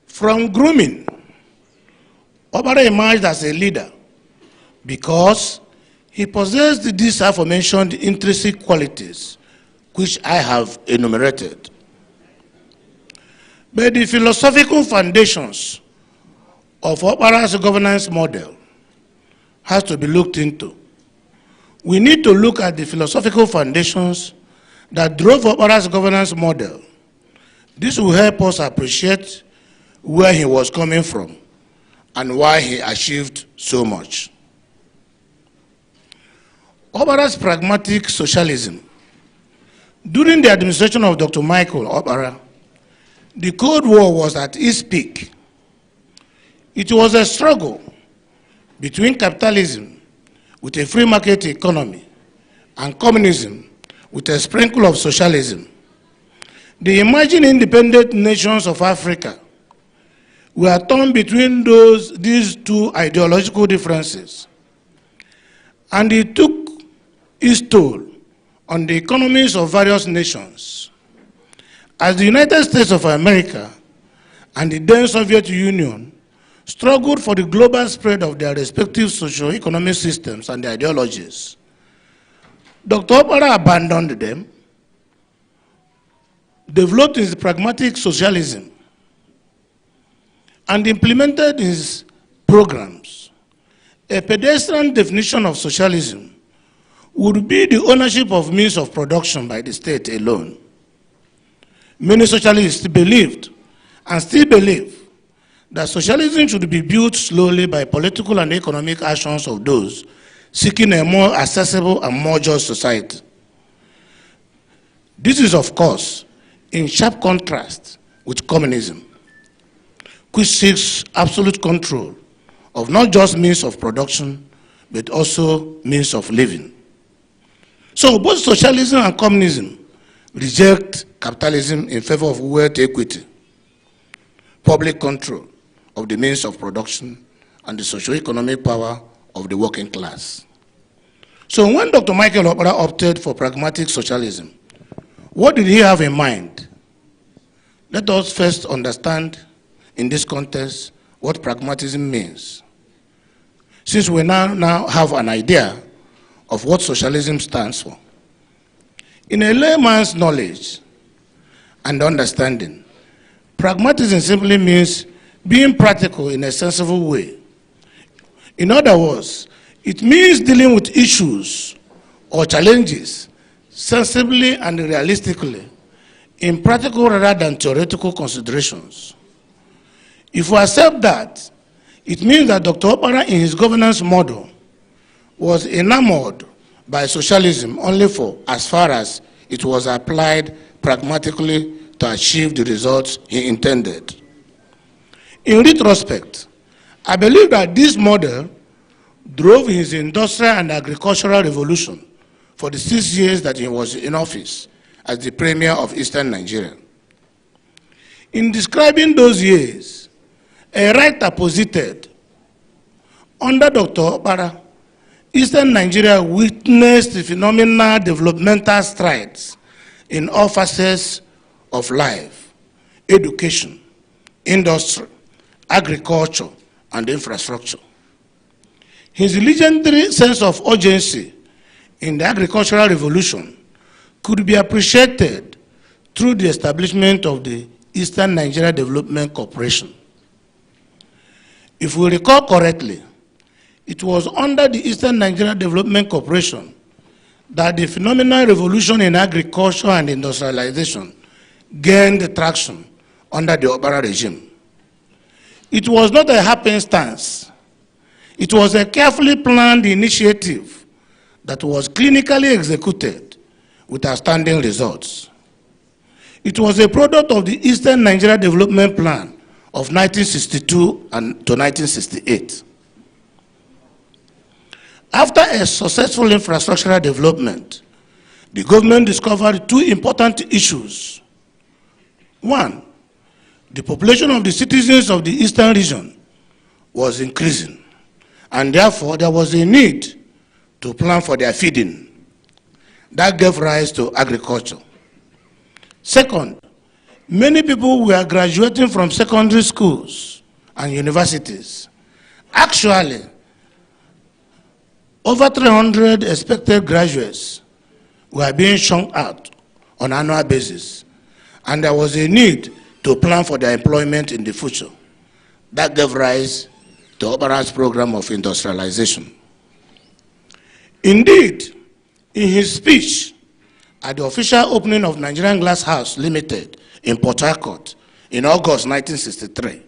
From grooming, Okpara emerged as a leader because he possessed these aforementioned intrinsic qualities which I have enumerated. But the philosophical foundations of Okpara's governance model has to be looked into. We need to look at the philosophical foundations that drove Okpara's governance model. This will help us appreciate where he was coming from and why he achieved so much. Okpara's pragmatic socialism. During the administration of Dr. Michael Okpara, the Cold War was at its peak. It was a struggle between capitalism with a free market economy and communism with a sprinkle of socialism. The emerging independent nations of Africa were torn between these two ideological differences, and it took its toll on the economies of various nations. As the United States of America and the then Soviet Union struggled for the global spread of their respective socio-economic systems and ideologies, Dr. Okpara abandoned them, developed his pragmatic socialism, and implemented his programs. A pedestrian definition of socialism would be the ownership of means of production by the state alone. Many socialists believed and still believe that socialism should be built slowly by political and economic actions of those seeking a more accessible and more just society. This is, of course, in sharp contrast with communism, which seeks absolute control of not just means of production, but also means of living. So both socialism and communism reject capitalism in favor of wealth equity, public control of the means of production, and the socio-economic power of the working class. So when Dr. Michael Okpara opted for pragmatic socialism, what did he have in mind? Let us first understand in this context what pragmatism means, since we now have an idea of what socialism stands for. In a layman's knowledge and understanding, pragmatism simply means being practical in a sensible way. In other words, it means dealing with issues or challenges sensibly and realistically in practical rather than theoretical considerations. If we accept that, it means that Dr. Okpara in his governance model was enamored by socialism only for as far as it was applied pragmatically to achieve the results he intended. In retrospect, I believe that this model drove his industrial and agricultural revolution for the 6 years that he was in office as the Premier of Eastern Nigeria. In describing those years, a writer posited, under Dr. Okpara, Eastern Nigeria witnessed phenomenal developmental strides in all facets of life: education, industry, agriculture, and infrastructure. His legendary sense of urgency in the agricultural revolution could be appreciated through the establishment of the Eastern Nigeria Development Corporation. If we recall correctly, it was under the Eastern Nigeria Development Corporation that the phenomenal revolution in agriculture and industrialization gained traction under the Okpara regime. It was not a happenstance. It was a carefully planned initiative that was clinically executed with outstanding results. It was a product of the Eastern Nigeria Development Plan of 1962 to 1968. After a successful infrastructural development, the government discovered two important issues. One, the population of the citizens of the Eastern region was increasing, and therefore there was a need to plan for their feeding. That gave rise to agriculture. Second, many people were graduating from secondary schools and universities. Actually, over 300 expected graduates were being shunned out on an annual basis, and there was a need to plan for their employment in the future. That gave rise to Okpara's program of industrialization. Indeed, in his speech at the official opening of Nigerian Glass House Limited in Port Harcourt in August 1963,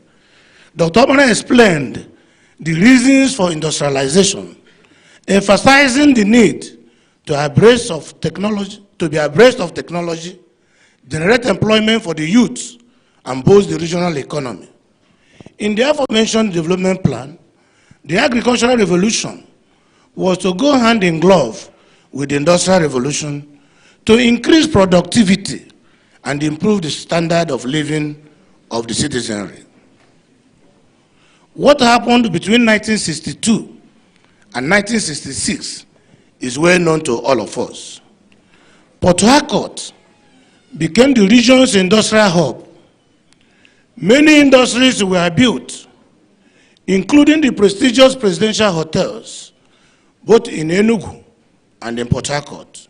Dr. Okpara explained the reasons for industrialization, emphasizing the need to be abreast of technology, generate employment for the youth, and boost the regional economy. In the aforementioned development plan, the agricultural revolution was to go hand in glove with the industrial revolution to increase productivity and improve the standard of living of the citizenry. What happened between 1962 and 1966 is well known to all of us. Port Harcourt became the region's industrial hub. Many industries were built, including the prestigious presidential hotels, both in Enugu and in Port Harcourt.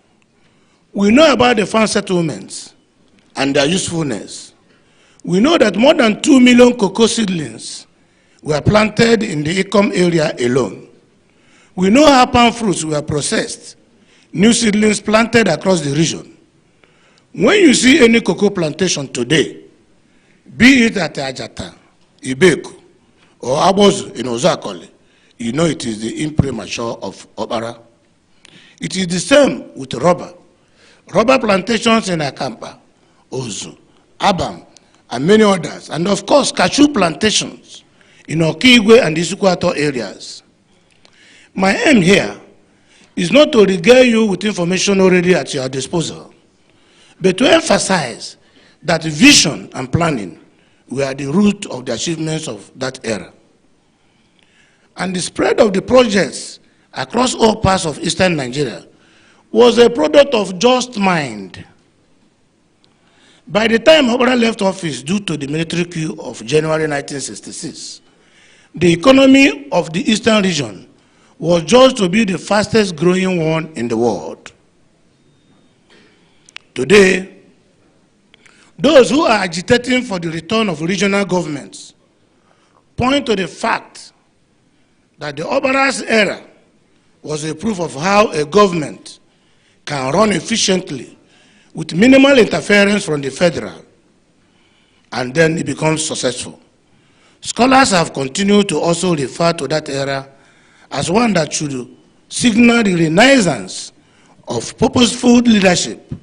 We know about the farm settlements and their usefulness. We know that more than 2 million cocoa seedlings were planted in the Ikom area alone. We know how palm fruits were processed, new seedlings planted across the region. When you see any cocoa plantation today, be it at Ajata, Ibeku, or Abozu in Ozakole, you know it is the imprimatur of Okpara. It is the same with rubber. Rubber plantations in Akampa, Ozu, Abam, and many others, and of course cashew plantations in Okigwe and Isukwato areas. My aim here is not to regale you with information already at your disposal, but to emphasize that vision and planning were the root of the achievements of that era. And the spread of the projects across all parts of Eastern Nigeria was a product of just mind. By the time Okpara left office due to the military coup of January 1966, the economy of the Eastern region was judged to be the fastest growing one in the world. Today, those who are agitating for the return of regional governments point to the fact that the Okpara's era was a proof of how a government can run efficiently with minimal interference from the federal, and then it becomes successful. Scholars have continued to also refer to that era as one that should signal the renaissance of purposeful leadership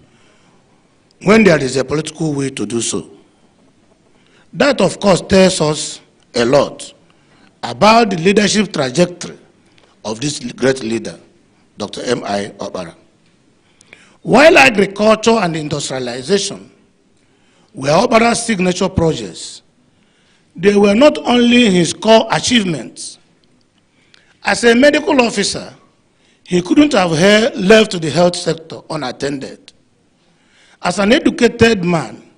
when there is a political will to do so. That, of course, tells us a lot about the leadership trajectory of this great leader, Dr. M.I. Okpara. While agriculture and industrialization were Okpara's signature projects, they were not only his core achievements. As a medical officer, he couldn't have left the health sector unattended. As an educated man,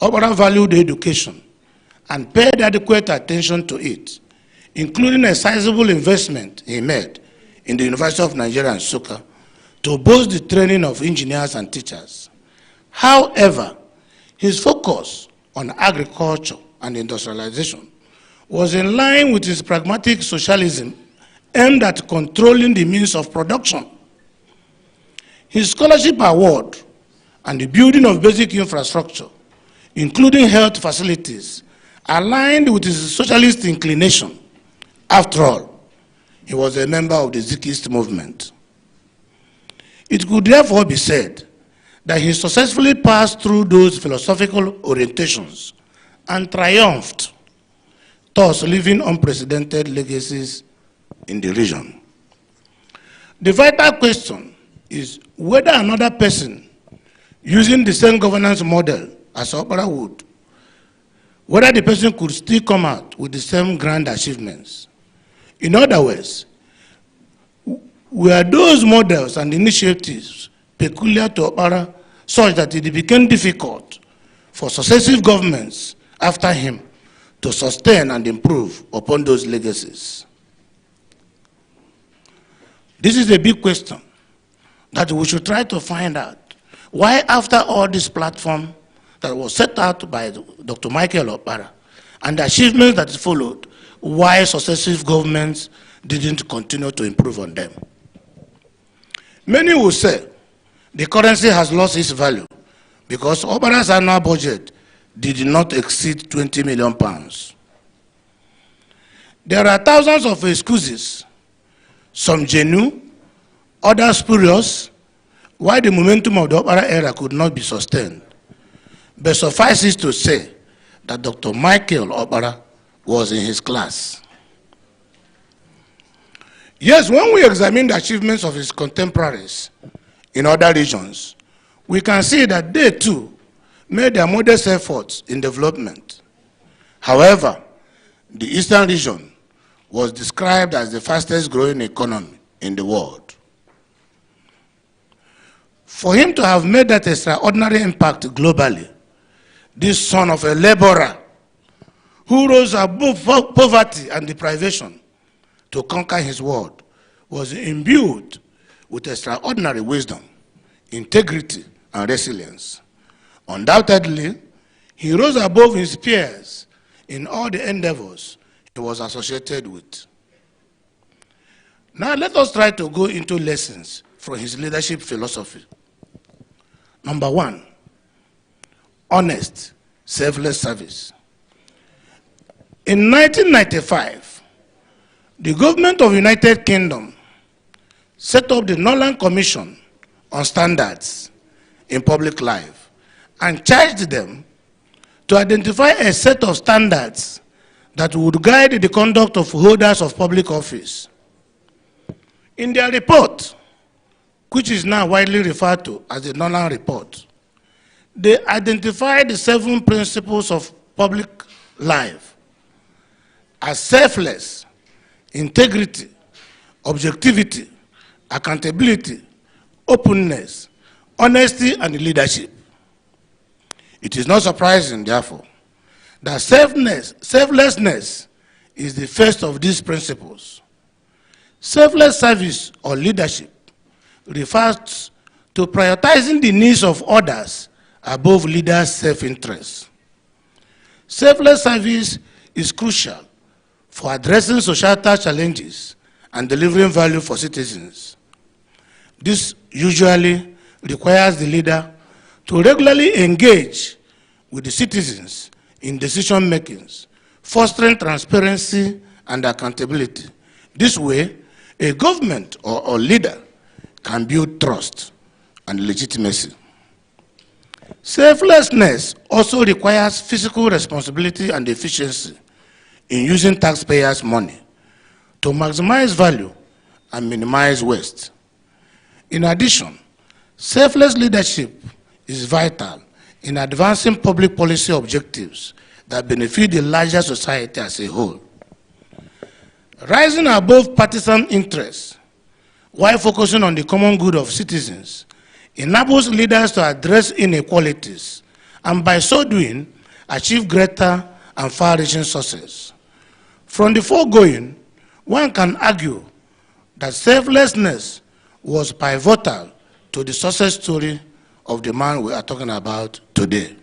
Okpara valued education and paid adequate attention to it, including a sizable investment he made in the University of Nigeria and Nsukka to boost the training of engineers and teachers. However, his focus on agriculture and industrialization was in line with his pragmatic socialism aimed at controlling the means of production. His scholarship award and the building of basic infrastructure, including health facilities aligned with his socialist inclination. After all, he was a member of the Zikist movement. It could therefore be said that he successfully passed through those philosophical orientations and triumphed, thus leaving unprecedented legacies in the region. The vital question is whether another person using the same governance model as Okpara would, whether the person could still come out with the same grand achievements. In other words, were those models and initiatives peculiar to Okpara such that it became difficult for successive governments after him to sustain and improve upon those legacies? This is a big question that we should try to find out. Why, after all this platform that was set out by Dr. Michael Okpara and the achievements that followed, why successive governments didn't continue to improve on them? Many will say the currency has lost its value because Okpara's annual budget did not exceed 20 million pounds. There are thousands of excuses, some genuine, others spurious, why the momentum of the Okpara era could not be sustained. But suffice it to say that Dr. Michael Okpara was in his class. Yes, when we examine the achievements of his contemporaries in other regions, we can see that they too made their modest efforts in development. However, the Eastern region was described as the fastest growing economy in the world. For him to have made that extraordinary impact globally, this son of a laborer who rose above poverty and deprivation to conquer his world was imbued with extraordinary wisdom, integrity, and resilience. Undoubtedly, he rose above his peers in all the endeavors he was associated with. Now let us try to go into lessons from his leadership philosophy. Number one, honest, selfless service. In 1995, the government of the United Kingdom set up the Nolan Commission on Standards in Public Life and charged them to identify a set of standards that would guide the conduct of holders of public office. In their report, which is now widely referred to as the Nolan Report, they identified the 7 principles of public life as selfless, integrity, objectivity, accountability, openness, honesty, and leadership. It is not surprising, therefore, that selflessness is the first of these principles. Selfless service or leadership refers to prioritizing the needs of others above leaders' self-interest. Selfless service is crucial for addressing societal challenges and delivering value for citizens. This usually requires the leader to regularly engage with the citizens in decision-making, fostering transparency and accountability. This way, a government or leader can build trust and legitimacy. Selflessness also requires fiscal responsibility and efficiency in using taxpayers' money to maximize value and minimize waste. In addition, selfless leadership is vital in advancing public policy objectives that benefit the larger society as a whole. Rising above partisan interests while focusing on the common good of citizens enables leaders to address inequalities and by so doing achieve greater and far-reaching success. From the foregoing, one can argue that selflessness was pivotal to the success story of the man we are talking about today.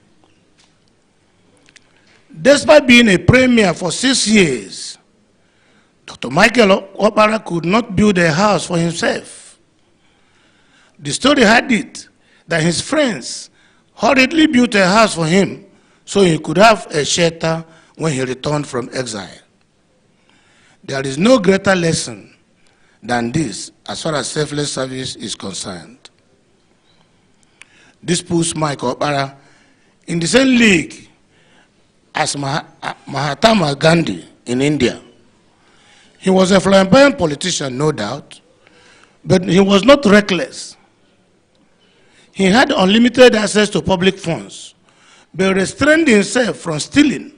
Despite being a premier for 6 years, Dr. Michael Okpara could not build a house for himself. The story had it that his friends hurriedly built a house for him so he could have a shelter when he returned from exile. There is no greater lesson than this as far as selfless service is concerned. This puts Mike Okpara in the same league as Mahatma Gandhi in India. He was a flamboyant politician, no doubt, but he was not reckless. He had unlimited access to public funds, but restrained himself from stealing.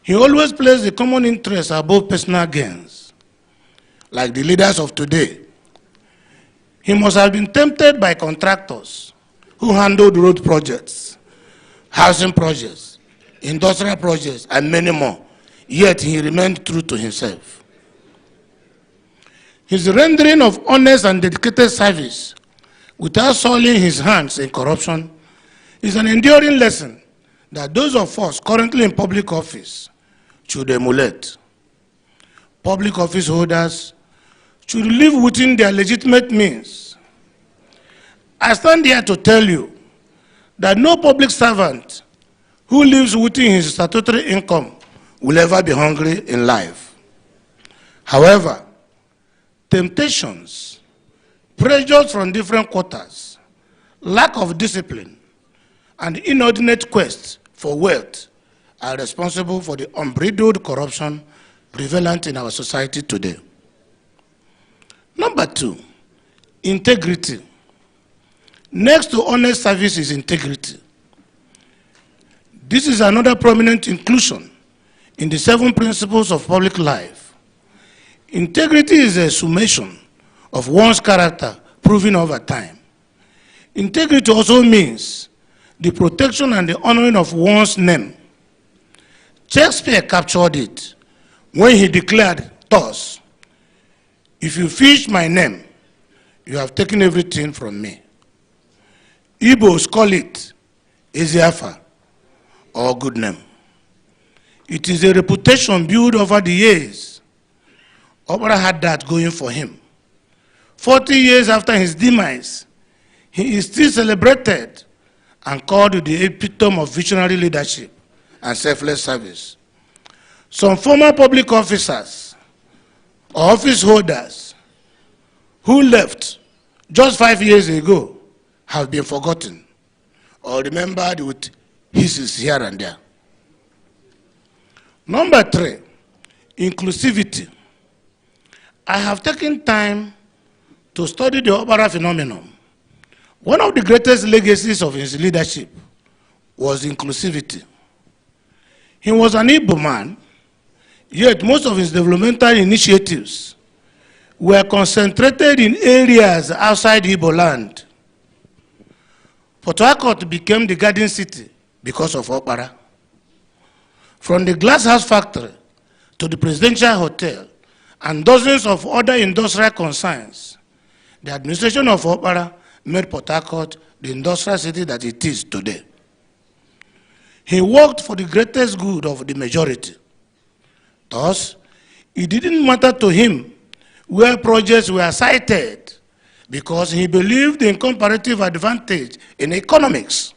He always placed the common interest above personal gains. Like the leaders of today, he must have been tempted by contractors who handled road projects, housing projects, industrial projects, and many more, yet he remained true to himself. His rendering of honest and dedicated service without soiling his hands in corruption is an enduring lesson that those of us currently in public office should emulate. Public office holders should live within their legitimate means. I stand here to tell you that no public servant who lives within his statutory income will ever be hungry in life. However, temptations, pressures from different quarters, lack of discipline, and inordinate quest for wealth are responsible for the unbridled corruption prevalent in our society today. Number 2, integrity. Next to honest service is integrity. This is another prominent inclusion in the 7 principles of public life. Integrity is a summation of one's character proven over time. Integrity also means the protection and the honoring of one's name. Shakespeare captured it when he declared thus, "If you fish my name, you have taken everything from me." Igbos call it Eziafa, or good name. It is a reputation built over the years. Okpara had that going for him. 40 years after his demise, he is still celebrated and called the epitome of visionary leadership and selfless service. Some former public officers or office holders who left just 5 years ago have been forgotten or remembered with hisses here and there. Number 3, inclusivity. I have taken time to study the Okpara phenomenon. One of the greatest legacies of his leadership was inclusivity. He was an Igbo man, yet most of his developmental initiatives were concentrated in areas outside Igbo land. Port Harcourt became the garden city because of Okpara. From the glass house factory to the presidential hotel and dozens of other industrial concerns, the administration of Okpara made Port Harcourt the industrial city that it is today. He worked for the greatest good of the majority. Thus, it didn't matter to him where projects were cited because he believed in comparative advantage in economics.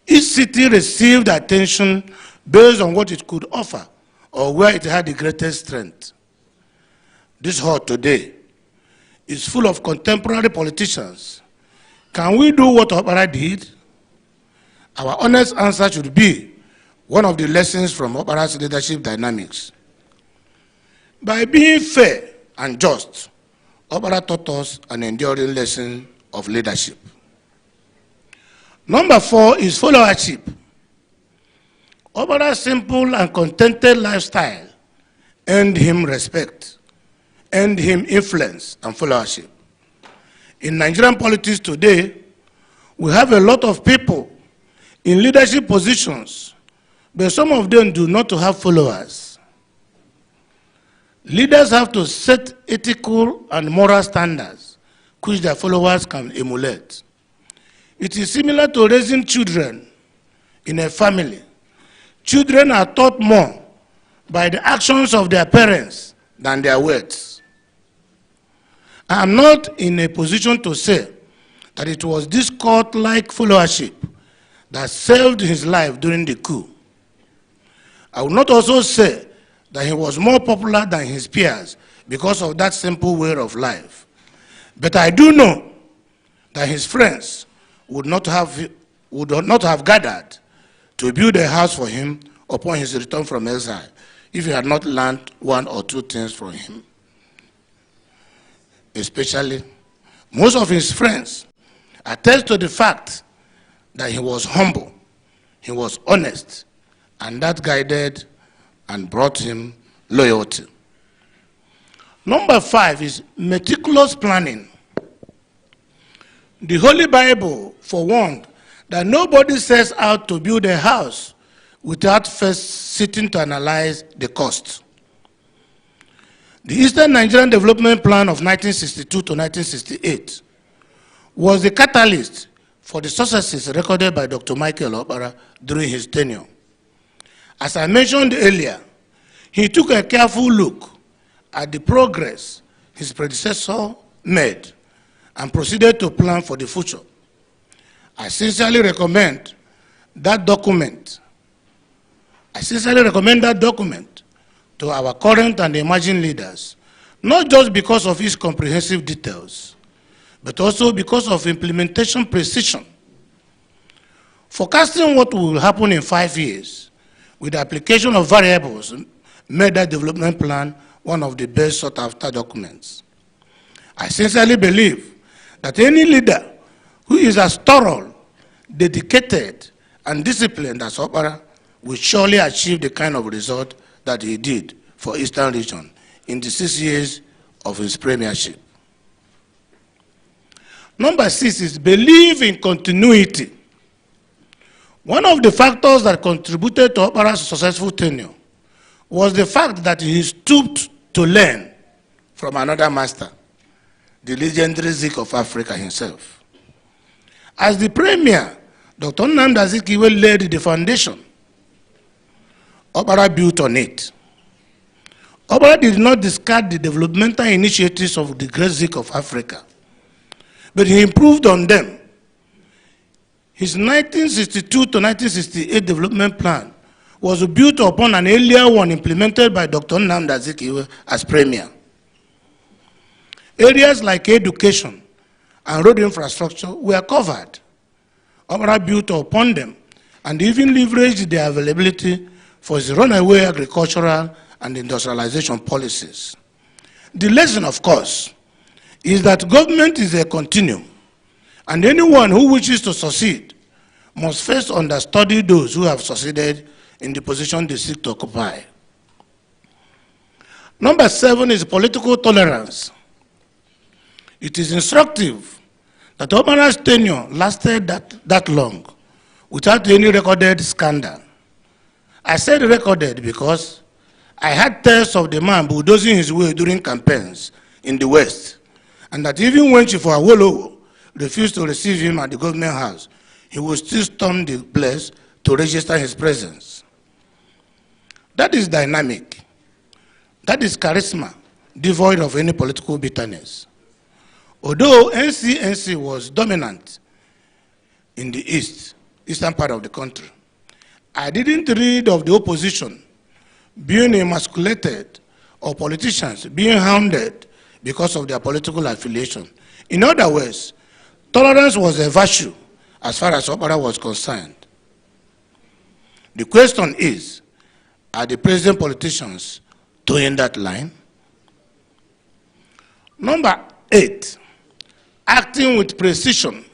Each city received attention based on what it could offer or where it had the greatest strength. This hall today is full of contemporary politicians. Can we do what Okpara did? Our honest answer should be one of the lessons from Okpara's leadership dynamics. By being fair and just, Okpara taught us an enduring lesson of leadership. Number 4 is followership. Okpara's simple and contented lifestyle earned him respect, earned him influence and followership. In Nigerian politics today, we have a lot of people in leadership positions, but some of them do not have followers. Leaders have to set ethical and moral standards which their followers can emulate. It is similar to raising children in a family. Children are taught more by the actions of their parents than their words. I am not in a position to say that it was this court-like followership that saved his life during the coup. I would not also say that he was more popular than his peers because of that simple way of life. But I do know that his friends would not have gathered to build a house for him upon his return from exile if he had not learned one or two things from him. Especially, most of his friends attest to the fact that he was humble, he was honest, and that guided and brought him loyalty. Number 5 is meticulous planning. The Holy Bible forewarned that nobody sets out to build a house without first sitting to analyze the cost. The Eastern Nigerian Development Plan of 1962 to 1968 was the catalyst for the successes recorded by Dr. Michael Okpara during his tenure. As I mentioned earlier, he took a careful look at the progress his predecessor made and proceeded to plan for the future. I sincerely recommend that document. To our current and emerging leaders, not just because of its comprehensive details, but also because of implementation precision. Forecasting what will happen in 5 years with the application of variables made that development plan one of the best sought after documents. I sincerely believe that any leader who is as thorough, dedicated, and disciplined as Okpara will surely achieve the kind of result that he did for Eastern Region in the 6 years of his premiership. Number 6 is believe in continuity. One of the factors that contributed to Okpara's successful tenure was the fact that he stooped to learn from another master, the legendary Zik of Africa himself. As the premier, Dr. Nnamdi Azikiwe laid the foundation. Okpara built on it. Okpara did not discard the developmental initiatives of the great Zik of Africa, but he improved on them. His 1962 to 1968 development plan was built upon an earlier one implemented by Dr. Nnamdi Azikiwe as premier. Areas like education and road infrastructure were covered. Okpara built upon them and even leveraged their availability for his runaway agricultural and industrialization policies. The lesson, of course, is that government is a continuum, and anyone who wishes to succeed must first understudy those who have succeeded in the position they seek to occupy. Number 7 is political tolerance. It is instructive that Okpara's tenure lasted that long without any recorded scandal. I said recorded because I had tales of the man bulldozing his way during campaigns in the West, and that even when Chief Awolowo refused to receive him at the government house, he would still storm the place to register his presence. That is dynamic. That is charisma, devoid of any political bitterness. Although NCNC was dominant in the eastern part of the country, I didn't read of the opposition being emasculated or politicians being hounded because of their political affiliation. In other words, tolerance was a virtue as far as Okpara was concerned. The question is, are the present politicians towing that line? Number 8, acting with precision.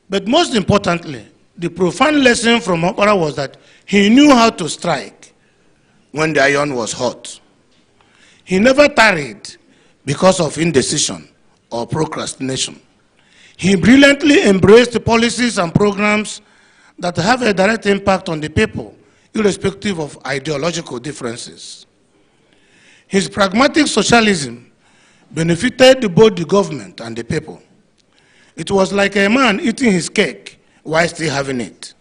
But most importantly, the profound lesson from Okpara was that he knew how to strike when the iron was hot. He never tarried because of indecision or procrastination. He brilliantly embraced the policies and programs that have a direct impact on the people, irrespective of ideological differences. His pragmatic socialism benefited both the government and the people. It was like a man eating his cake while still having it.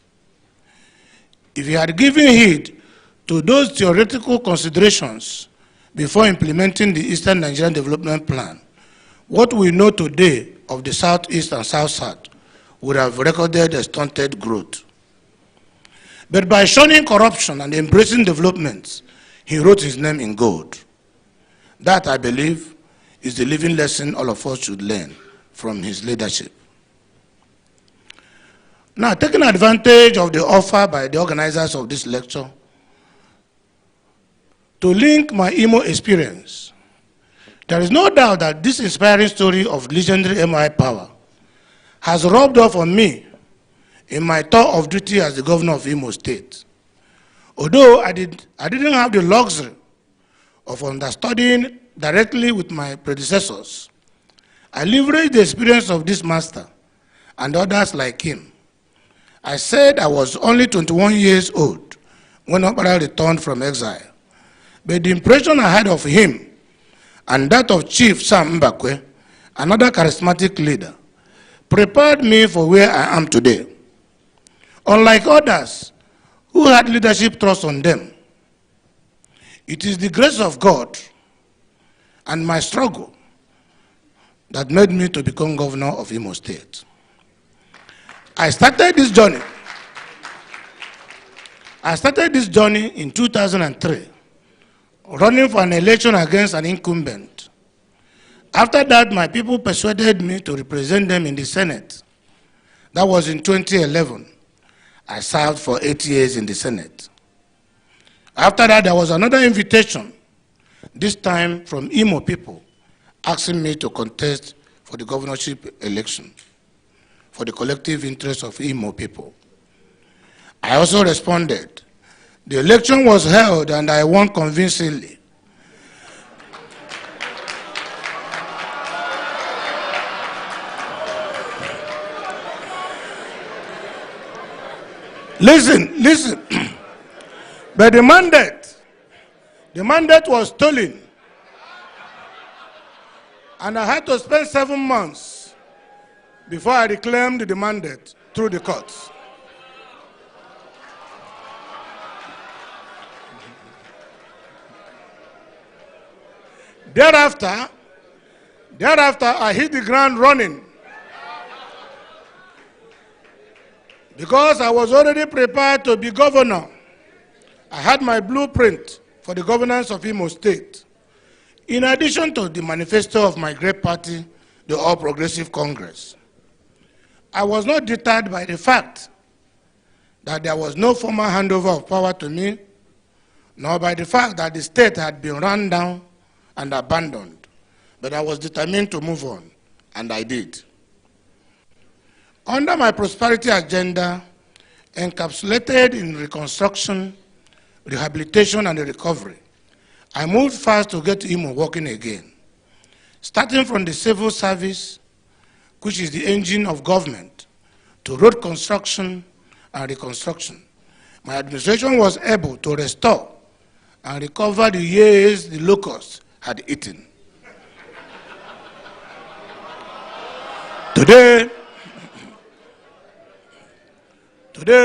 If he had given heed to those theoretical considerations before implementing the Eastern Nigerian Development Plan, what we know today of the Southeast and South-South would have recorded a stunted growth. But by shunning corruption and embracing development, he wrote his name in gold. That, I believe, is the living lesson all of us should learn from his leadership. Now, taking advantage of the offer by the organizers of this lecture to link my Imo experience, there is no doubt that this inspiring story of legendary MI power has rubbed off on me in my tour of duty as the governor of Imo State. Although I didn't have the luxury of understudying directly with my predecessors, I leveraged the experience of this master and others like him. I said I was only 21 years old when Okpara returned from exile, but the impression I had of him and that of Chief Sam Mbakwe, another charismatic leader, prepared me for where I am today. Unlike others who had leadership thrust on them, it is the grace of God and my struggle that made me to become governor of Imo State. I started this journey in 2003, running for an election against an incumbent. After that, my people persuaded me to represent them in the Senate. That was in 2011. I served for 8 years in the Senate. After that, there was another invitation, this time from Imo people, asking me to contest for the governorship election for the collective interest of Imo people. I also responded. The election was held and I won convincingly. Listen. But the mandate was stolen. And I had to spend 7 months before I reclaimed the mandate through the courts. Thereafter, I hit the ground running because I was already prepared to be governor. I had my blueprint for the governance of Imo State, in addition to the manifesto of my great party, the All Progressive Congress. I was not deterred by the fact that there was no formal handover of power to me, nor by the fact that the state had been run down and abandoned. But I was determined to move on, and I did. Under my prosperity agenda, encapsulated in reconstruction, rehabilitation, and recovery, I moved fast to get Imo working again. Starting from the civil service, which is the engine of government, to road construction and reconstruction, my administration was able to restore and recover the years the locusts had eaten. Today,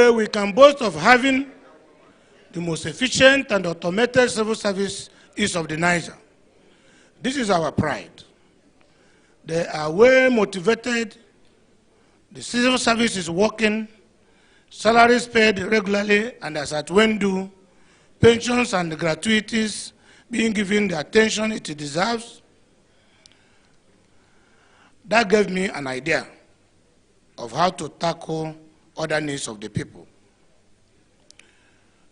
we can boast of having the most efficient and automated civil service east of the Niger. This is our pride. They are well motivated, the civil service is working, salaries paid regularly and as at when due, pensions and gratuities being given the attention it deserves. That gave me an idea of how to tackle other needs of the people.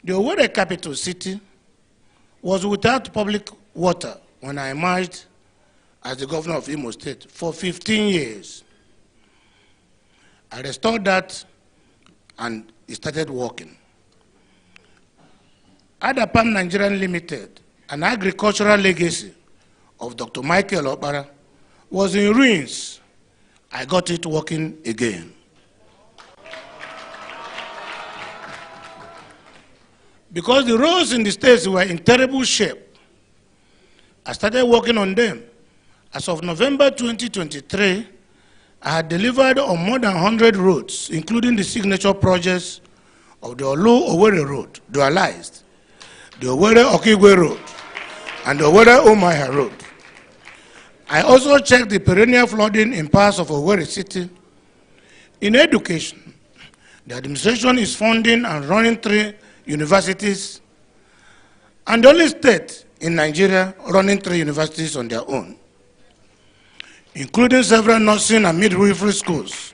The Owerri capital city was without public water when I emerged as the governor of Imo State for 15 years. I restored that and it started working. Adapam Nigerian Limited, an agricultural legacy of Dr. Michael Okpara, was in ruins. I got it working again. Because the roads in the states were in terrible shape, I started working on them. As of November 2023, I had delivered on more than 100 roads, including the signature projects of the Olu-Owerri Road, dualized, the Owerri-Okigwe Road, and the Owerri-Umuahia Road. I also checked the perennial flooding in parts of Owerri City. In education, The administration is funding and running 3 universities, and the only state in Nigeria running 3 universities on their own, including several nursing and midwifery schools.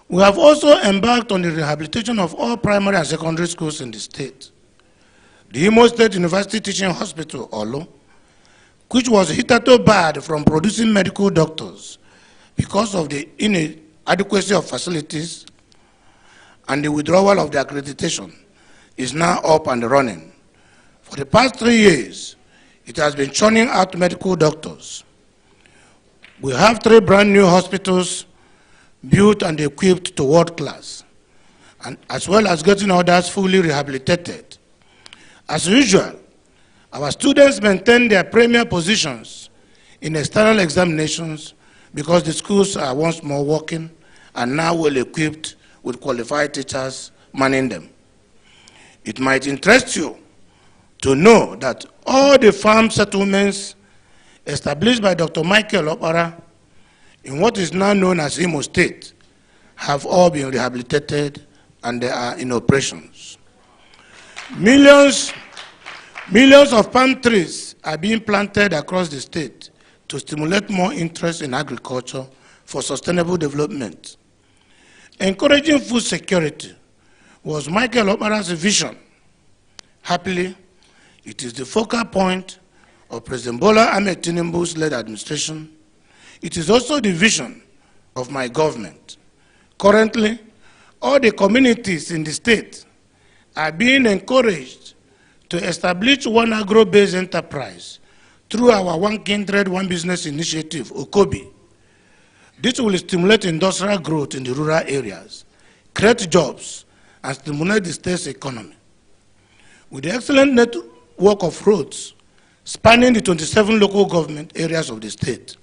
We have also embarked on the rehabilitation of all primary and secondary schools in the state. The Imo State University Teaching Hospital, Olo, which was hitherto barred from producing medical doctors because of the inadequacy of facilities and the withdrawal of the accreditation, is now up and running. For the past 3 years, it has been churning out medical doctors. We have 3 brand new hospitals built and equipped to world class, and as well as getting others fully rehabilitated. As usual, our students maintain their premier positions in external examinations because the schools are once more working and now well equipped with qualified teachers manning them. It might interest you to know that all the farm settlements established by Dr. Michael Okpara in what is now known as Imo State have all been rehabilitated and they are in operations. Millions of palm trees are being planted across the state to stimulate more interest in agriculture for sustainable development. Encouraging food security was Michael Okpara's vision. Happily, it is the focal point of President Bola Ahmed Tinubu's led administration. It is also the vision of my government. Currently, all the communities in the state are being encouraged to establish one agro-based enterprise through our One Kindred, One Business initiative, OKOBI. This will stimulate industrial growth in the rural areas, create jobs, and stimulate the state's economy. With the excellent network of roads spanning the 27 local government areas of the state,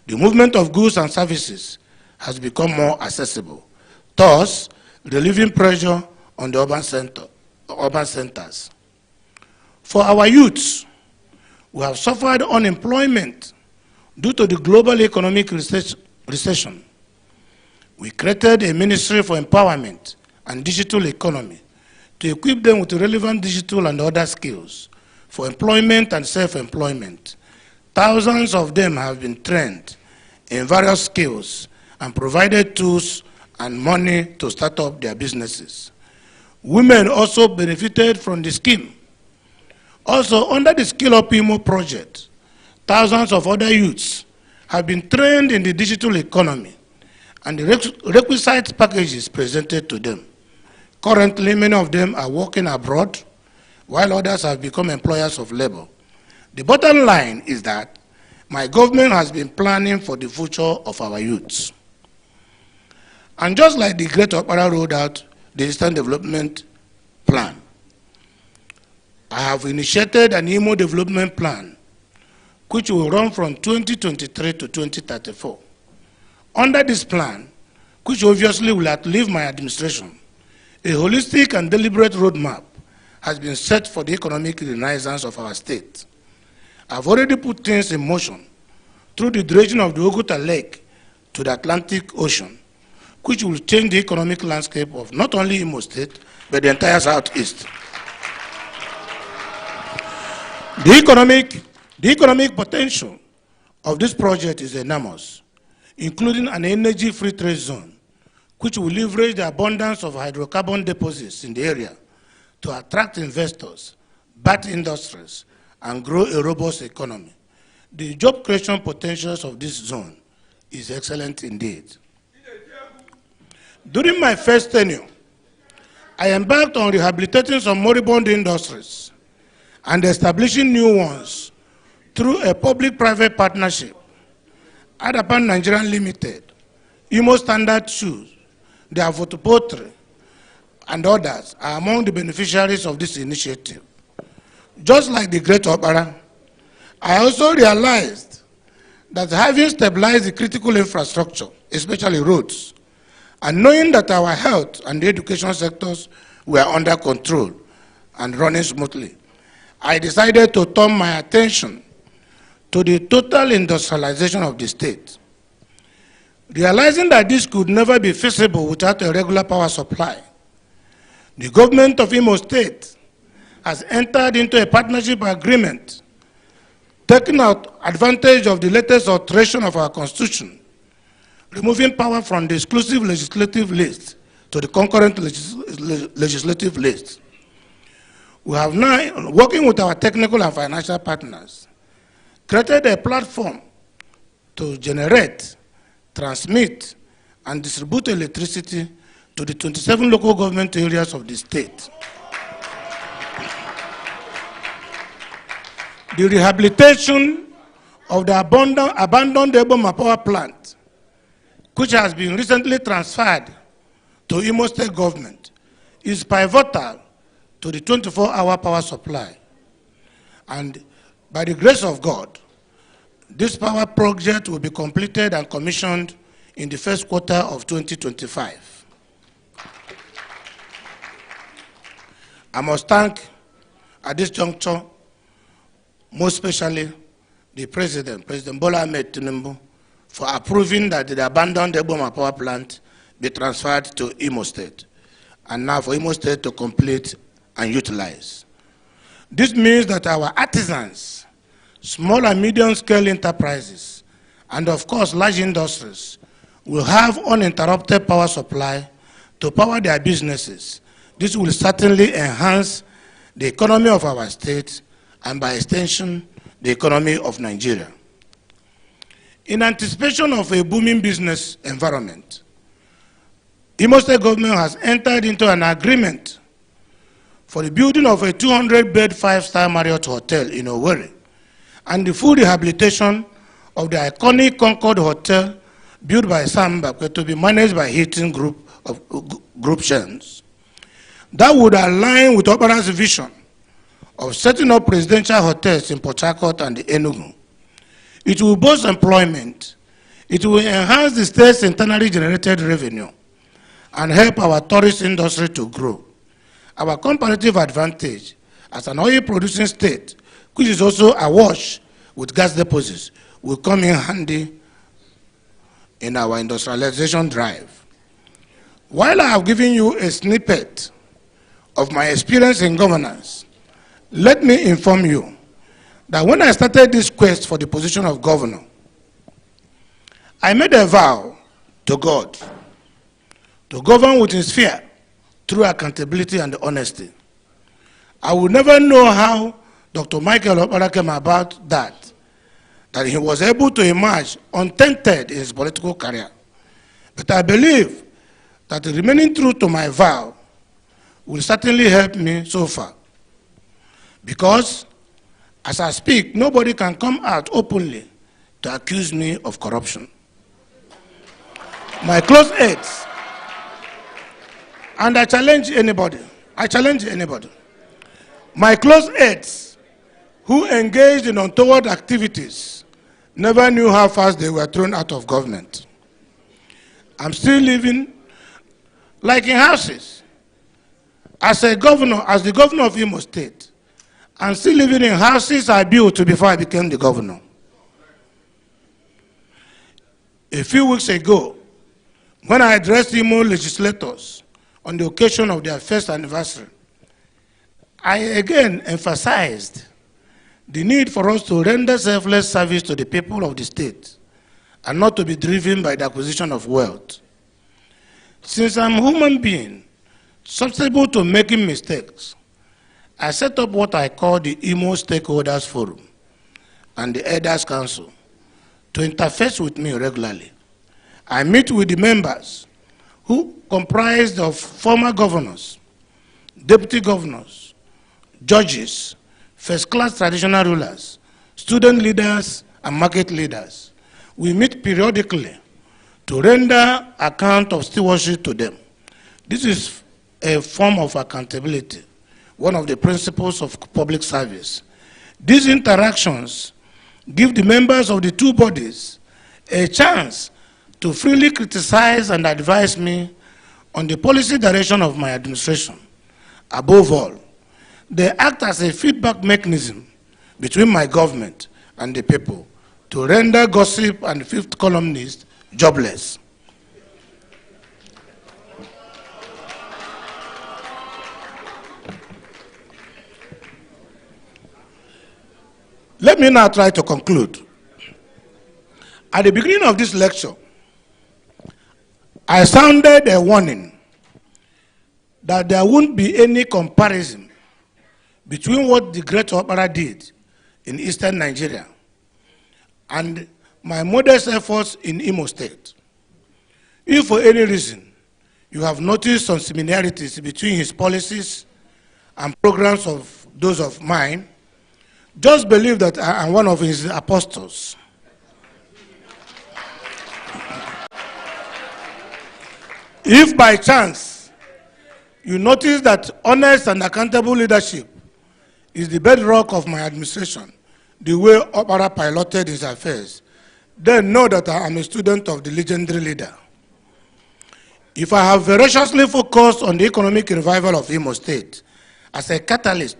the movement of goods and services has become more accessible, thus relieving pressure on the urban centers. For our youths, we have suffered unemployment due to the global economic recession. We created a Ministry for Empowerment and Digital Economy to equip them with relevant digital and other skills for employment and self-employment. Thousands of them have been trained in various skills and provided tools and money to start up their businesses. Women also benefited from the scheme. Also, under the Skill Up Imo project, thousands of other youths have been trained in the digital economy, and the requisite packages presented to them. Currently, many of them are working abroad, while others have become employers of labor. The bottom line is that my government has been planning for the future of our youths. And just like the Great Okpara rolled out the Eastern Development Plan, I have initiated an Imo Development Plan, which will run from 2023 to 2034. Under this plan, which obviously will outlive my administration, a holistic and deliberate roadmap has been set for the economic renaissance of our state. I've already put things in motion through the dredging of the Oguta Lake to the Atlantic Ocean, which will change the economic landscape of not only Imo State, but the entire Southeast. The economic potential of this project is enormous, including an energy-free trade zone, which will leverage the abundance of hydrocarbon deposits in the area to attract investors, bat industries, and grow a robust economy. The job creation potentials of this zone is excellent indeed. During my first tenure, I embarked on rehabilitating some moribund industries and establishing new ones through a public-private partnership. Adapan Nigerian Limited, Imo Standard Shoes, the Avotopotri, and others are among the beneficiaries of this initiative. Just like the Great Okpara, I also realized that having stabilized the critical infrastructure, especially roads, and knowing that our health and the education sectors were under control and running smoothly, I decided to turn my attention to the total industrialization of the state. Realizing that this could never be feasible without a regular power supply, the government of Imo State has entered into a partnership agreement, taking out advantage of the latest alteration of our constitution, removing power from the exclusive legislative list to the concurrent legislative list. We have now, working with our technical and financial partners, created a platform to generate, transmit, and distribute electricity to the 27 local government areas of the state. The rehabilitation of the abandoned Eboma power plant, which has been recently transferred to Imo State government, is pivotal to the 24-hour power supply. And by the grace of God, this power project will be completed and commissioned in the first quarter of 2025. I must thank, at this juncture, most especially the President Bola Ahmed Tinubu, for approving that the abandoned Eboma power plant be transferred to Imo State, and now for Imo State to complete and utilize. This means that our artisans, small and medium-scale enterprises, and of course large industries will have uninterrupted power supply to power their businesses. This will certainly enhance the economy of our state and by extension, the economy of Nigeria. In anticipation of a booming business environment, Imo State government has entered into an agreement for the building of a 200-bed 5-star Marriott Hotel in Owerri and the full rehabilitation of the iconic Concord Hotel built by Samba to be managed by Hilton Group chains. That would align with Okpara's vision of setting up presidential hotels in Port Harcourt and Enugu. It will boost employment, it will enhance the state's internally generated revenue, and help our tourist industry to grow. Our comparative advantage as an oil-producing state, which is also awash with gas deposits, will come in handy in our industrialization drive. While I have given you a snippet of my experience in governance, let me inform you that when I started this quest for the position of governor, I made a vow to God to govern with his fear, through accountability and honesty. I will never know how Dr. Michael Okpara came about that he was able to emerge untainted in his political career. But I believe that remaining true to my vow will certainly help me so far. Because, as I speak, nobody can come out openly to accuse me of corruption. My close aides, and I challenge anybody, my close aides who engaged in untoward activities never knew how fast they were thrown out of government. I'm still living like in houses. As the governor of Imo State, I'm still living in houses I built before I became the governor. A few weeks ago, when I addressed Imo legislators on the occasion of their first anniversary, I again emphasized the need for us to render selfless service to the people of the state and not to be driven by the acquisition of wealth. Since I'm a human being, susceptible to making mistakes, I set up what I call the Imo Stakeholders Forum and the Elders Council to interface with me regularly. I meet with the members who comprised of former governors, deputy governors, judges, first-class traditional rulers, student leaders, and market leaders. We meet periodically to render account of stewardship to them. This is a form of accountability, one of the principles of public service. These interactions give the members of the two bodies a chance to freely criticize and advise me on the policy direction of my administration. Above all, they act as a feedback mechanism between my government and the people to render gossip and fifth columnists jobless. Let me now try to conclude. At the beginning of this lecture, I sounded a warning that there won't be any comparison between what the great Okpara did in eastern Nigeria and my modest efforts in Imo State. If for any reason you have noticed some similarities between his policies and programs of those of mine, just believe that I am one of his apostles. If by chance you notice that honest and accountable leadership is the bedrock of my administration, the way Okpara piloted his affairs, then know that I am a student of the legendary leader. If I have voraciously focused on the economic revival of Imo State as a catalyst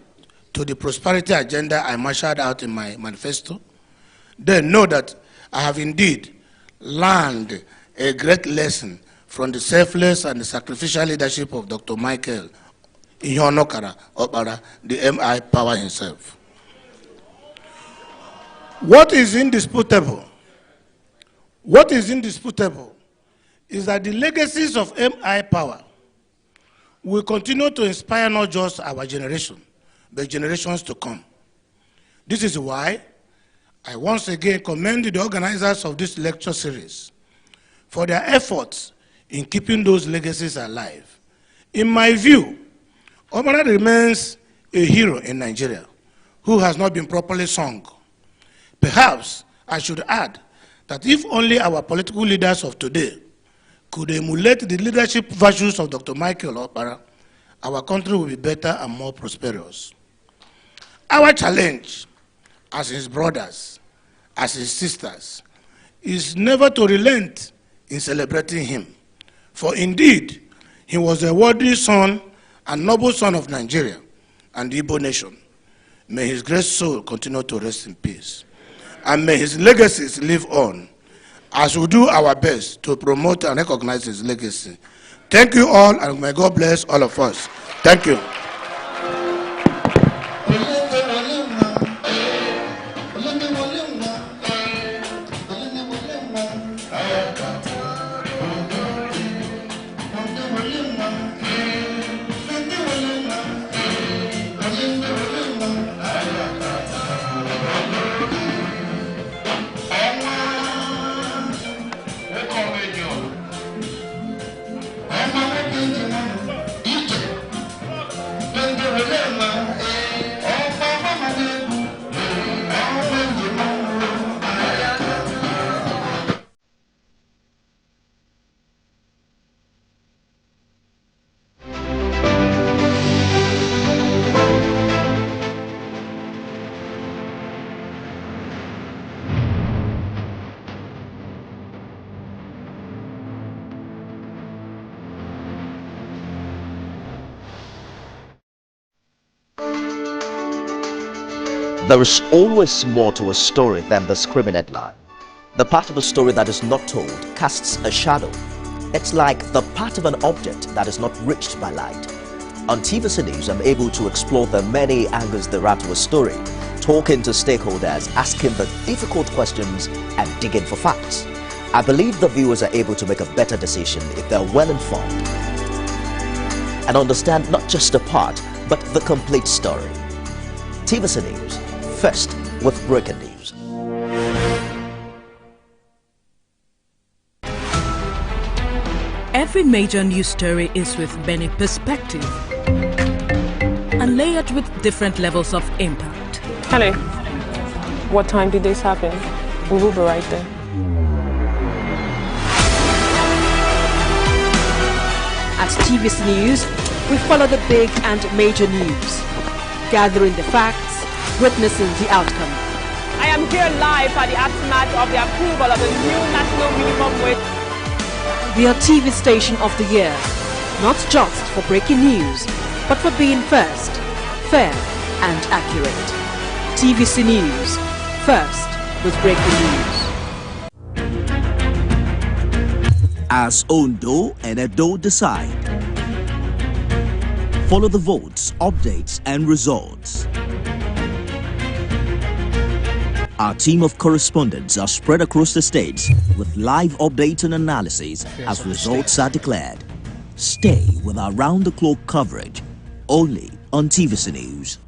to the prosperity agenda I marshaled out in my manifesto, then know that I have indeed learned a great lesson from the selfless and the sacrificial leadership of Dr. Michael Okpara, the MI power himself. What is indisputable is that the legacies of MI power will continue to inspire not just our generation, but generations to come. This is why I once again commend the organizers of this lecture series for their efforts in keeping those legacies alive. In my view, Okpara remains a hero in Nigeria who has not been properly sung. Perhaps I should add that if only our political leaders of today could emulate the leadership virtues of Dr. Michael Okpara, our country will be better and more prosperous. Our challenge as his brothers, as his sisters, is never to relent in celebrating him. For indeed, he was a worthy son and noble son of Nigeria and the Igbo nation. May his great soul continue to rest in peace. And may his legacies live on as we do our best to promote and recognize his legacy. Thank you all, and may God bless all of us. Thank you. There is always more to a story than the screaming headline. The part of a story that is not told casts a shadow. It's like the part of an object that is not reached by light. On TVC News, I'm able to explore the many angles there are to a story, talking to stakeholders, asking the difficult questions, and digging for facts. I believe the viewers are able to make a better decision if they're well informed and understand not just a part, but the complete story. TVC News, first with breaking news. Every major news story is with many perspectives and layered with different levels of impact. Hello. What time did this happen? We will be right there. At TVC News, we follow the big and major news, gathering the facts, witnessing the outcome. I am here live at the aftermath of the approval of the new national minimum wage. We are TV Station of the Year, not just for breaking news, but for being first, fair and accurate. TVC News, first with breaking news. As Ondo and Edo decide. Follow the votes, updates, and results. Our team of correspondents are spread across the states with live updates and analysis as results are declared. Stay with our round-the-clock coverage, only on TVC News.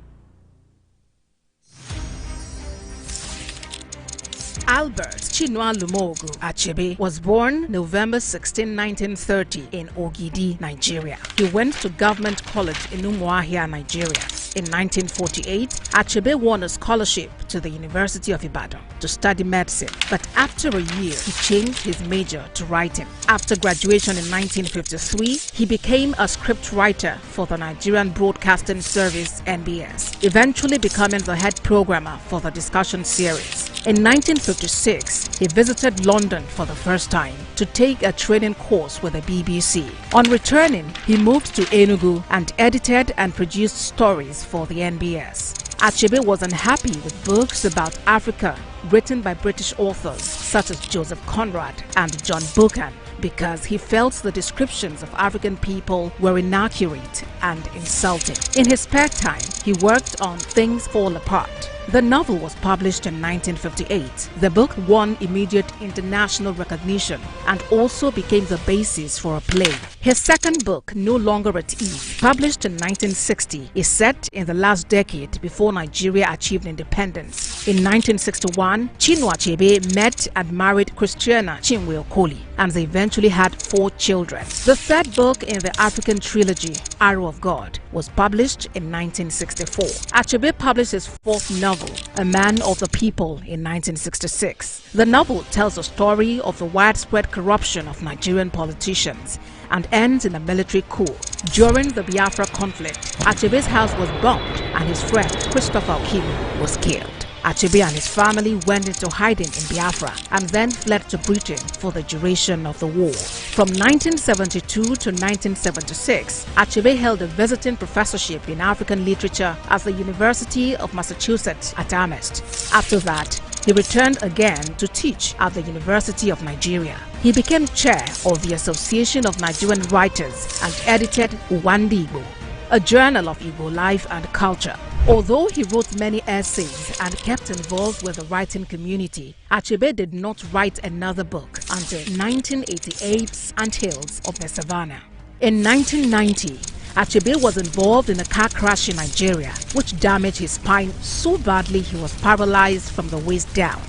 Albert Chinua Lumogu Achebe was born November 16, 1930 in Ogidi, Nigeria. He went to Government College in Umuahia, Nigeria. In 1948, Achebe won a scholarship to the University of Ibadan to study medicine, but after a year, he changed his major to writing. After graduation in 1953, he became a script writer for the Nigerian Broadcasting Service (NBS), eventually becoming the head programmer for the discussion series. In 1956, he visited London for the first time to take a training course with the BBC. On returning, he moved to Enugu and edited and produced stories for the NBS. Achebe was unhappy with books about Africa written by British authors such as Joseph Conrad and John Buchan, because he felt the descriptions of African people were inaccurate and insulting. In his spare time, he worked on Things Fall Apart. The novel was published in 1958. The book won immediate international recognition and also became the basis for a play. His second book, No Longer at Ease, published in 1960, is set in the last decade before Nigeria achieved independence. In 1961, Chinua Achebe met and married Christiana Chinwe Okoli, and they eventually had 4 children. The third book in the African trilogy, Arrow of God, was published in 1964. Achebe published his 4th novel, A Man of the People, in 1966. The novel tells the story of the widespread corruption of Nigerian politicians and ends in a military coup. During the Biafra conflict, Achebe's house was bombed and his friend Christopher Okimi was killed. Achebe and his family went into hiding in Biafra and then fled to Britain for the duration of the war. From 1972 to 1976, Achebe held a visiting professorship in African literature at the University of Massachusetts at Amherst. After that, he returned again to teach at the University of Nigeria. He became chair of the Association of Nigerian Writers and edited Uwandi Igbo, a journal of Igbo life and culture. Although he wrote many essays and kept involved with the writing community, Achebe did not write another book until 1988's Anthills of the Savannah. In 1990, Achebe was involved in a car crash in Nigeria, which damaged his spine so badly he was paralyzed from the waist down.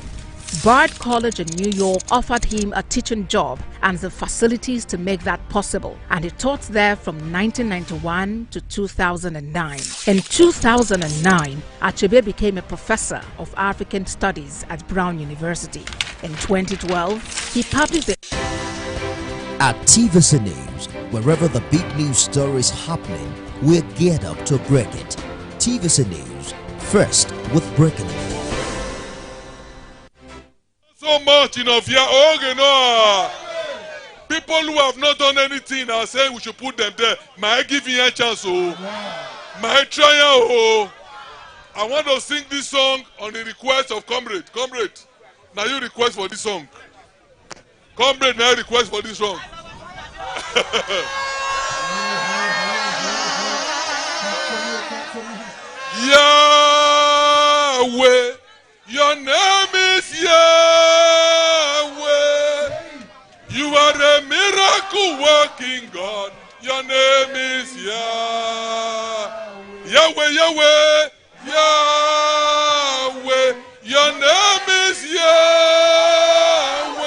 Bard College in New York offered him a teaching job and the facilities to make that possible, and he taught there from 1991 to 2009. In 2009, Achebe became a professor of African Studies at Brown University. In 2012, he published At TVC News, wherever the big news story is happening, we're geared up to break it. TVC News, first with breaking it. So much in of your no. People who have not done anything are saying we should put them there. My give you a chance, my trial. I want to sing this song on the request of Comrade. Comrade, now you request for this song. Comrade, now request for this song. Yahweh, your name is Yahweh. You are a miracle working God. Your name is Yahweh. Yahweh, Yahweh, Yahweh. Your name is Yahweh.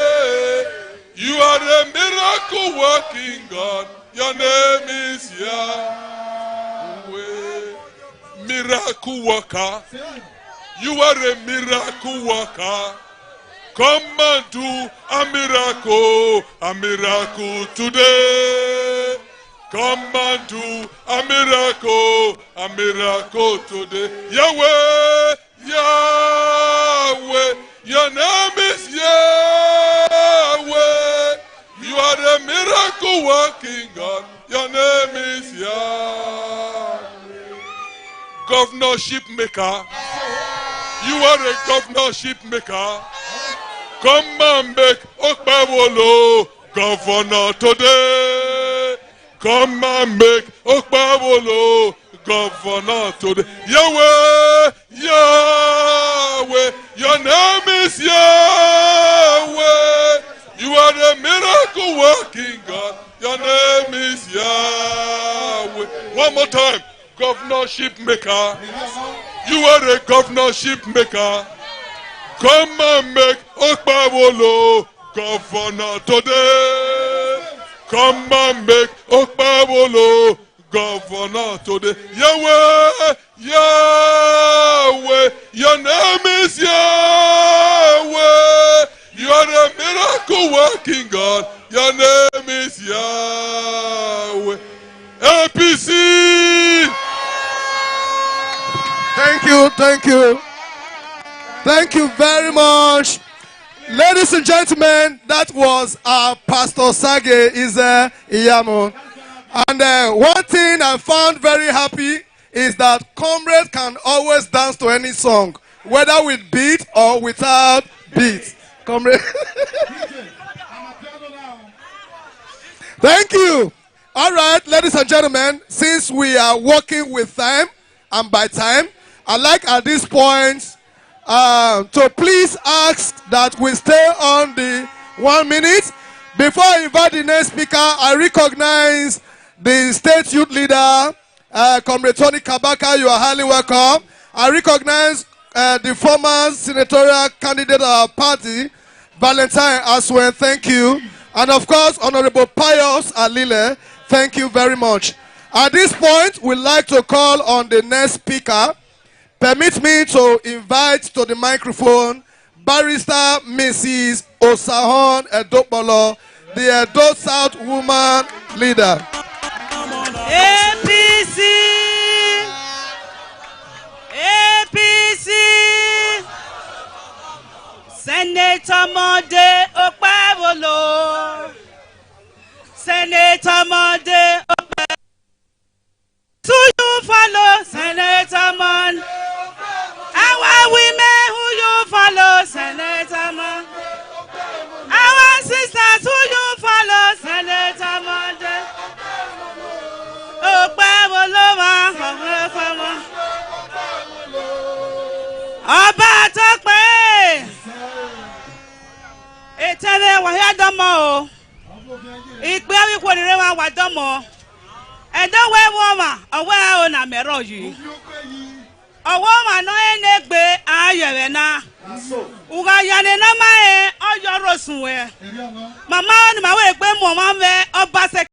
You are a miracle working God. Your name is Yahweh. Miracle worker. You are a miracle worker. Come and do a miracle today. Come and do a miracle today. Yahweh, Yahweh, your name is Yahweh. You are a miracle working God. Your name is Yahweh. Governorship maker. You are a governorship maker. Come and make Okpara governor today. Come and make Okpara governor today. Yahweh, Yahweh, your name is Yahweh. You are the miracle working God. Your name is Yahweh. One more time. Governorship maker. You are the governorship maker. Come and make Okpara governor today. Come and make Okpara governor today. Yahweh, Yahweh, your name is Yahweh. You are the miracle working God. Your name is Yahweh. APC. Thank you, thank you. Thank you very much. Ladies and gentlemen, that was our Pastor Sage Iyamo. And one thing I found very happy is that comrades can always dance to any song, whether with beat or without beat. Comrade. Thank you. All right, ladies and gentlemen, since we are working with time and by time, I'd like at this point to please ask that we stay on the 1 minute. Before I invite the next speaker, I recognize the state youth leader, Comrade Tony Kabaka. You are highly welcome. I recognize the former senatorial candidate of our party, Valentine Aswen. Thank you. And of course, Honorable Pius Alile. Thank you very much. At this point, we'd like to call on the next speaker. Permit me to invite to the microphone Barrister Mrs. Osahon Edopolo, the Edo South woman leader. APC! APC! Senator Monday Okpara. Senator Monday Okpara. Do you follow Senator Monday? Our women who you follow Senator Monday? Our sisters who you follow Senator Monday? Okpara Ọba Tọ́pẹ́ ìtẹ̀lé wàhálà dọ́mọ̀ o ìpè wípé nìrẹ́ wa wà dọ́mọ̀ ẹ̀dọ́wọ́ ẹ̀wọ̀n mà ọwọ́ ẹ̀ ò nà mẹ́rọ̀ yìí ọwọ́ mà náà ẹ̀ ní gbé ayẹ̀rẹ̀ náà ùgà yànnì náà máa ẹ̀ ọ̀yọ́ rọ̀ sùn ẹ̀ màmá ni màá wẹ̀ gbé mọ̀ máa ń bẹ ọba sẹ́kẹ̀.